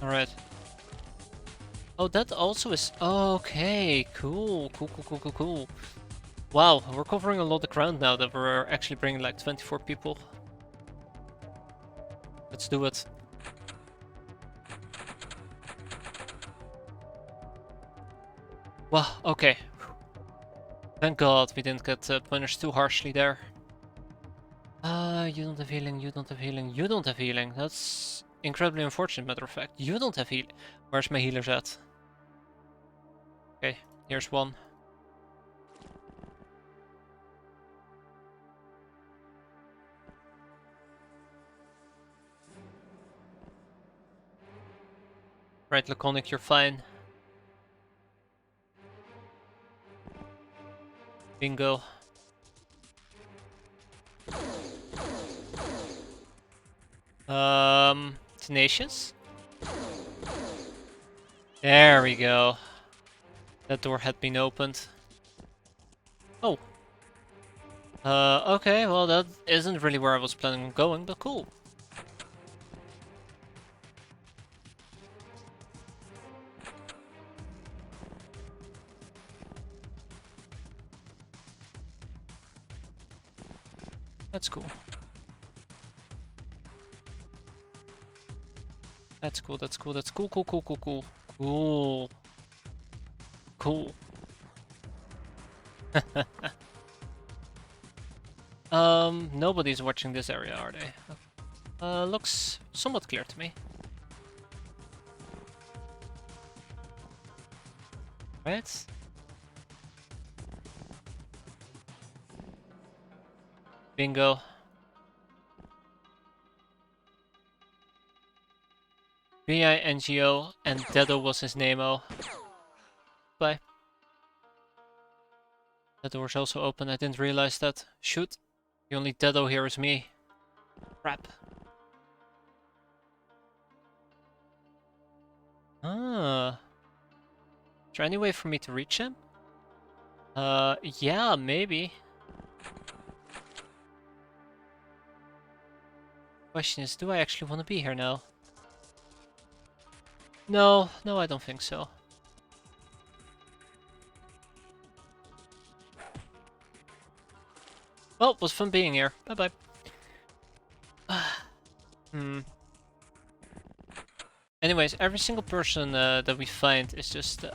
Alright. Oh, that also is... Okay, cool. Cool. Wow, we're covering a lot of ground now that we're actually bringing like 24 people. Let's do it. Wow, okay. Thank God we didn't get punished too harshly there. You don't have healing, you don't have healing, you don't have healing. That's incredibly unfortunate, matter of fact. You don't have heal. Where's my healers at? Okay, here's one. Right, Laconic, you're fine. Bingo. Tenacious? There we go. That door had been opened. Oh. Okay, well that isn't really where I was planning on going, but cool. That's cool. That's cool, that's cool, that's cool, cool. Cool. Nobody's watching this area, are they? Looks somewhat clear to me. Right? Bingo. B-I-N-G-O and Dedo was his name-o. Bye. That door's also open, I didn't realize that. Shoot. The only Dedo here is me. Crap. Ah. Is there any way for me to reach him? Yeah, maybe. Question is, do I actually want to be here now? No, I don't think so. Well, it was fun being here. Bye-bye. Anyways, every single person that we find is just a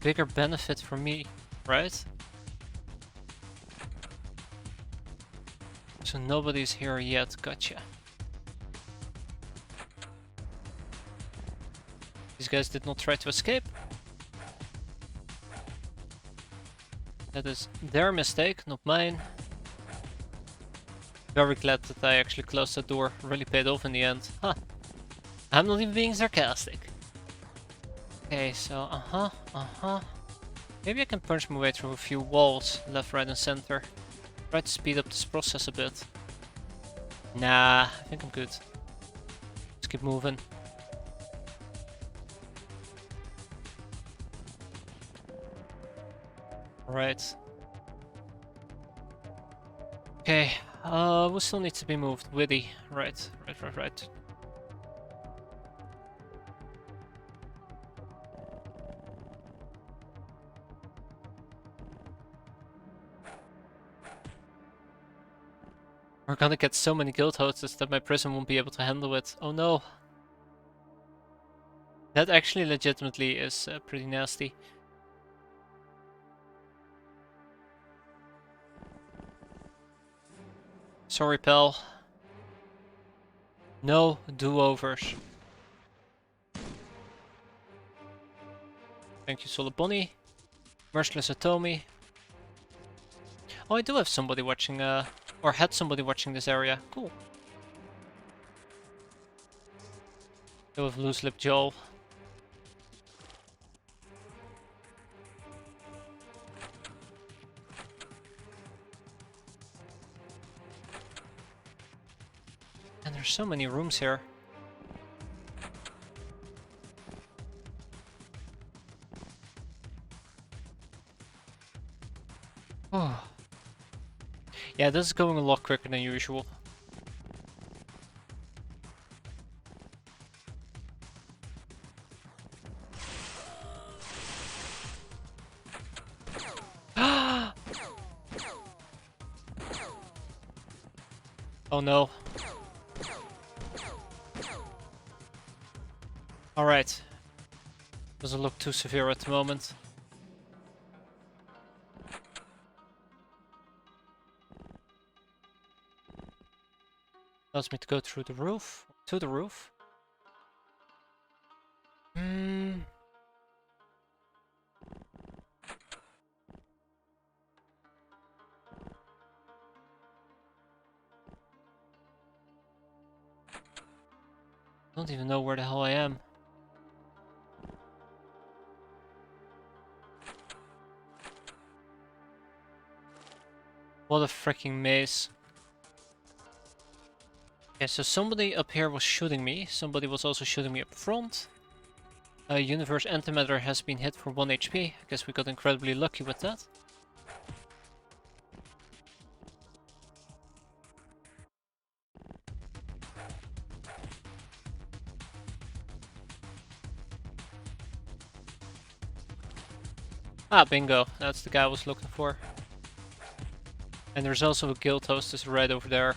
bigger benefit for me, right? So nobody's here yet, gotcha. These guys did not try to escape. That is their mistake, not mine. Very glad that I actually closed that door. Really paid off in the end. Huh. I'm not even being sarcastic. Okay, so maybe I can punch my way through a few walls, left, right and center. Try to speed up this process a bit. Nah, I think I'm good. Let's keep moving. Right. Okay, we still need to be moved. Witty. Right. We're gonna get so many guild hosts that my prison won't be able to handle it. Oh no. That actually legitimately is pretty nasty. Sorry, pal. No do-overs. Thank you, Solid Bonnie. Merciless Atomi. Oh, I do have somebody watching, or had somebody watching this area. Cool. Go with Loose Lip Joel. And there's so many rooms here. Oh. Yeah, this is going a lot quicker than usual. Oh no. Alright. Doesn't look too severe at the moment. Allows me to go through the roof. To the roof. I don't even know where the hell I am. What a freaking maze. Okay, so somebody up here was shooting me. Somebody was also shooting me up front. Universe Antimatter has been hit for 1 HP. I guess we got incredibly lucky with that. Ah, bingo. That's the guy I was looking for. And there's also a guild hostess right over there.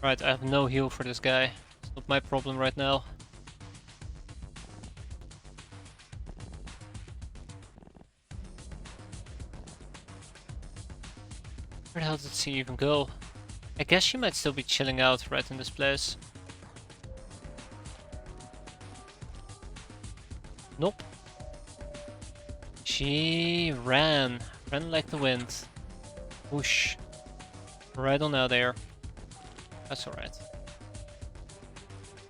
Right, I have no heal for this guy. It's not my problem right now. Where the hell did she even go? I guess she might still be chilling out right in this place. Nope. She ran. Ran like the wind. Whoosh. Right on out there. That's alright.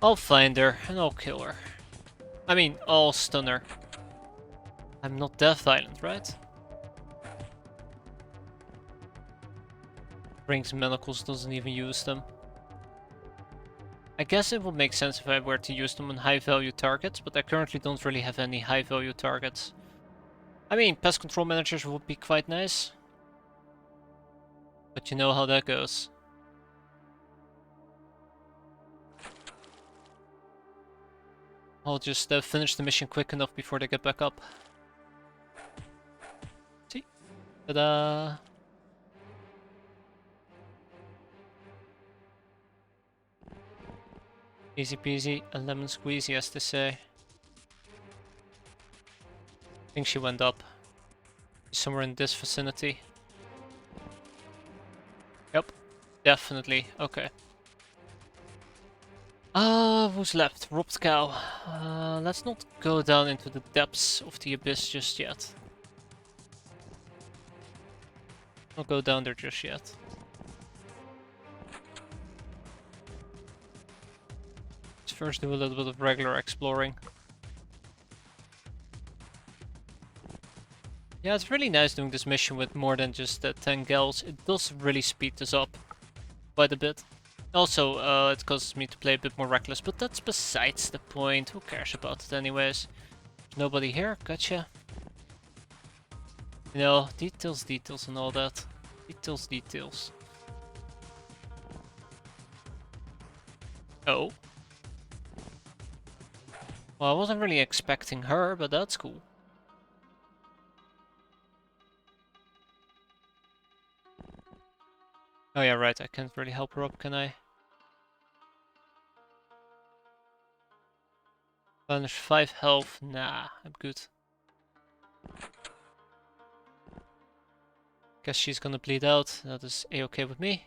I'll find her and I'll kill her. I mean, I'll stun her. I'm not that violent, right? Brings manacles, doesn't even use them. I guess it would make sense if I were to use them on high value targets, but I currently don't really have any high value targets. I mean, pest control managers would be quite nice. But you know how that goes. I'll just finish the mission quick enough before they get back up. See? Ta-da! Easy peasy, a lemon squeezy as they say. I think she went up. Somewhere in this vicinity. Yep, definitely. Okay. Who's left? Robbed cow. Let's not go down into the depths of the abyss just yet. Not go down there just yet. Let's first do a little bit of regular exploring. Yeah, it's really nice doing this mission with more than just 10 gals. It does really speed this up quite a bit. Also, it causes me to play a bit more reckless, but that's besides the point. Who cares about it anyways? Nobody here? Gotcha. You know, details, details and all that. Details, details. Oh. Well, I wasn't really expecting her, but that's cool. Oh yeah, right, I can't really help her up, can I? Banish 5 health. Nah, I'm good. Guess she's gonna bleed out. That is a-okay with me.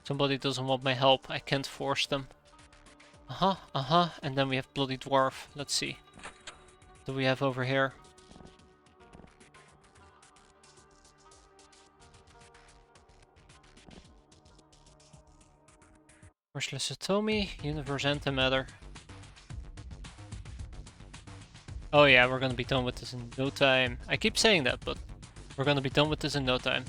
Somebody doesn't want my help. I can't force them. And then we have Bloody Dwarf. Let's see. What do we have over here? Merciless Atomy, Universe Antimatter. Oh yeah, we're gonna be done with this in no time. I keep saying that, but we're gonna be done with this in no time.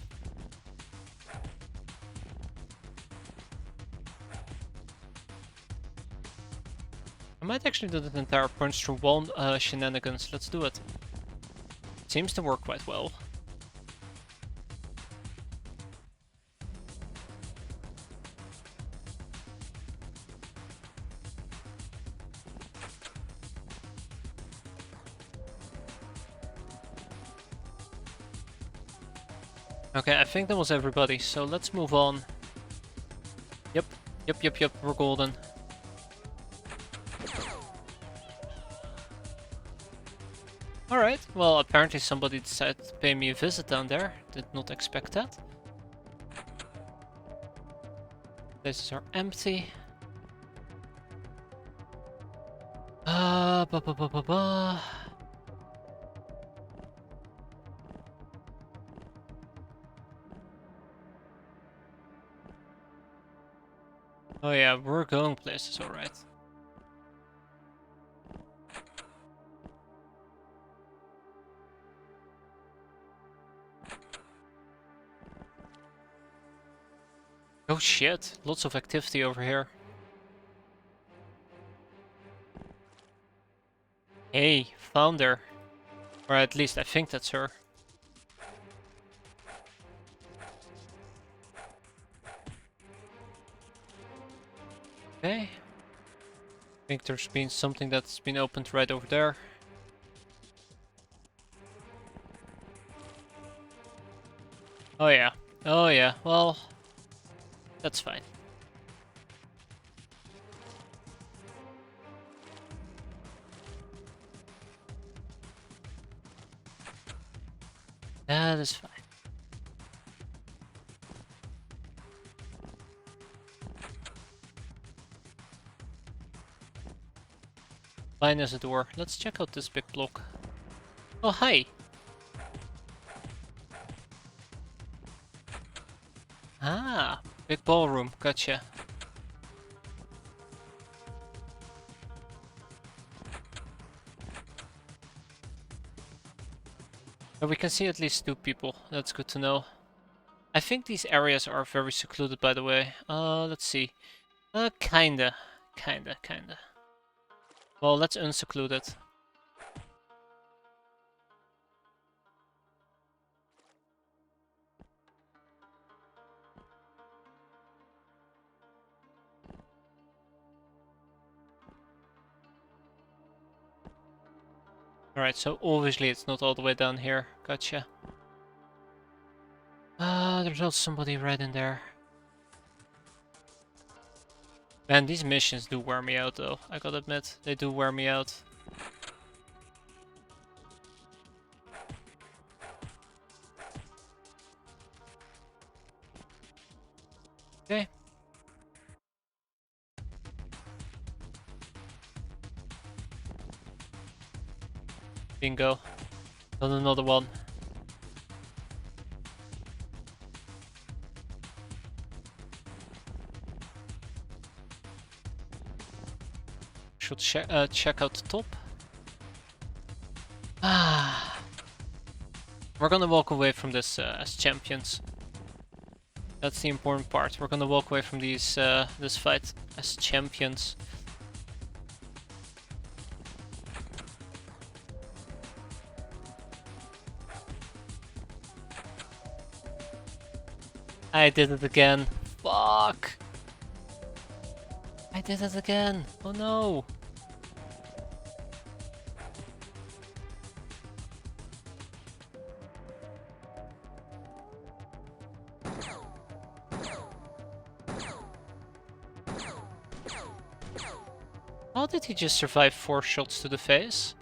I might actually do the entire punch through one shenanigans. Let's do it. It seems to work quite well. Okay, I think that was everybody, so let's move on. Yep, we're golden. Alright, well apparently somebody decided to pay me a visit down there. Did not expect that. Places are empty. Ba ba ba ba ba. Oh yeah, we're going places, alright. Oh shit, lots of activity over here. Hey, found her. Or at least I think that's her. Okay. I think there's been something that's been opened right over there. Oh yeah. Oh yeah, well, that's fine. That is fine. Fine as a door. Let's check out this big block. Oh, hi! Ah, big ballroom. Gotcha. But we can see at least 2 people. That's good to know. I think these areas are very secluded, by the way. Let's see. Kinda. Kinda. Well, let's unseclude it. Alright, so obviously it's not all the way down here. Gotcha. There's also somebody right in there. Man, these missions do wear me out though. I gotta admit, they do wear me out. Okay. Bingo. Done another one. Should check out the top. Ah, we're gonna walk away from this as champions. That's the important part. We're gonna walk away from these this fight as champions. I did it again. Fuck! I did it again. Oh no! How did he just survive 4 shots to the face?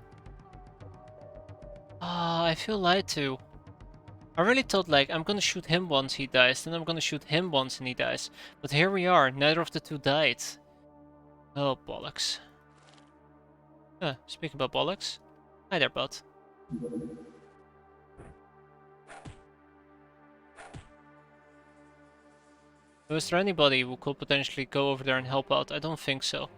Ah, I feel lied to. I really thought like, I'm gonna shoot him once he dies, then I'm gonna shoot him once and he dies. But here we are, neither of the 2 died. Oh, bollocks. Speaking about bollocks. Hi there, bud. So is there anybody who could potentially go over there and help out? I don't think so.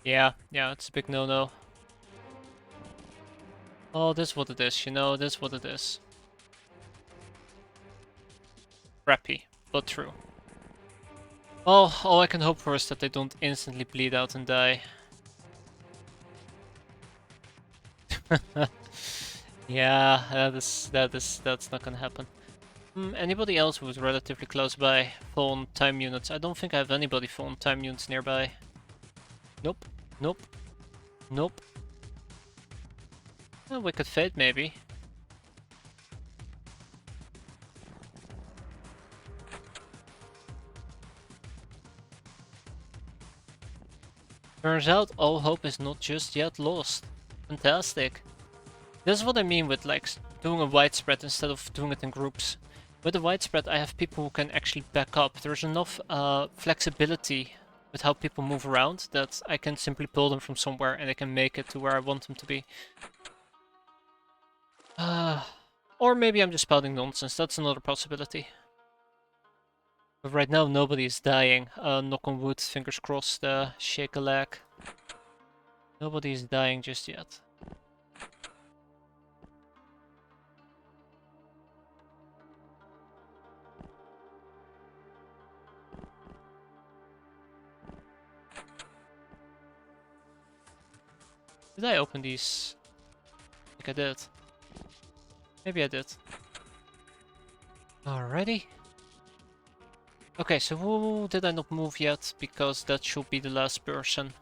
Yeah, it's a big no-no. Oh, this is what it is, you know, this is what it is. Crappy, but true. Oh, all I can hope for is that they don't instantly bleed out and die. Yeah, that's not gonna happen. Anybody else who's relatively close by? Phone time units. I don't think I have anybody phone time units nearby. Nope. Wicked Fate maybe. Turns out all hope is not just yet lost. Fantastic. This is what I mean with like doing a widespread instead of doing it in groups. With a widespread I have people who can actually back up. There's enough flexibility with how people move around that I can simply pull them from somewhere and they can make it to where I want them to be. Or maybe I'm just spouting nonsense, that's another possibility. But right now nobody is dying. Knock on wood, fingers crossed, shake a leg. Nobody is dying just yet. Did I open these? I think I did. Maybe I did. Alrighty. Okay, so who did I not move yet? Because that should be the last person.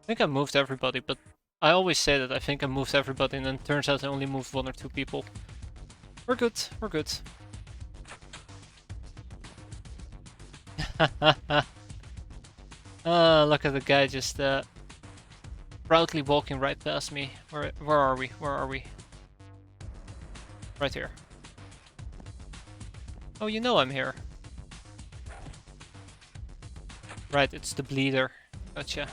I think I moved everybody, but I always say that I think I moved everybody and then it turns out I only moved 1 or 2 people. We're good, we're good. Look at the guy just proudly walking right past me. Where are we? Where are we? Right here. Oh, you know I'm here. Right, it's the bleeder. Gotcha.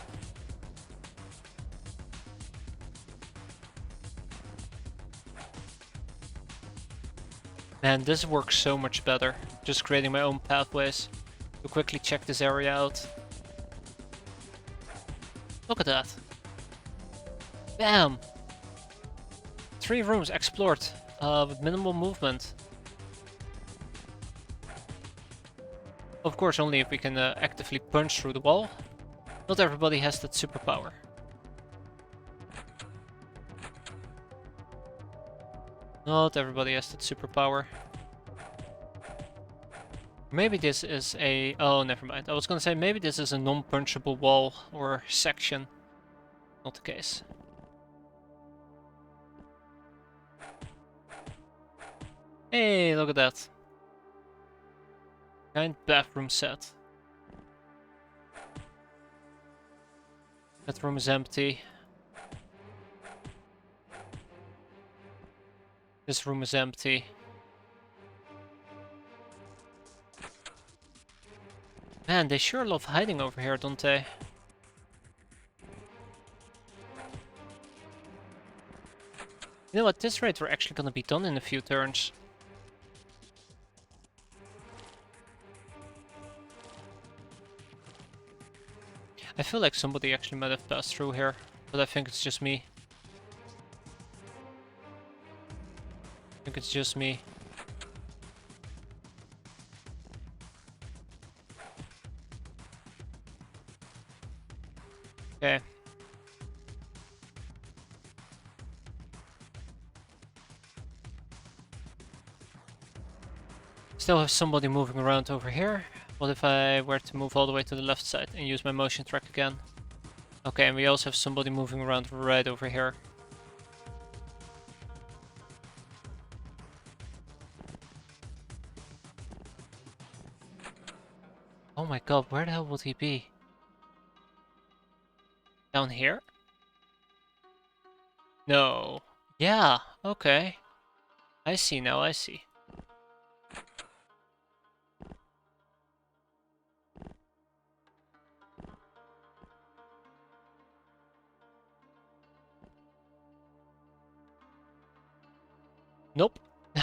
Man, this works so much better. Just creating my own pathways to quickly check this area out. Look at that. Bam! 3 rooms explored with minimal movement. Of course, only if we can actively punch through the wall. Not everybody has that superpower. Not everybody has that superpower. Maybe this is a... Oh, never mind. I was gonna say maybe this is a non-punchable wall or section. Not the case. Hey, look at that. Giant bathroom set. That room is empty. This room is empty. Man, they sure love hiding over here, don't they? You know, at this rate we're actually gonna be done in a few turns. I feel like somebody actually might have passed through here, but I think it's just me. I think it's just me. Okay. Still have somebody moving around over here. What if I were to move all the way to the left side and use my motion track again? Okay, and we also have somebody moving around right over here. Oh my god, where the hell would he be? Down here? No. Yeah, okay. I see now, I see. Nope.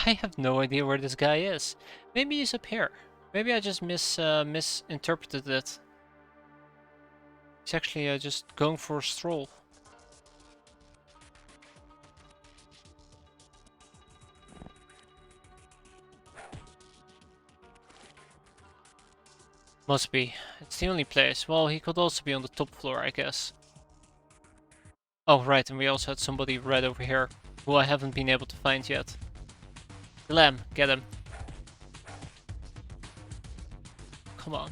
I have no idea where this guy is. Maybe he's up here. Maybe I just misinterpreted it. He's actually just going for a stroll. Must be. It's the only place. Well, he could also be on the top floor, I guess. Oh, right, and we also had somebody right over here, who I haven't been able to find yet. The lamb, get him. Come on.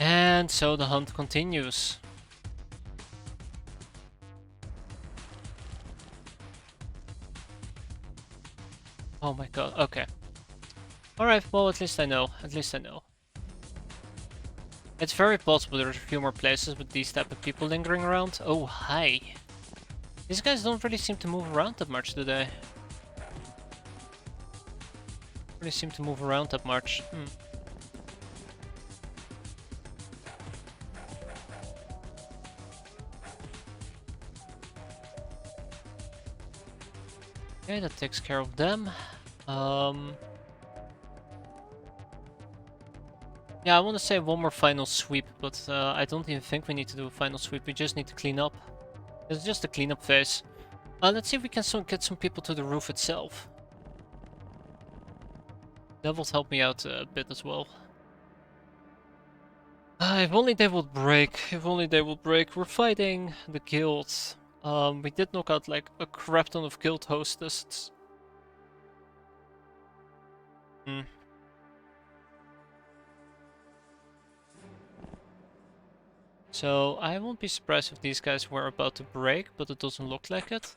And so the hunt continues. Oh my god, okay. Alright, well at least I know, at least I know. It's very possible there's a few more places with these type of people lingering around. Oh, hi. These guys don't really seem to move around that much, do they? Really seem to move around that much. Okay, that takes care of them. Yeah, I want to say one more final sweep, but I don't even think we need to do a final sweep. We just need to clean up. It's just a cleanup phase. Let's see if we can get some people to the roof itself. That would help me out a bit as well. If only they would break. If only they would break. We're fighting the guilds. We did knock out like a crap ton of guild hostesses. So I won't be surprised if these guys were about to break, but it doesn't look like it.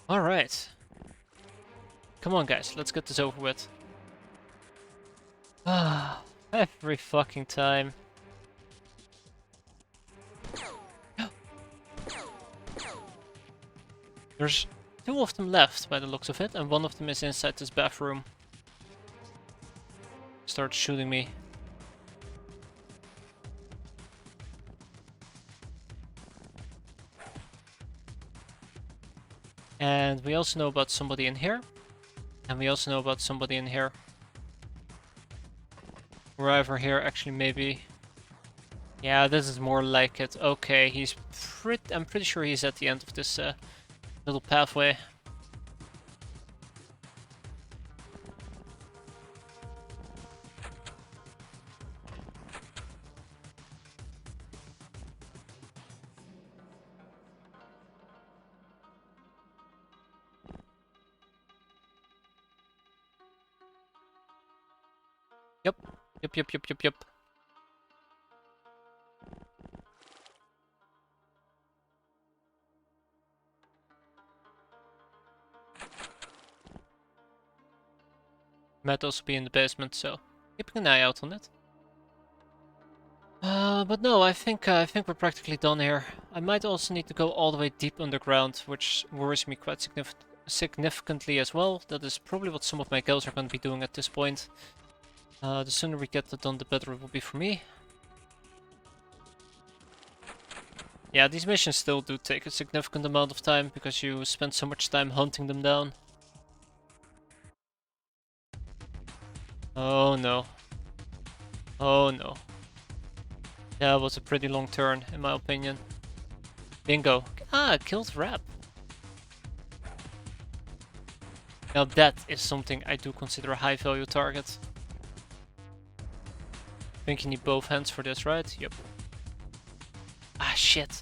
Alright. Come on, guys. Let's get this over with. Ah, every fucking time. There's 2 of them left by the looks of it, and 1 of them is inside this bathroom. Start shooting me. And we also know about somebody in here. And we also know about somebody in here. Arriver here, actually maybe. Yeah, this is more like it. Okay, I'm pretty sure he's at the end of this little pathway. Yep. Yep. Might also be in the basement, so keeping an eye out on it. But no, I think we're practically done here. I might also need to go all the way deep underground, which worries me quite significantly as well. That is probably what some of my girls are going to be doing at this point. The sooner we get that done, the better it will be for me. Yeah, these missions still do take a significant amount of time because you spend so much time hunting them down. Oh no. Oh no. That was a pretty long turn, in my opinion. Bingo. Ah, killed Rap. Now that is something I do consider a high value target. I think you need both hands for this, right? Yep. Ah, shit.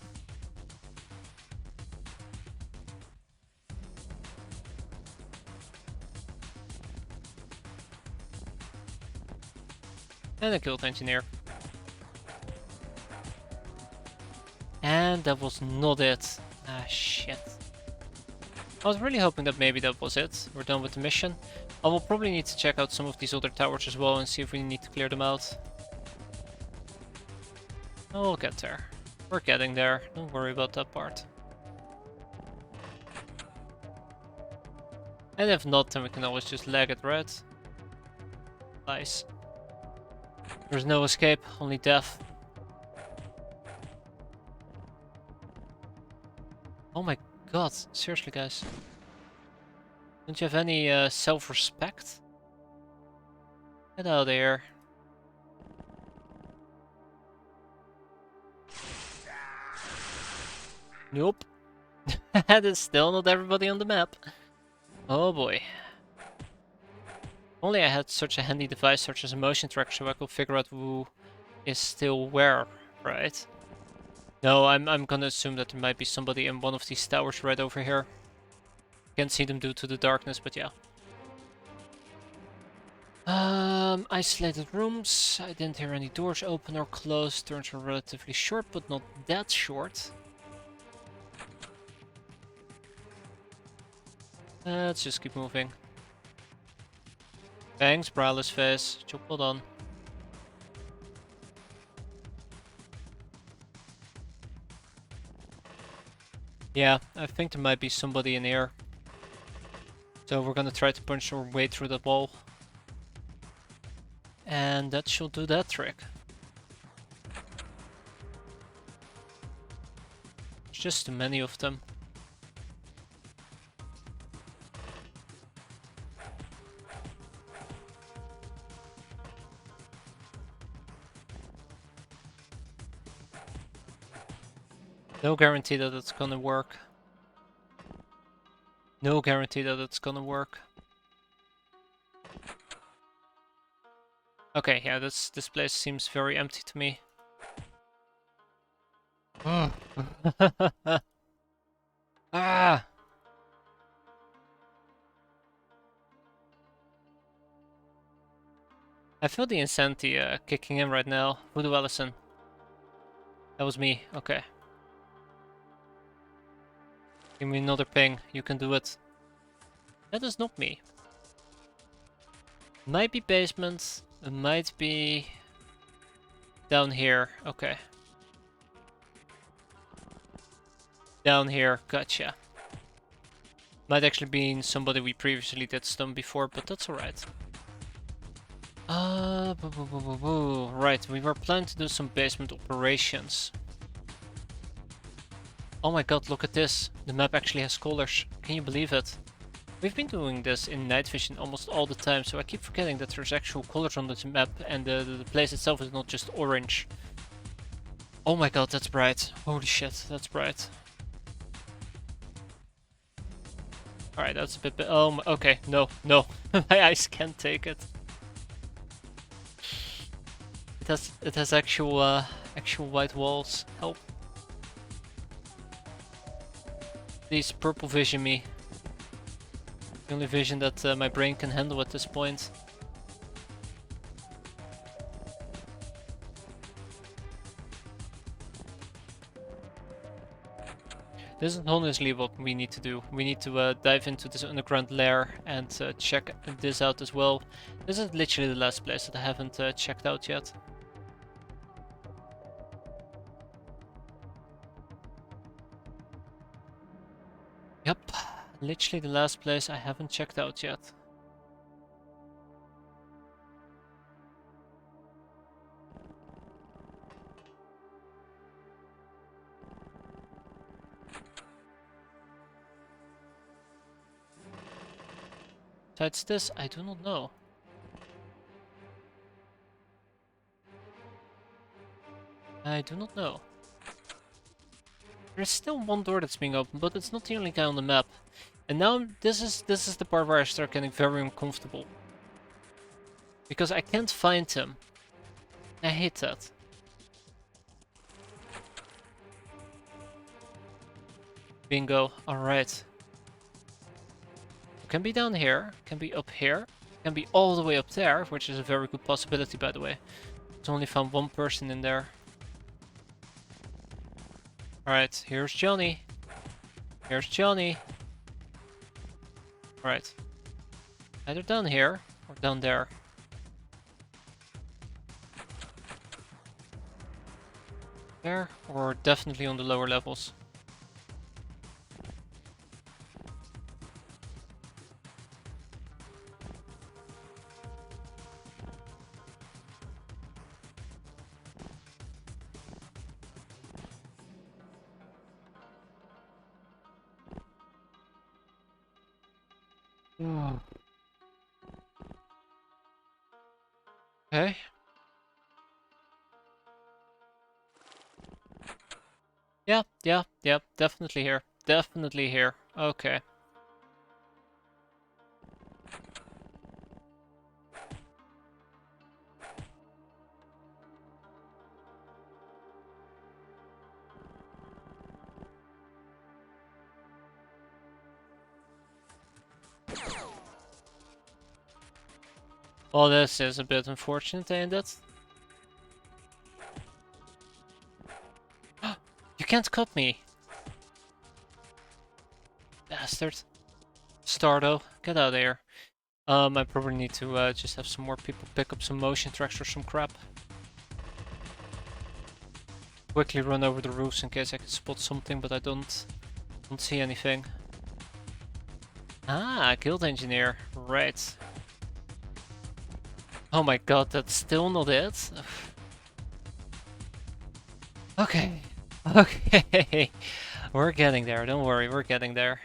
And I killed Engineer. And that was not it. Ah, shit. I was really hoping that maybe that was it. We're done with the mission. I will probably need to check out some of these other towers as well and see if we need to clear them out. Oh, we'll get there. We're getting there. Don't worry about that part. And if not, then we can always just lag it, right? Nice. There's no escape, only death. Oh my god, seriously guys. Don't you have any self-respect? Get out of here. Nope. That is still not everybody on the map. Oh boy. Only I had such a handy device such as a motion tracker so I could figure out who is still where, right? No, I'm gonna assume that there might be somebody in one of these towers right over here. Can't see them due to the darkness, but yeah. Isolated rooms. I didn't hear any doors open or close. Turns are relatively short, but not that short. Let's just keep moving. Thanks, braless face. Hold on. Yeah, I think there might be somebody in here. So we're gonna try to punch our way through that wall. And that should do that trick. There's just too many of them. No guarantee that it's gonna work. No guarantee that it's gonna work. Okay, yeah, this place seems very empty to me. Ah! I feel the insanity kicking in right now. Voodoo Allison. That was me, okay. Give me another ping. You can do it. That is not me. Might be basement. It might be down here. Okay. Down here. Gotcha. Might actually be somebody we previously did stun before, but that's alright. Right, we were planning to do some basement operations. Oh my god, look at this. The map actually has colors. Can you believe it? We've been doing this in night vision almost all the time, so I keep forgetting that there's actual colors on this map and the place itself is not just orange. Oh my god, that's bright. Holy shit, that's bright. Alright, that's a bit... okay, no, no. My eyes can't take it. It has actual white walls. Help. Please purple vision me. The only vision that my brain can handle at this point. This is honestly what we need to do. We need to dive into this underground lair and check this out as well. This is literally the last place that I haven't checked out yet. Yep, literally the last place I haven't checked out yet. Besides this, I do not know. I do not know. There's still one door that's being opened, but it's not the only guy on the map. And now this is the part where I start getting very uncomfortable. Because I can't find him. I hate that. Bingo, alright. Can be down here, can be up here, can be all the way up there, which is a very good possibility by the way. I've only found one person in there. Alright, here's Johnny. Here's Johnny. Alright. Either down here or down there. There, or definitely on the lower levels. Okay. Yeah, definitely here. Definitely here. Okay. Well, this is a bit unfortunate, ain't it? You can't cut me! Bastard. Stardo, get out of here. I probably need to just have some more people pick up some motion tracks or some crap. Quickly run over the roofs in case I can spot something, but I don't see anything. Ah, guild engineer, right. Oh my god, that's still not it? Okay. Okay. We're getting there, don't worry, we're getting there.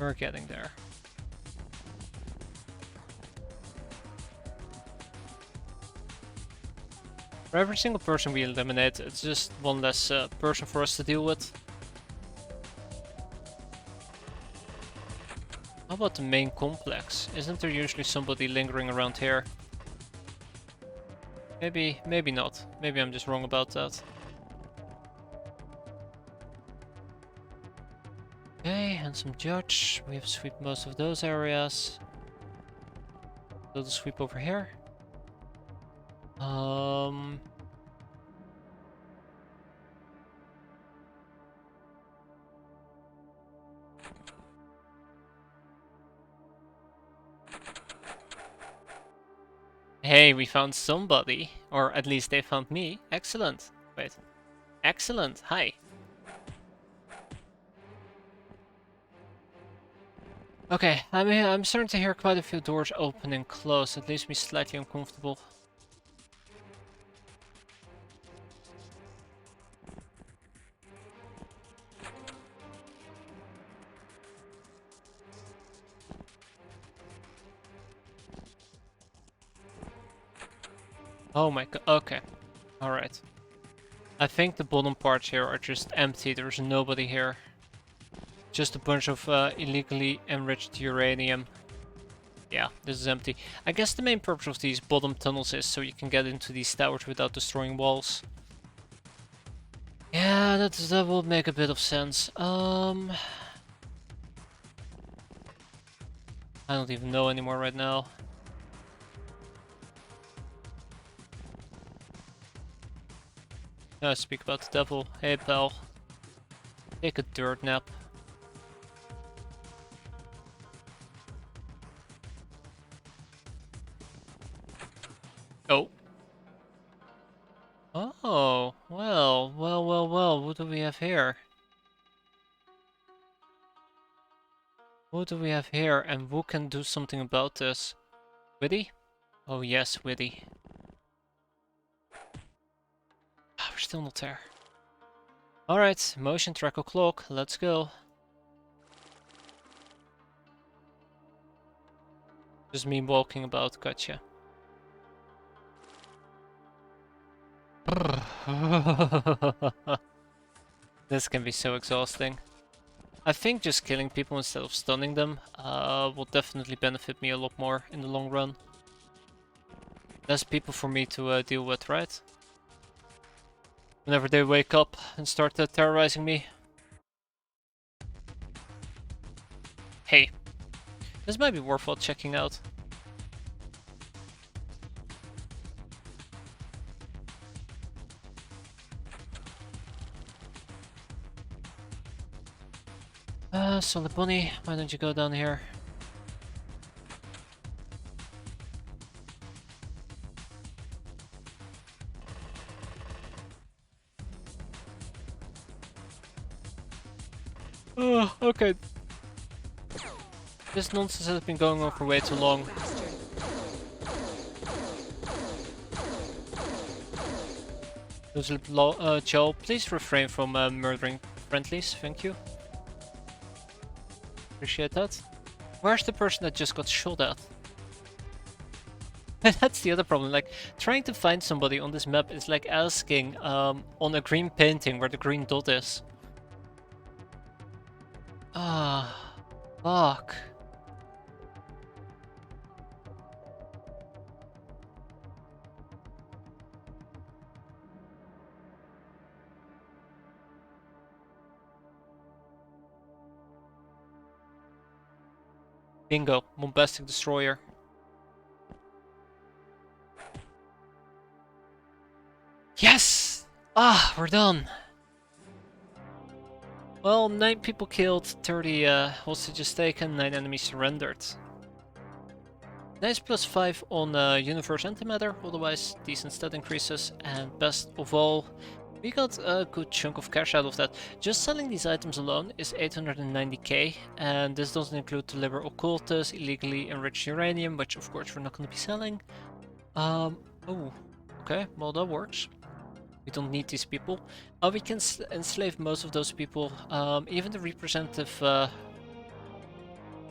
We're getting there. For every single person we eliminate, it's just one less person for us to deal with. How about the main complex? Isn't there usually somebody lingering around here? Maybe not. Maybe I'm just wrong about that. Okay, handsome judge. We have swept most of those areas. Little sweep over here. Hey, we found somebody. Or at least they found me. Excellent. Wait. Excellent. Hi. Okay, I'm starting to hear quite a few doors open and close. It leaves me slightly uncomfortable. Oh my god. Okay. Alright. I think the bottom parts here are just empty. There's nobody here. Just a bunch of illegally enriched uranium. Yeah, this is empty. I guess the main purpose of these bottom tunnels is so you can get into these towers without destroying walls. Yeah, that would make a bit of sense. I don't even know anymore right now. Speak about the devil. Hey pal. Take a dirt nap. Oh. Oh, well, what do we have here? What do we have here, and who can do something about this? Witty? Oh yes, Witty. Ah, we're still not there. Alright, motion track o'clock, let's go. Just me walking about, gotcha. This can be so exhausting. I think just killing people instead of stunning them will definitely benefit me a lot more in the long run. Less people for me to deal with, right? Whenever they wake up and start terrorizing me. Hey, this might be worthwhile checking out. Solid Bunny, why don't you go down here? Oh, okay. This nonsense has been going on for way too long. Joe, please refrain from murdering friendlies, thank you. Appreciate that. Where's the person that just got shot at? That's the other problem, like, trying to find somebody on this map is like asking on a green painting where the green dot is. Ah, fuck. Bingo, Bombastic Destroyer. Yes! Ah, we're done. Well, 9 people killed, 30 hostages taken, 9 enemies surrendered. Nice +5 on Universe Antimatter, otherwise decent stat increases, and best of all, we got a good chunk of cash out of that. Just selling these items alone is 890k, and this doesn't include deliver occultus, illegally enriched uranium, which of course we're not going to be selling. Oh, okay, well that works. We don't need these people. We can enslave most of those people, even the representative,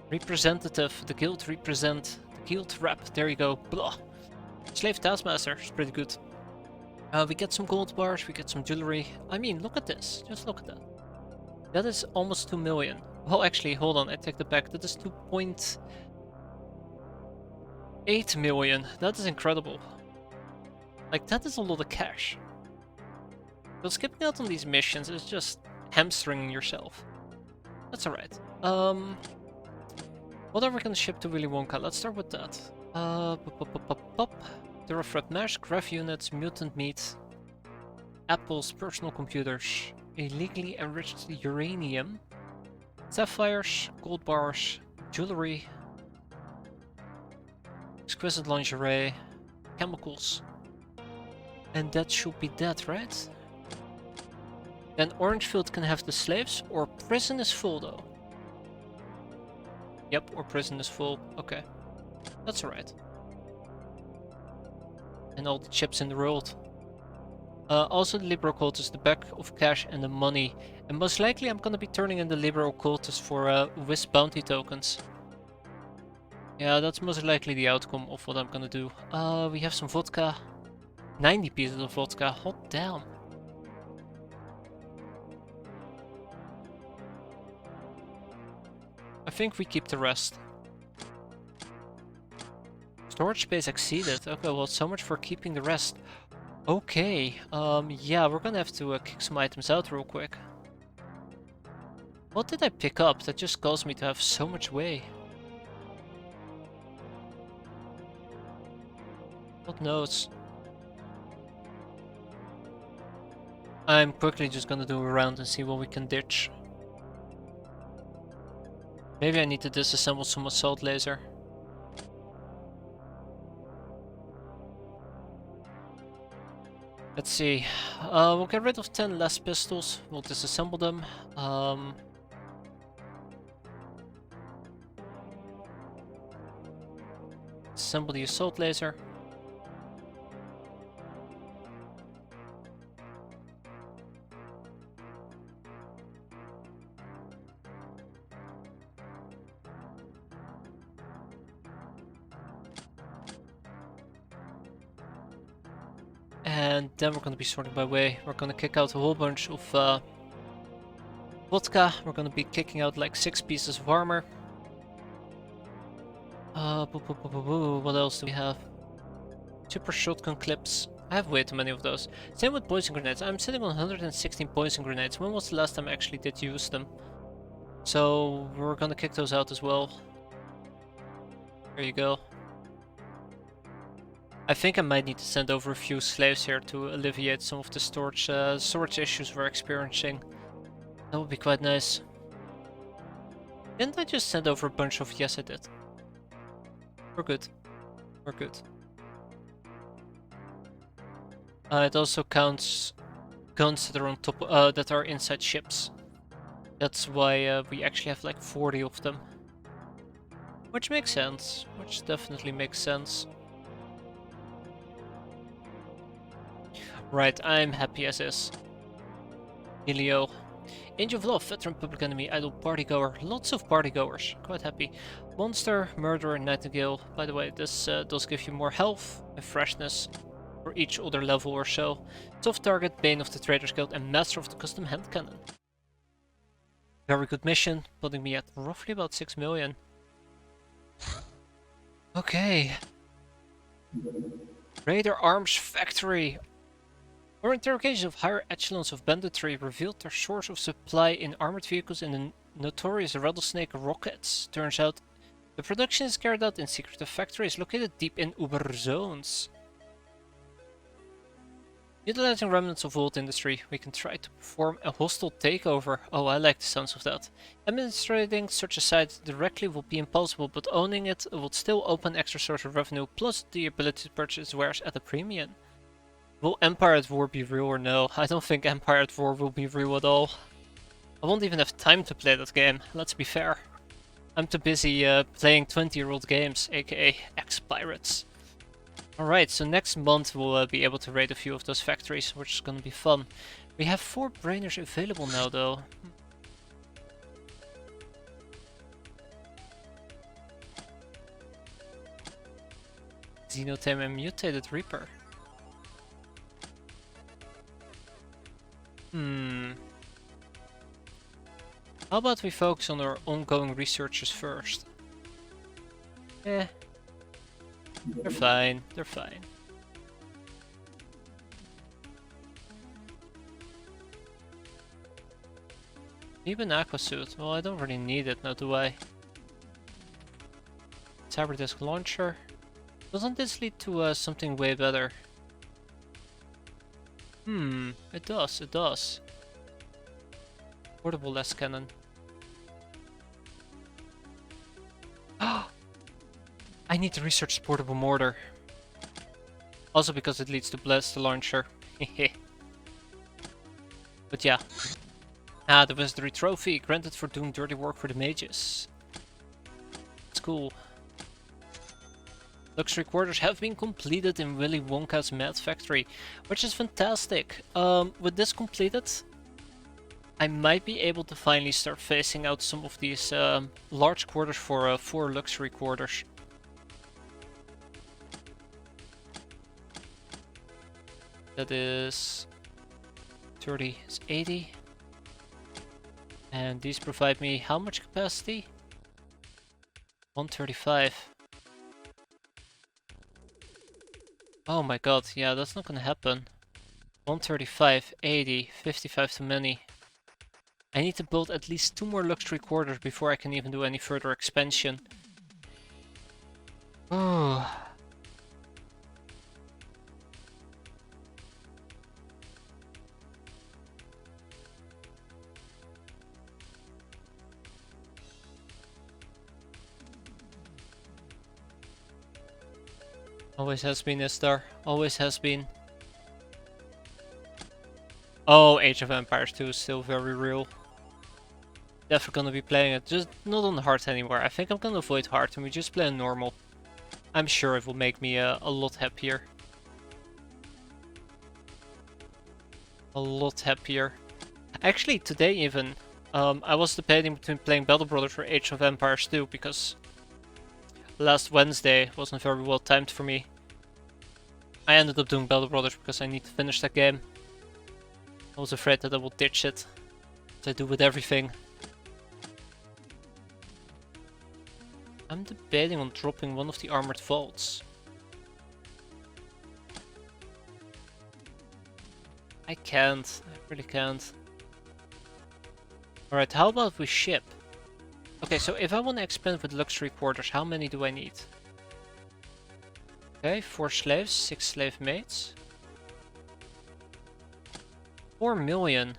the guild guild rep, there you go, blah. Slave Taskmaster, it's pretty good. We get some gold bars, we get some jewelry. I mean, look at this, just look at that. That is almost 2 million. Well, actually, hold on, I take that back. That is 2.8 million. That is incredible. Like, that is a lot of cash. So skipping out on these missions is just hamstringing yourself. That's alright. What are we gonna ship to Willy Wonka? Let's start with that. Terrafret mesh, graph units, mutant meat, apples, personal computers, illegally enriched uranium, sapphires, gold bars, jewelry, exquisite lingerie, chemicals. And that should be that, right? Then Orangefield can have the slaves, or prison is full though. Yep, or prison is full. Okay, that's alright. And all the chips in the world. Also the liberal cultist, the bag of cash and the money. And most likely I'm gonna be turning in the liberal cultist for Wisp bounty tokens. Yeah, that's most likely the outcome of what I'm gonna do. We have some vodka. 90 pieces of vodka, hot damn. I think we keep the rest. Storage space exceeded. Okay, well, so much for keeping the rest. Okay, yeah, we're gonna have to kick some items out real quick. What did I pick up that just caused me to have so much way? God knows. I'm quickly just gonna do a round and see what we can ditch. Maybe I need to disassemble some assault laser. Let's see. We'll get rid of 10 less pistols. We'll disassemble them. Assemble the assault laser. And then we're gonna be sorting by way. We're gonna kick out a whole bunch of vodka. We're gonna be kicking out like 6 pieces of armor. What else do we have? Super shotgun clips. I have way too many of those. Same with poison grenades. I'm sitting on 116 poison grenades. When was the last time I actually did use them? So we're gonna kick those out as well. There you go. I think I might need to send over a few slaves here to alleviate some of the storage issues we're experiencing. That would be quite nice. Didn't I just send over a bunch of... Yes, I did. We're good. We're good. It also counts guns that are on top, that are inside ships. That's why we actually have like 40 of them. Which makes sense. Which definitely makes sense. Right, I'm happy as is. Helio. Angel of Love, veteran public enemy, idle partygoer. Lots of partygoers. Quite happy. Monster, murderer, nightingale. By the way, this does give you more health and freshness for each other level or so. Soft target, Bane of the Traders Guild, and Master of the Custom Hand Cannon. Very good mission, putting me at roughly about 6 million. Okay. Raider Arms Factory. Our interrogation of higher echelons of banditry revealed their source of supply in armored vehicles in the notorious Rattlesnake rockets. Turns out the production is carried out in secretive factories located deep in Uber zones. Utilizing remnants of old industry, we can try to perform a hostile takeover. Oh, I like the sounds of that. Administrating such a site directly will be impossible, but owning it will still open extra source of revenue, plus the ability to purchase wares at a premium. Will Empire at War be real or no? I don't think Empire at War will be real at all. I won't even have time to play that game, let's be fair. I'm too busy playing 20-year-old games, aka X-piratez. Alright, so next month we'll be able to raid a few of those factories, which is gonna be fun. We have 4 brainers available now though. Xenotame and Mutated Reaper. How about we focus on our ongoing researches first? They're fine, they're fine. Need an aqua suit? Well, I don't really need it now, do I? Cyber disk launcher. Doesn't this lead to something way better? It does, it does. Portable less cannon. I need to research portable mortar. Also because it leads to Blast the Launcher. But yeah. Ah, the Wizardry Trophy, granted for doing dirty work for the mages. It's cool. Luxury quarters have been completed in Willy Wonka's Mad Factory, which is fantastic. With this completed, I might be able to finally start phasing out some of these large quarters for 4 luxury quarters. That is 30 is 80. And these provide me how much capacity? 135. Oh my god, yeah, that's not gonna happen. 135, 80, 55 too many. I need to build at least 2 more luxury quarters before I can even do any further expansion. Oh. Always has been, Istar. Always has been. Oh, Age of Empires 2 is still very real. Definitely gonna be playing it, just not on hard anymore. I think I'm gonna avoid hard and we just play on normal. I'm sure it will make me a lot happier. A lot happier. Actually, today even, I was debating between playing Battle Brothers or Age of Empires 2 because last Wednesday wasn't very well timed for me. I ended up doing Battle Brothers because I need to finish that game. I was afraid that I will ditch it, as I do with everything. I'm debating on dropping one of the armored vaults. I can't, I really can't. Alright, how about we ship? Okay, so if I want to expand with luxury quarters, how many do I need? Okay, 4 slaves, 6 slave maids. 4 million.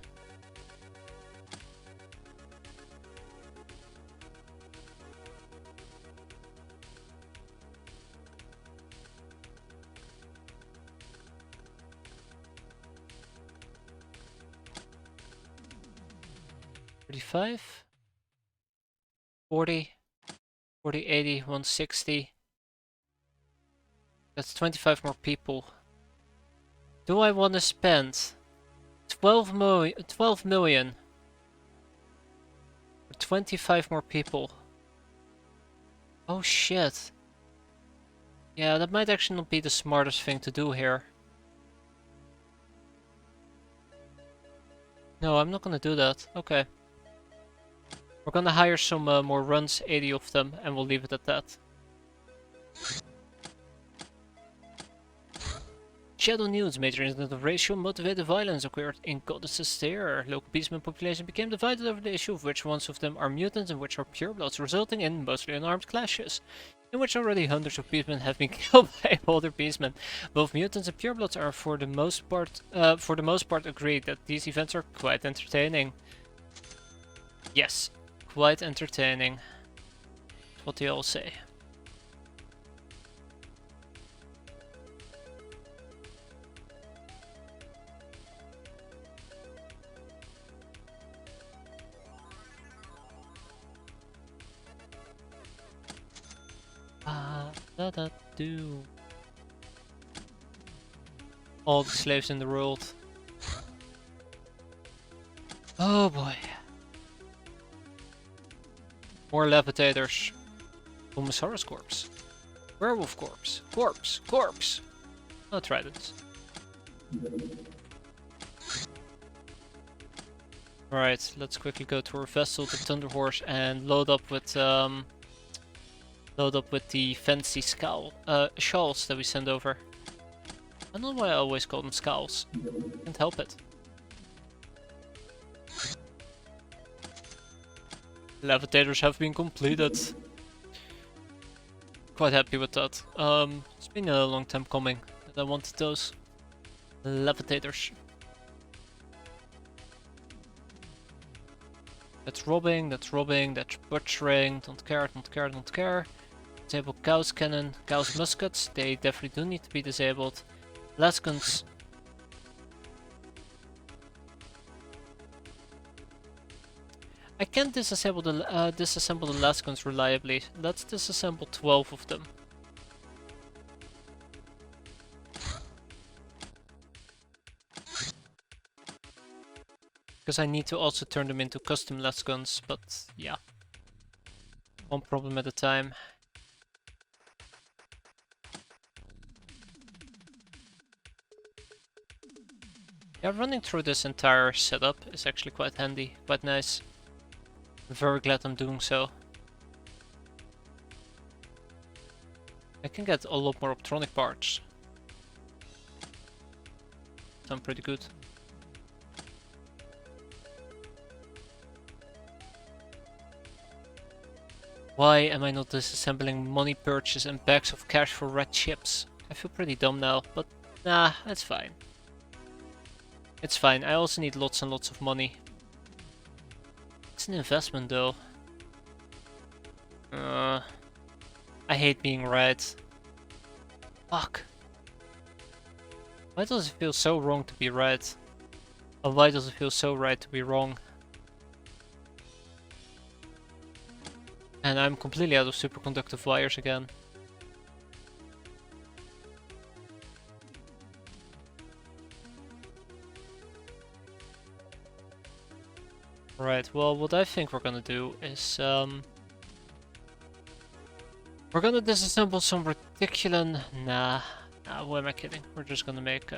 $35, 40, 40, 80, 160. That's 25 more people. Do I want to spend 12 million for 25 more people? Oh shit. Yeah, that might actually not be the smartest thing to do here. No, I'm not gonna do that. Okay. We're gonna hire some more runs, 80 of them, and we'll leave it at that. Shadow News, major incident of racial motivated violence occurred in Goddess's Terror. Local beastman population became divided over the issue of which ones of them are mutants and which are purebloods, resulting in mostly unarmed clashes, in which already hundreds of beastmen have been killed by older beastmen. Both mutants and purebloods are for the most part agreed that these events are quite entertaining. Yes, quite entertaining. That's what they all say. Do all the slaves in the world. Oh boy. More levitators. Homosauros corpse. Werewolf corpse. Corpse. Oh, tridents. Alright, let's quickly go to our vessel, the Thunder Horse, and load up with the fancy shawls that we send over. I don't know why I always call them scowls. Can't help it. Levitators have been completed. Quite happy with that. It's been a long time coming that I wanted those levitators. That's robbing, that's butchering, don't care. Disable Gauss cannon, Gauss muskets, they definitely do need to be disabled. Lasguns. I can't disassemble the lasguns reliably. Let's disassemble 12 of them. Because I need to also turn them into custom lasguns, but yeah. One problem at a time. Yeah, running through this entire setup is actually quite handy, quite nice. I'm very glad I'm doing so. I can get a lot more optronic parts. Sound pretty good. Why am I not disassembling money purchase and bags of cash for red chips? I feel pretty dumb now, but nah, that's fine. It's fine, I also need lots and lots of money. It's an investment though. I hate being right. Fuck. Why does it feel so wrong to be right? Or why does it feel so right to be wrong? And I'm completely out of superconductive wires again. Right, well, what I think we're gonna do is, we're gonna disassemble some reticulum. Nah, why am I kidding? We're just gonna make,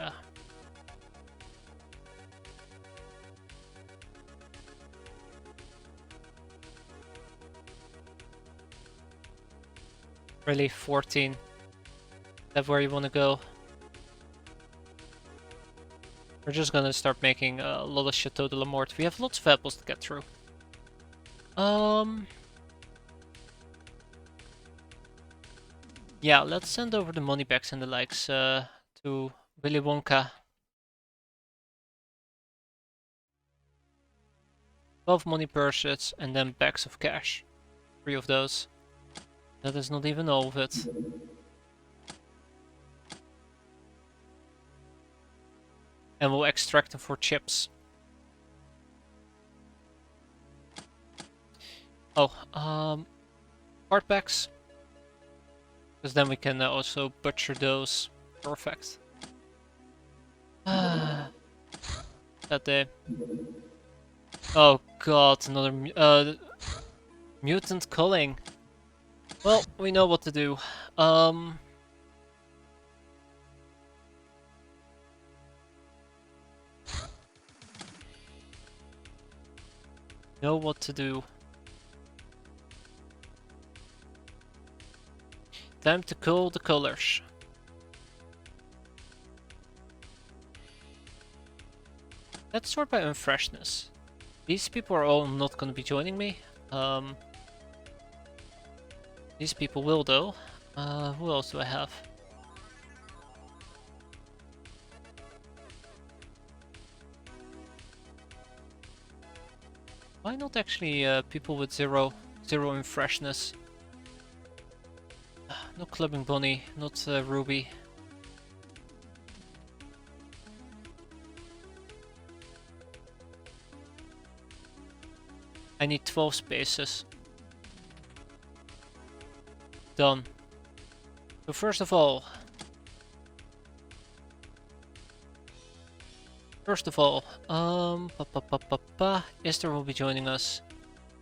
really, 14. Is that where you wanna go? We're just gonna start making a lot of Chateau de la Mort. We have lots of apples to get through. Yeah, let's send over the money bags and the likes to Willy Wonka. 12 money purses and then bags of cash. 3 of those. That is not even all of it. And we'll extract them for chips. Oh, part packs. Because then we can also butcher those. Perfect. That day. Oh god, another mutant culling. Well, we know what to do. Know what to do. Time to cull the colors. Let's sort by unfreshness. These people are all not gonna be joining me. These people will though. Who else do I have? Why not actually people with zero in freshness? No Clubbing Bunny, not Ruby. I need 12 spaces. Done. So first of all, Esther will be joining us,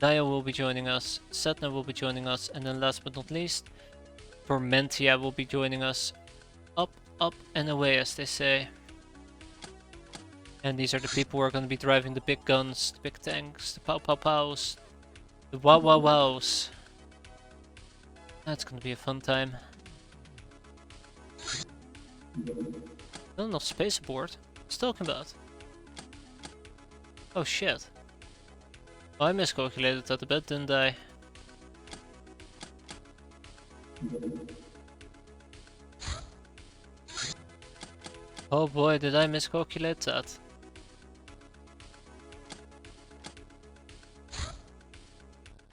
Dio will be joining us, Setna will be joining us, and then last but not least, Tormentia will be joining us. Up, up and away, as they say. And these are the people who are going to be driving the big guns, the big tanks, the pow pow pows, the wow wow wows. That's going to be a fun time. Not enough space aboard. What's talking about? Oh shit. Oh, I miscalculated that a bit, didn't I? Oh boy, did I miscalculate that.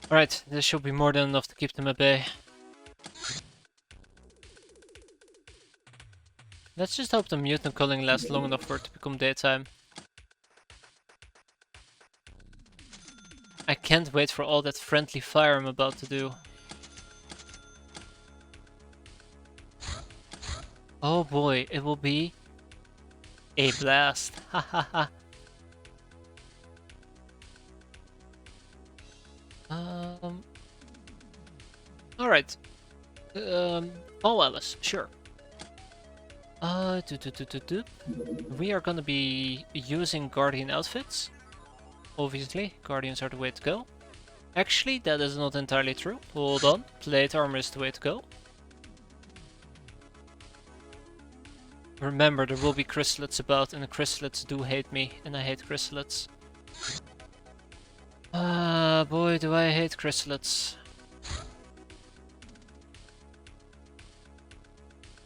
Alright, this should be more than enough to keep them at bay. Let's just hope the mutant culling lasts long enough for it to become daytime. I can't wait for all that friendly fire I'm about to do. Oh boy, it will be a blast. Ha ha ha. Alright. Paul Ellis, sure. We are gonna be using Guardian outfits. Obviously, Guardians are the way to go. Actually, that is not entirely true. Hold on, plate armor is the way to go. Remember, there will be chrysalids about, and the chrysalids do hate me, and I hate chrysalids. Ah, boy, do I hate chrysalids.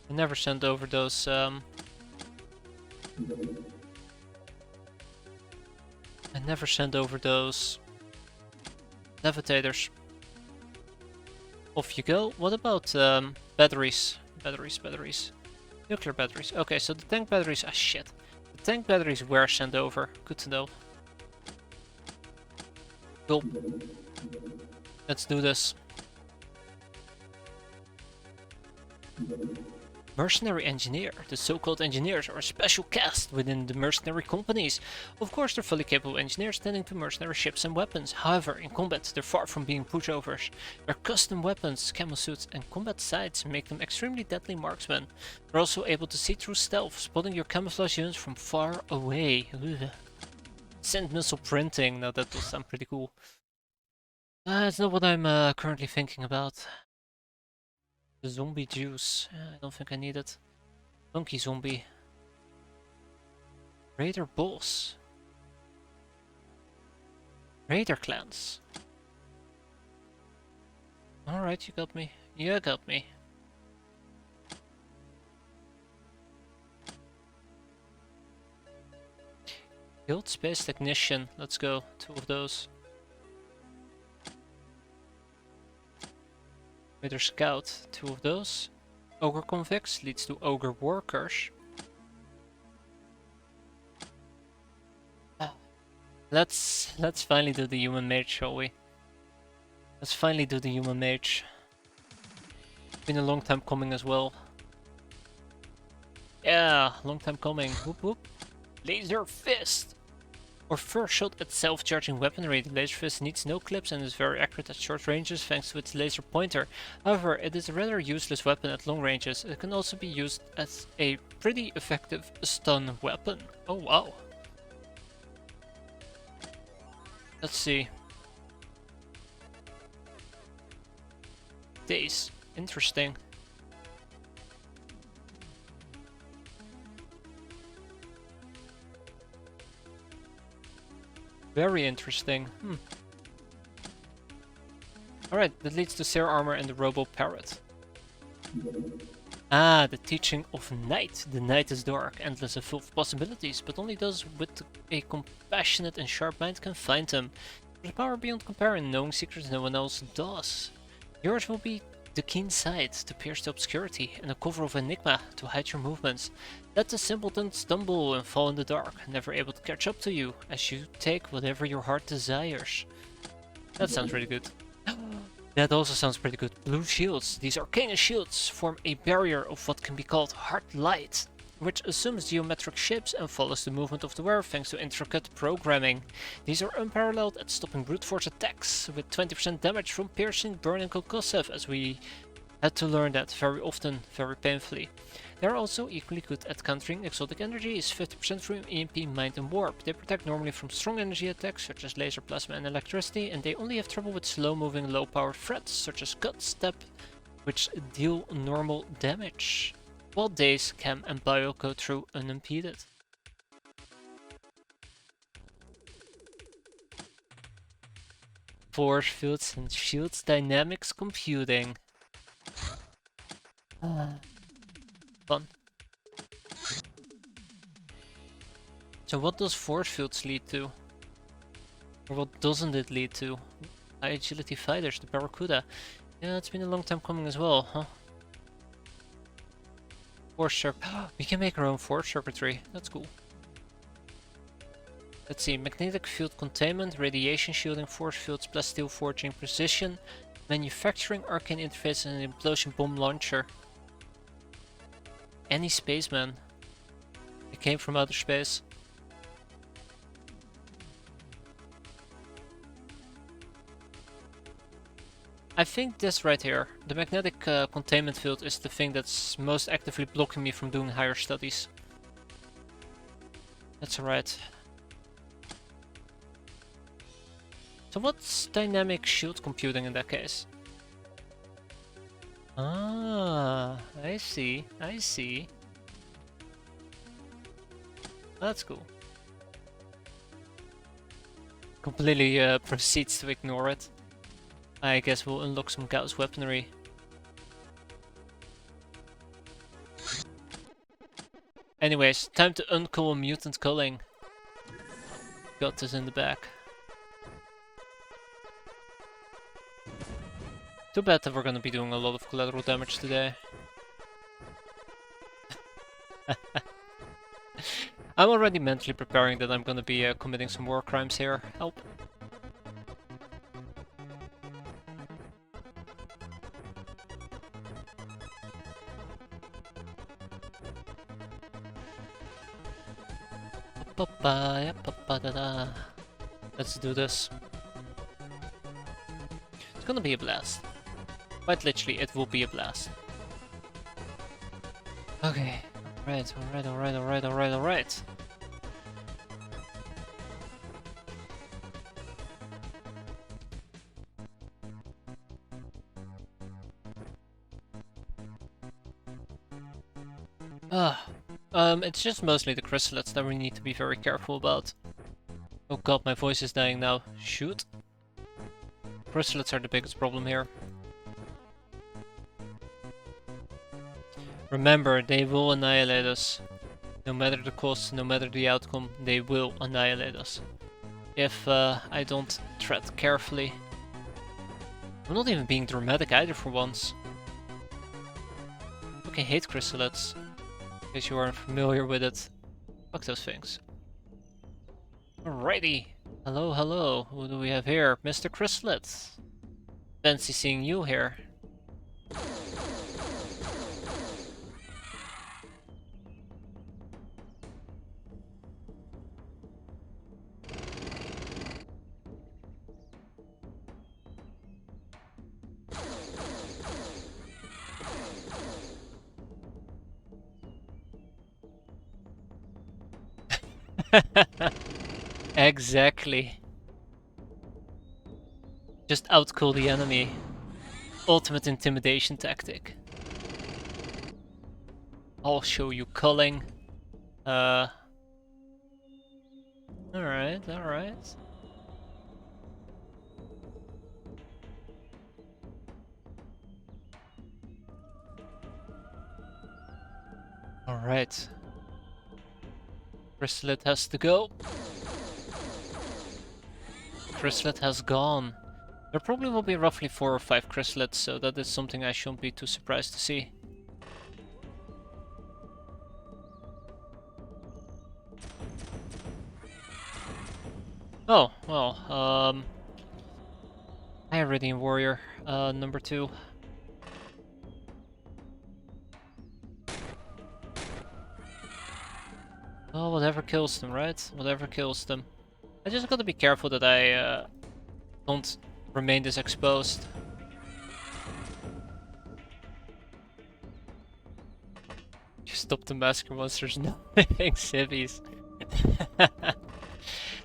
I never sent over those, I never sent over those levitators. Off you go. What about, batteries? Batteries. Nuclear batteries. Okay, so the tank batteries, ah shit. The tank batteries were sent over. Good to know. Cool. Let's do this. Mercenary Engineer. The so-called engineers are a special caste within the mercenary companies. Of course, they're fully capable engineers tending to mercenary ships and weapons. However, in combat, they're far from being pushovers. Their custom weapons, camo suits, and combat sights make them extremely deadly marksmen. They're also able to see through stealth, spotting your camouflage units from far away. Ugh. Send missile printing. Now that does sound pretty cool. It's not what I'm currently thinking about. The zombie juice. I don't think I need it. Funky zombie. Raider boss. Raider clans. Alright, you got me. You got me. Guild Space Technician. Let's go. 2 of those. Raider Scout. 2 of those. Ogre Convicts leads to Ogre Workers. Let's finally do the Human Mage, shall we? Let's finally do the Human Mage. Been a long time coming as well. Yeah, long time coming. Whoop whoop. Laser Fist! Or first shot at self-charging weaponry. The laser fist needs no clips and is very accurate at short ranges thanks to its laser pointer. However, it is a rather useless weapon at long ranges. It can also be used as a pretty effective stun weapon. Oh wow. Let's see. Days. Interesting. Very interesting. Alright, that leads to Sarah Armor and the Robo Parrot. Ah, the teaching of night. The night is dark, endless and full of possibilities, but only those with a compassionate and sharp mind can find them. There's power beyond compare in knowing secrets no one else does. Yours will be the keen sight to pierce the obscurity, and a cover of enigma to hide your movements. Let the simpleton stumble and fall in the dark, never able to catch up to you, as you take whatever your heart desires. That sounds really good. That also sounds pretty good. Blue shields. These arcane shields form a barrier of what can be called hard light, which assumes geometric shapes and follows the movement of the wearer thanks to intricate programming. These are unparalleled at stopping brute force attacks, with 20% damage from piercing, burn and concussive, as we had to learn that very often, very painfully. They are also equally good at countering exotic energies, 50% from EMP, Mind and Warp. They protect normally from strong energy attacks such as laser, plasma and electricity, and they only have trouble with slow-moving, low-powered threats such as cut, step, which deal normal damage, while Daze, Chem and Bio go through unimpeded. Force fields and shields dynamics computing. Fun. So what does force fields lead to? Or what doesn't it lead to? High agility fighters, the Barracuda. Yeah, it's been a long time coming as well, huh? Force circuit. We can make our own force circuitry. That's cool. Let's see. Magnetic field containment, radiation shielding, force fields, plasteel forging, precision, manufacturing, arcane interface, and an implosion bomb launcher. Any spaceman. It came from outer space. I think this right here, the magnetic containment field, is the thing that's most actively blocking me from doing higher studies. That's alright. So what's dynamic shield computing in that case? Ah, I see, I see. That's cool. Completely proceeds to ignore it. I guess we'll unlock some Gauss weaponry. Anyways, time to uncool a mutant culling. Got this in the back. Too bad that we're gonna be doing a lot of collateral damage today. I'm already mentally preparing that I'm gonna be committing some war crimes here. Help. Let's do this. It's gonna be a blast. Quite literally, it will be a blast. Okay. Alright. It's just mostly the chrysalids that we need to be very careful about. Oh god, my voice is dying now. Shoot. Chrysalids are the biggest problem here. Remember, they will annihilate us. No matter the cost, no matter the outcome, they will annihilate us. If I don't tread carefully. I'm not even being dramatic either for once. I fucking hate chrysalids. In case you aren't familiar with it. Fuck those things. Alrighty. Hello, hello. Who do we have here? Mr. Chrysalid. Fancy seeing you here. Exactly. Just outcool the enemy. Ultimate intimidation tactic. I'll show you culling. Alright. Alright. Chrysalid has to go. Chrysalid has gone. There probably will be roughly 4 or 5 chrysalids, so that is something I shouldn't be too surprised to see. Oh, well, Iridian Warrior, number 2. Oh, whatever kills them, right? Whatever kills them. I just gotta be careful that I don't remain this exposed. Just stop the massacre monsters, no living civvies.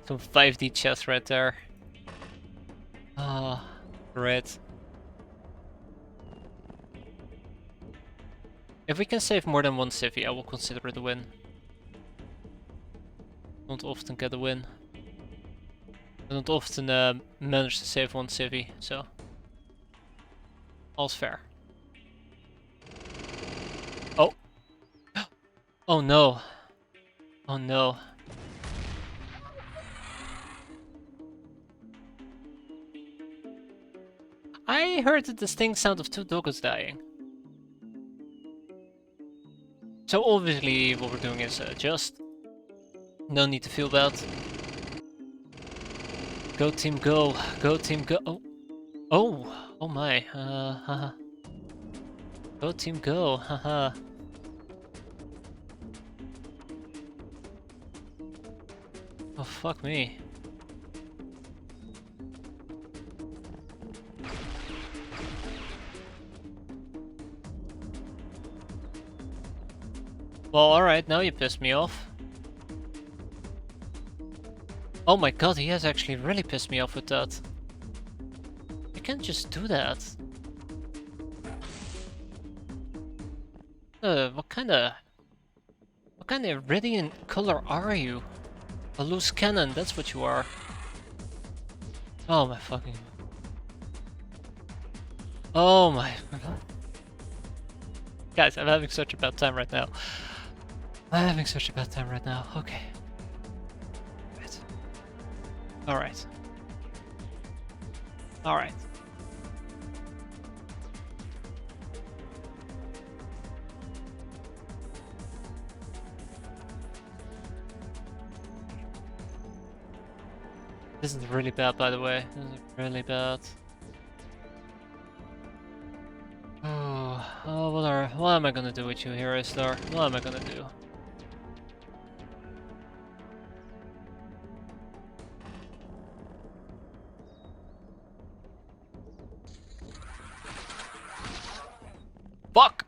Some 5D chess right there. Ah, great. If we can save more than one civvy, I will consider it a win. Don't often get a win. I don't often manage to save one civvy, so all's fair. Oh! Oh no! Oh no! I heard the distinct sound of 2 doggos dying. So obviously what we're doing is just. No need to feel bad. Go team go. Go team go. Oh. Oh. Oh my. Haha. Go team go. Haha. Oh fuck me. Well, alright, now you pissed me off. Oh my god, he has actually really pissed me off with that. You can't just do that. What kind of radiant color are you? A loose cannon, that's what you are. Oh my fucking... Oh my... Guys, I'm having such a bad time right now. I'm having such a bad time right now. Okay. Right. Alright. Alright. This is really bad, by the way. This is really bad. Oh, what am I gonna do with you here, Istar? What am I gonna do? Fuck!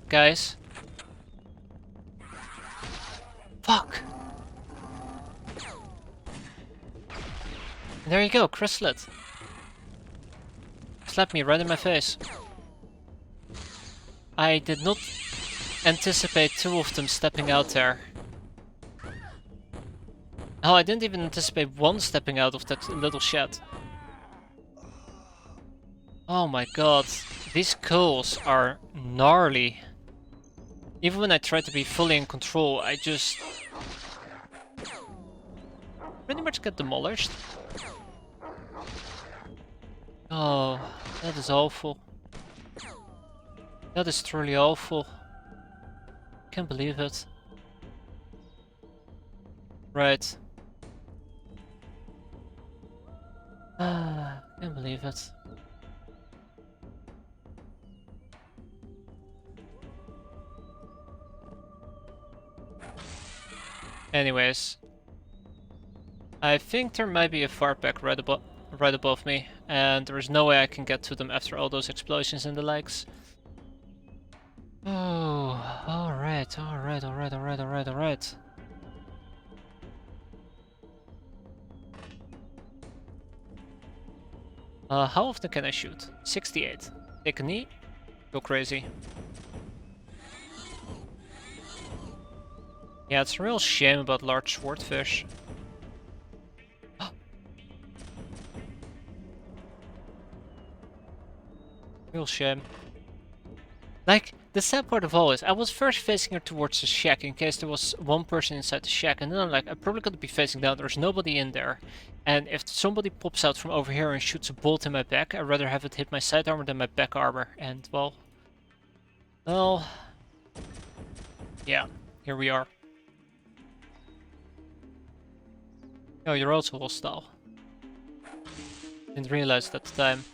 Guys. Fuck! There you go, Chrysalit. Slapped me right in my face. I did not anticipate two of them stepping out there. Oh, I didn't even anticipate one stepping out of that little shed. Oh my god, these coals are gnarly. Even when I try to be fully in control, I just pretty much get demolished. Oh, that is awful. That is truly awful. Can't believe it. Right. Can't believe it. Anyways, I think there might be a fart pack right above me, and there is no way I can get to them after all those explosions and the likes. Oh, alright. How often can I shoot? 68. Take a knee. Go crazy. Yeah, it's a real shame about large swordfish. Real shame. Like, the sad part of all is, I was first facing her towards the shack in case there was one person inside the shack, and then I'm like, I'm probably gonna be facing down, there's nobody in there. And if somebody pops out from over here and shoots a bolt in my back, I'd rather have it hit my side armor than my back armor. And, well... yeah, here we are. Oh, you're also hostile. Didn't realize that at the time.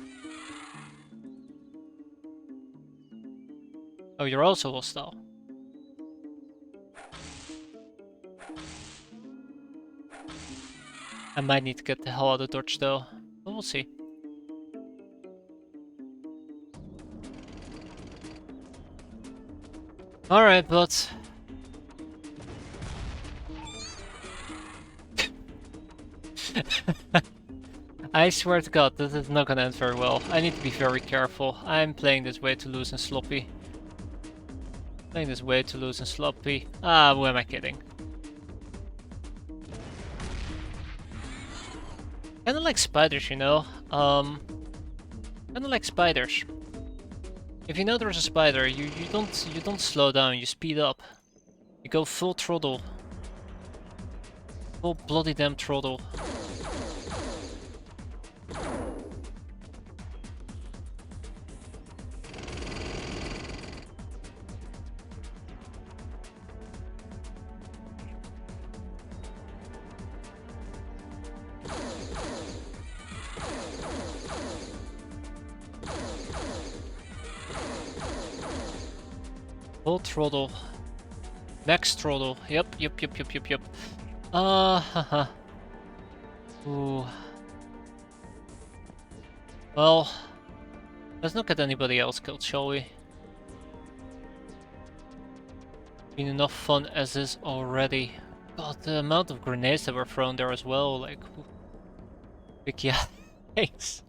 Oh, you're also hostile. I might need to get the hell out of dodge though, but we'll see. Alright, but... I swear to god, this is not gonna end very well. I need to be very careful. I'm playing this way too loose and sloppy. Playing this way too loose and sloppy. Ah, who am I kidding? Kinda like spiders, you know? Kinda like spiders. If you know there's a spider, you don't slow down, you speed up. You go full throttle. Full bloody damn throttle. Full throttle. Max throttle. Yep. Haha. Ooh. Well, let's not get anybody else killed, shall we? Been enough fun as is already. God, the amount of grenades that were thrown there as well, like... Big yeah, thanks.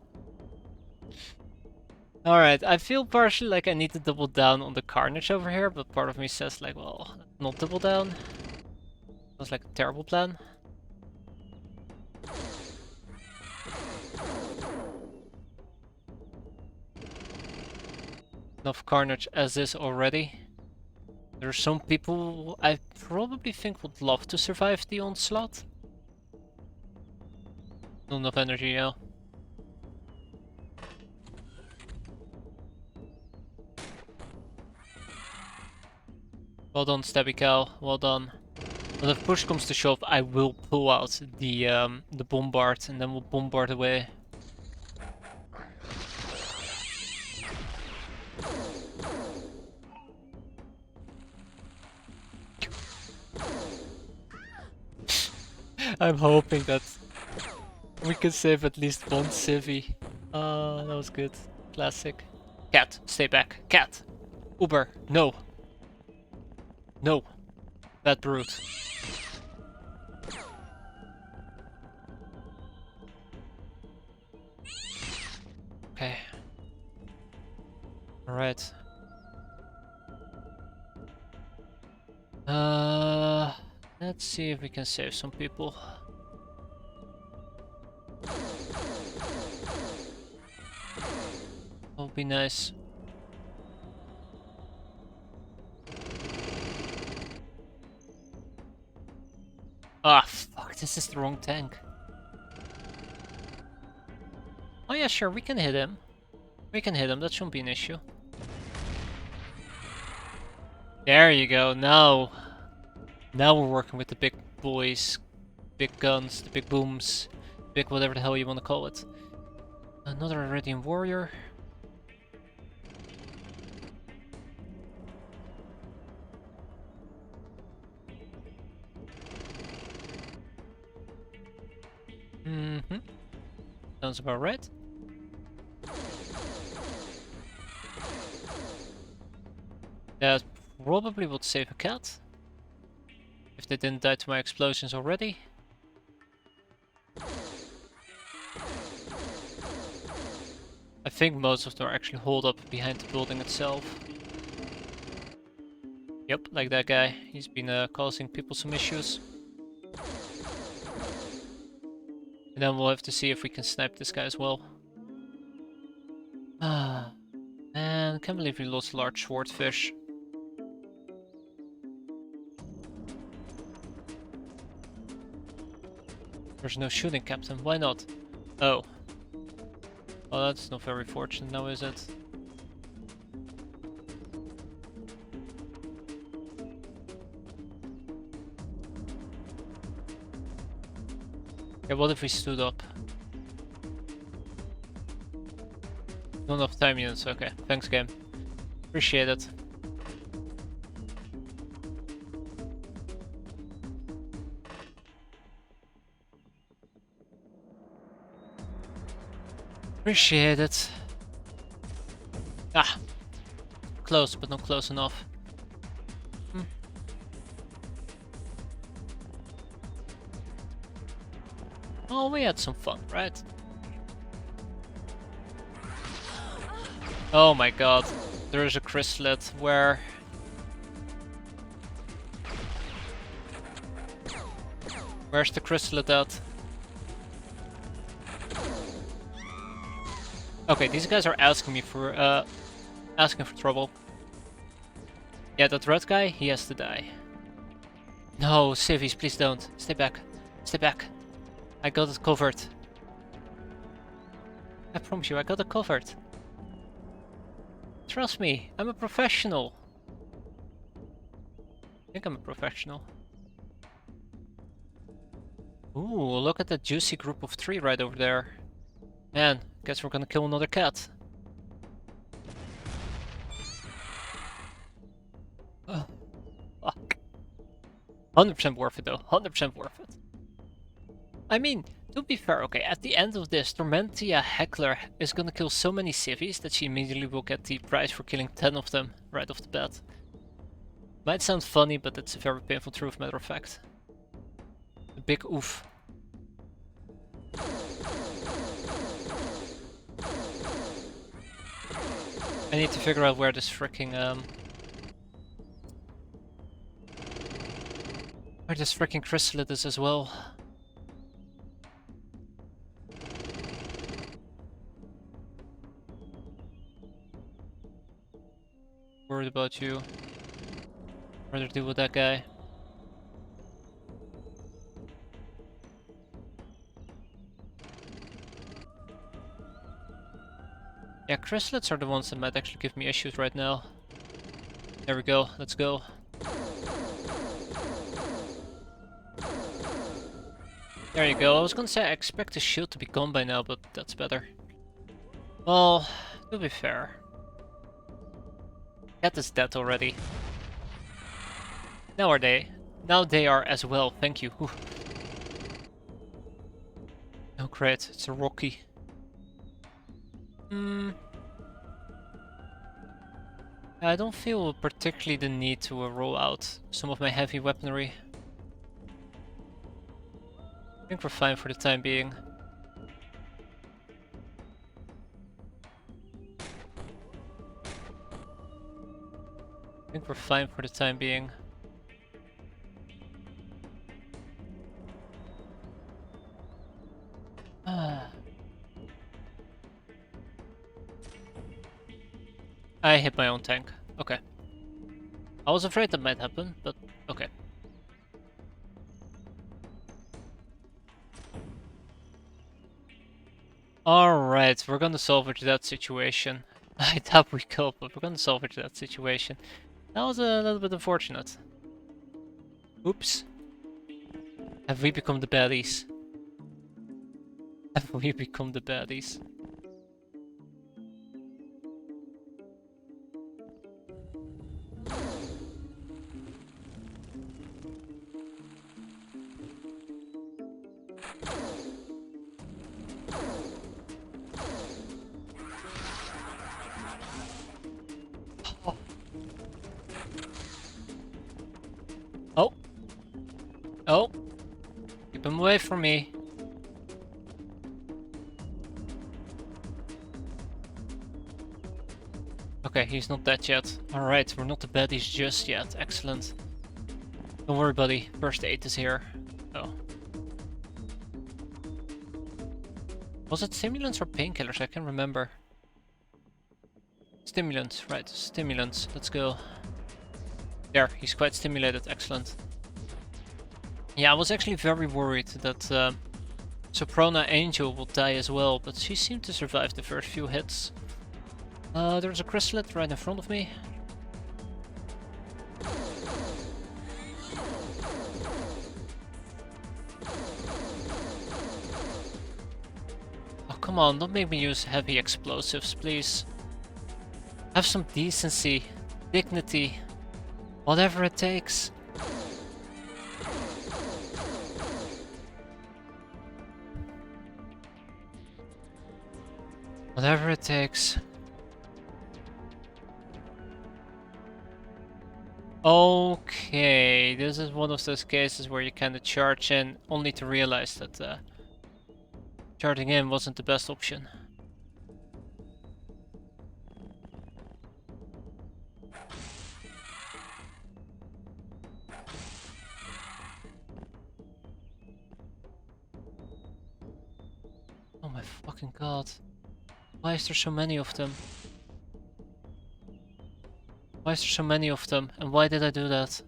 Alright, I feel partially like I need to double down on the carnage over here, but part of me says like, well, not double down. Sounds like a terrible plan. Enough carnage as is already. There are some people I probably think would love to survive the onslaught. Not enough energy, yeah. Well done, Stabby Cow. Well done. But if push comes to shove, I will pull out the bombard and then we'll bombard away. I'm hoping that we can save at least one civvy. That was good. Classic. Cat, stay back. Cat! Uber, no! No! Bad brute. Okay. Alright. Let's see if we can save some people. That would be nice. Ah, fuck, this is the wrong tank. Oh yeah, sure, we can hit him. We can hit him, that shouldn't be an issue. There you go, now we're working with the big boys, big guns, the big booms, big whatever the hell you want to call it. Another Iridian warrior. Sounds about right. That probably would save a cat. If they didn't die to my explosions already. I think most of them are actually holed up behind the building itself. Yep, like that guy. He's been causing people some issues. And then we'll have to see if we can snipe this guy as well. Ah, man, can't believe we lost large swordfish. There's no shooting, Captain. Why not? Oh. Well, that's not very fortunate now, is it? Yeah, what if we stood up? Not enough time units, okay. Thanks, game. Appreciate it. Appreciate it. Ah! Close, but not close enough. Oh, we had some fun, right? Oh my god. There is a chrysalid where... Where's the chrysalid at? Okay, these guys are asking me for asking for trouble. Yeah, that red guy, he has to die. No, civvies, please don't. Stay back. Stay back. I got it covered. I promise you, I got it covered. Trust me, I'm a professional. I think I'm a professional. Ooh, look at that juicy group of 3 right over there. Man, guess we're gonna kill another cat. Oh, fuck. 100% worth it though, 100% worth it. I mean, to be fair, okay, at the end of this, Tormentia Heckler is gonna kill so many civvies that she immediately will get the prize for killing 10 of them right off the bat. Might sound funny, but it's a very painful truth, matter of fact. A big oof. I need to figure out where this freaking chrysalid is as well. Worried about you. Rather deal with that guy. Yeah, chrysalids are the ones that might actually give me issues right now. There we go, let's go. There you go, I was gonna say I expect the shield to be gone by now, but that's better. Well, to be fair. Cat is dead already. Now are they? Now they are as well, thank you. Whew. Oh great, it's a Rocky. I don't feel particularly the need to roll out some of my heavy weaponry. I think we're fine for the time being. I think we're fine for the time being. I hit my own tank. Okay. I was afraid that might happen, but okay. Alright, we're gonna salvage that situation. I thought we could, but we're gonna salvage that situation. That was a little bit unfortunate. Oops. Have we become the baddies? Have we become the baddies? Oh. Oh. Keep him away from me. Okay, he's not dead yet. Alright, we're not the baddies just yet. Excellent. Don't worry, buddy. First aid is here. Oh. Was it stimulants or painkillers? I can't remember. Stimulants, right. Stimulants. Let's go. There, he's quite stimulated. Excellent. Yeah, I was actually very worried that Soprona Angel will die as well, but she seemed to survive the first few hits. There's a chrysalid right in front of me. Oh, come on, don't make me use heavy explosives, please. Have some decency, dignity, whatever it takes. Whatever it takes. Okay, this is one of those cases where you kind of charge in only to realize that charging in wasn't the best option. Oh my fucking god. Why is there so many of them? Why is there so many of them? And why did I do that?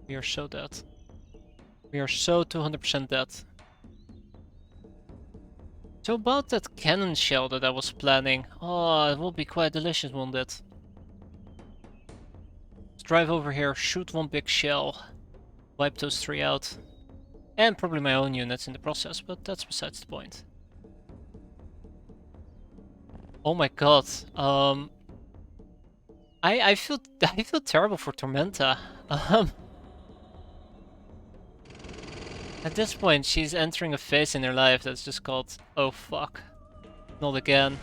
We are so dead. We are so 200% dead. So about that cannon shell that I was planning. Oh, it will be quite delicious, won't it? Let's drive over here, shoot one big shell, wipe those 3 out. And probably my own units in the process, but that's besides the point. Oh my god. I feel terrible for Tormenta. At this point, she's entering a phase in her life that's just called, oh fuck, not again.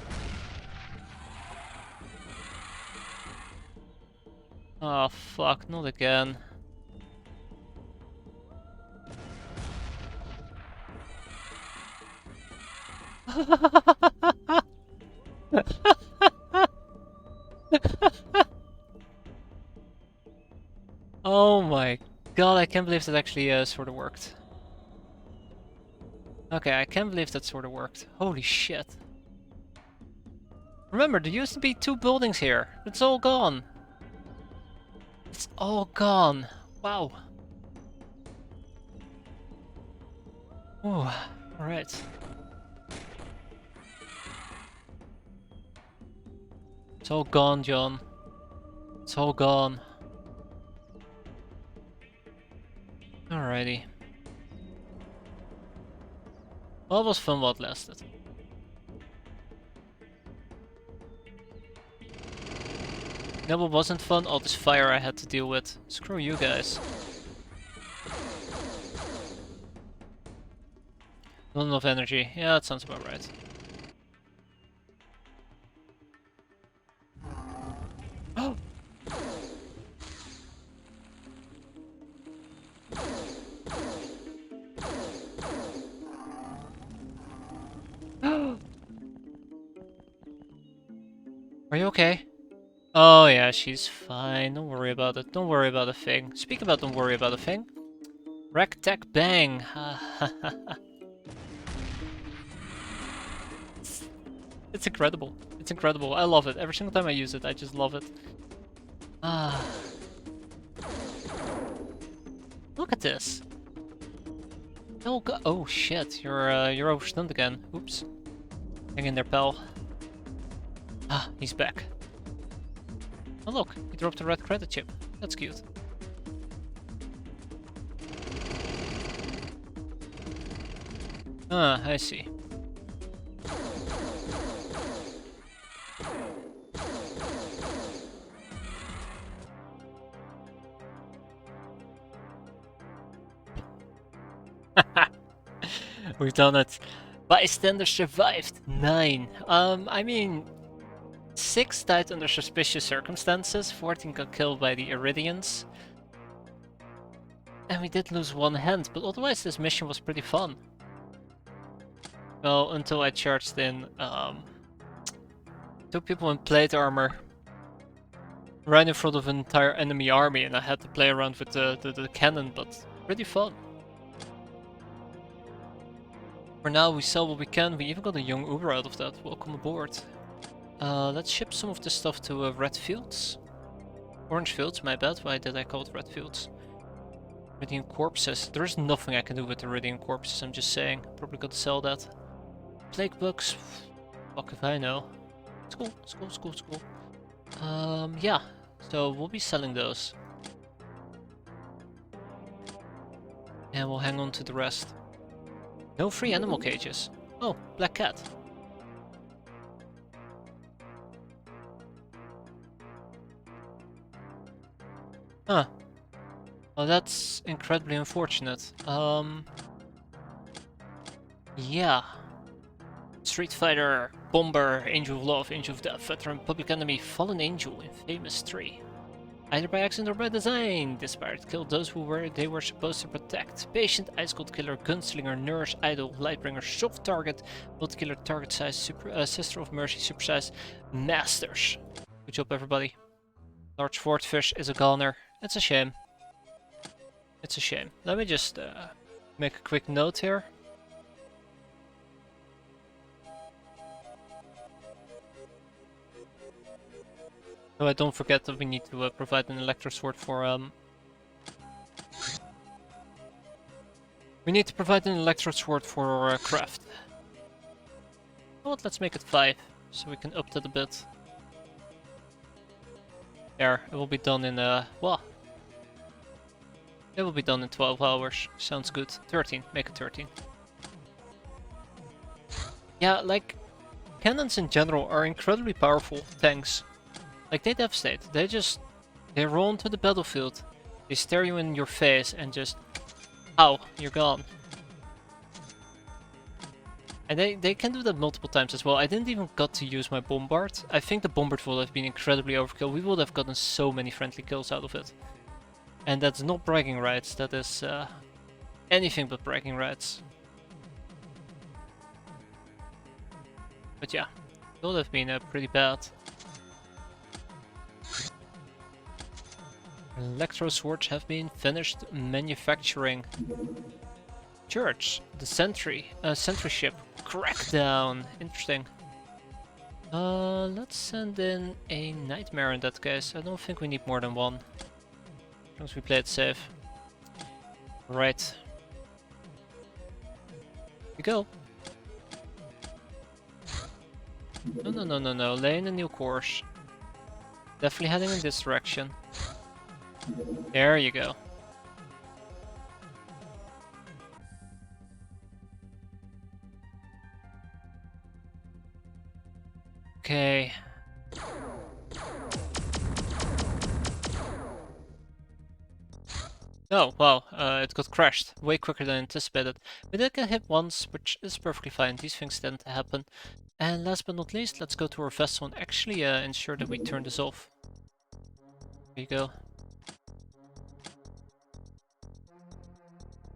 Oh fuck, not again. Oh my god, I can't believe that actually sort of worked. Okay, I can't believe that sort of worked. Holy shit. Remember, there used to be 2 buildings here. It's all gone. It's all gone. Wow. Ooh, alright. It's all gone, John. It's all gone. Alrighty. Well, it was fun while it lasted. You know what wasn't fun? All this fire I had to deal with. Screw you guys. Not enough energy. Yeah, that sounds about right. Oh! Are you okay? Oh yeah, she's fine. Don't worry about it. Don't worry about a thing. Speak about don't worry about a thing. Rack, tack, bang. It's incredible. It's incredible. I love it. Every single time I use it, I just love it. Ah. Look at this. Oh god. Oh shit. You're overstunned again. Oops. Hang in there, pal. Ah, he's back. Oh look, he dropped a red credit chip. That's cute. Ah, I see. We've done it. Bystander survived. 9. I mean, 6 died under suspicious circumstances, 14 got killed by the Iridians. And we did lose 1 hand, but otherwise this mission was pretty fun. Well, until I charged in 2 people in plate armor right in front of an entire enemy army, and I had to play around with the cannon, but pretty fun. For now, we sell what we can. We even got a young Uber out of that. Welcome aboard. Let's ship some of this stuff to Red Fields. Orange Fields, my bad. Why did I call it Red Fields? Iridian corpses. There's nothing I can do with Iridian corpses, I'm just saying. Probably got to sell that. Plague bugs. Fuck if I know. It's cool, it's cool, it's cool, it's cool. Yeah. So we'll be selling those. And we'll hang on to the rest. No free animal cages. Oh, black cat. Huh. Well, that's incredibly unfortunate. Yeah. Street Fighter, Bomber, Angel of Love, Angel of Death, Veteran, Public Enemy, Fallen Angel, Infamous 3. Either by accident or by design, this pirate killed those who they were supposed to protect. Patient, Ice Cold Killer, Gunslinger, Nurse, Idol, Lightbringer, Soft Target, Multi-Killer, Target Size, Sister of Mercy, Supersize, Masters. Good job, everybody. Large Swordfish is a goner. It's a shame. It's a shame. Let me just Make a quick note here. So I don't forget that we need to provide an electro sword for We need to provide an electro sword for craft. You know what? Let's make it 5, so we can up that a bit. There, it will be done in well, it will be done in 12 hours. Sounds good. 13, make it 13. Yeah, like cannons in general are incredibly powerful tanks. Like they devastate. They roll into the battlefield. They stare you in your face and just, ow, you're gone. And they can do that multiple times as well. I didn't even got to use my bombard. I think the bombard would have been incredibly overkill. We would have gotten so many friendly kills out of it. And that's not bragging rights. That is anything but bragging rights. But yeah, it would have been pretty bad. Electro swords have been finished manufacturing. Church, the sentry ship, crackdown. Interesting. Let's send in a nightmare in that case. I don't think we need more than one. As long as we play it safe. Right. Here we go. No. Laying a new course. Definitely heading in this direction. There you go. Okay. Oh, wow, it got crashed way quicker than anticipated. We did get hit once, which is perfectly fine. These things tend to happen. And last but not least, let's go to our vessel and actually ensure that we turn this off. There you go.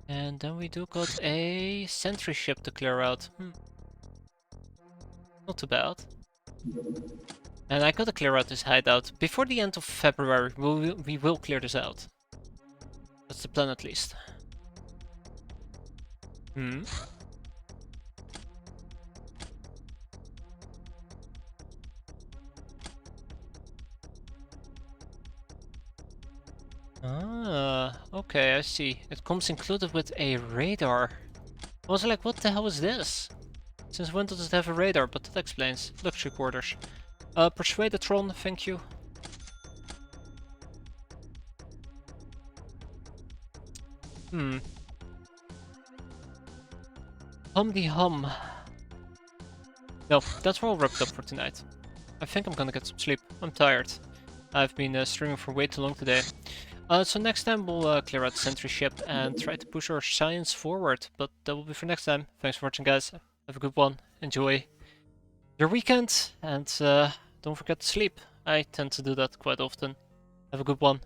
And then we do got a sentry ship to clear out. Not too bad. And I gotta clear out this hideout. Before the end of February, we will clear this out. That's the plan at least. Ah, okay, I see. It comes included with a radar. I was like, what the hell is this? Since when does it have a radar? But that explains. Luxury quarters. Persuadatron, thank you. Hum. No, that's all wrapped up for tonight. I think I'm gonna get some sleep. I'm tired. I've been streaming for way too long today. So next time we'll clear out the sentry ship and try to push our science forward. But that will be for next time. Thanks for watching, guys. Have a good one. Enjoy your weekend. And don't forget to sleep. I tend to do that quite often. Have a good one.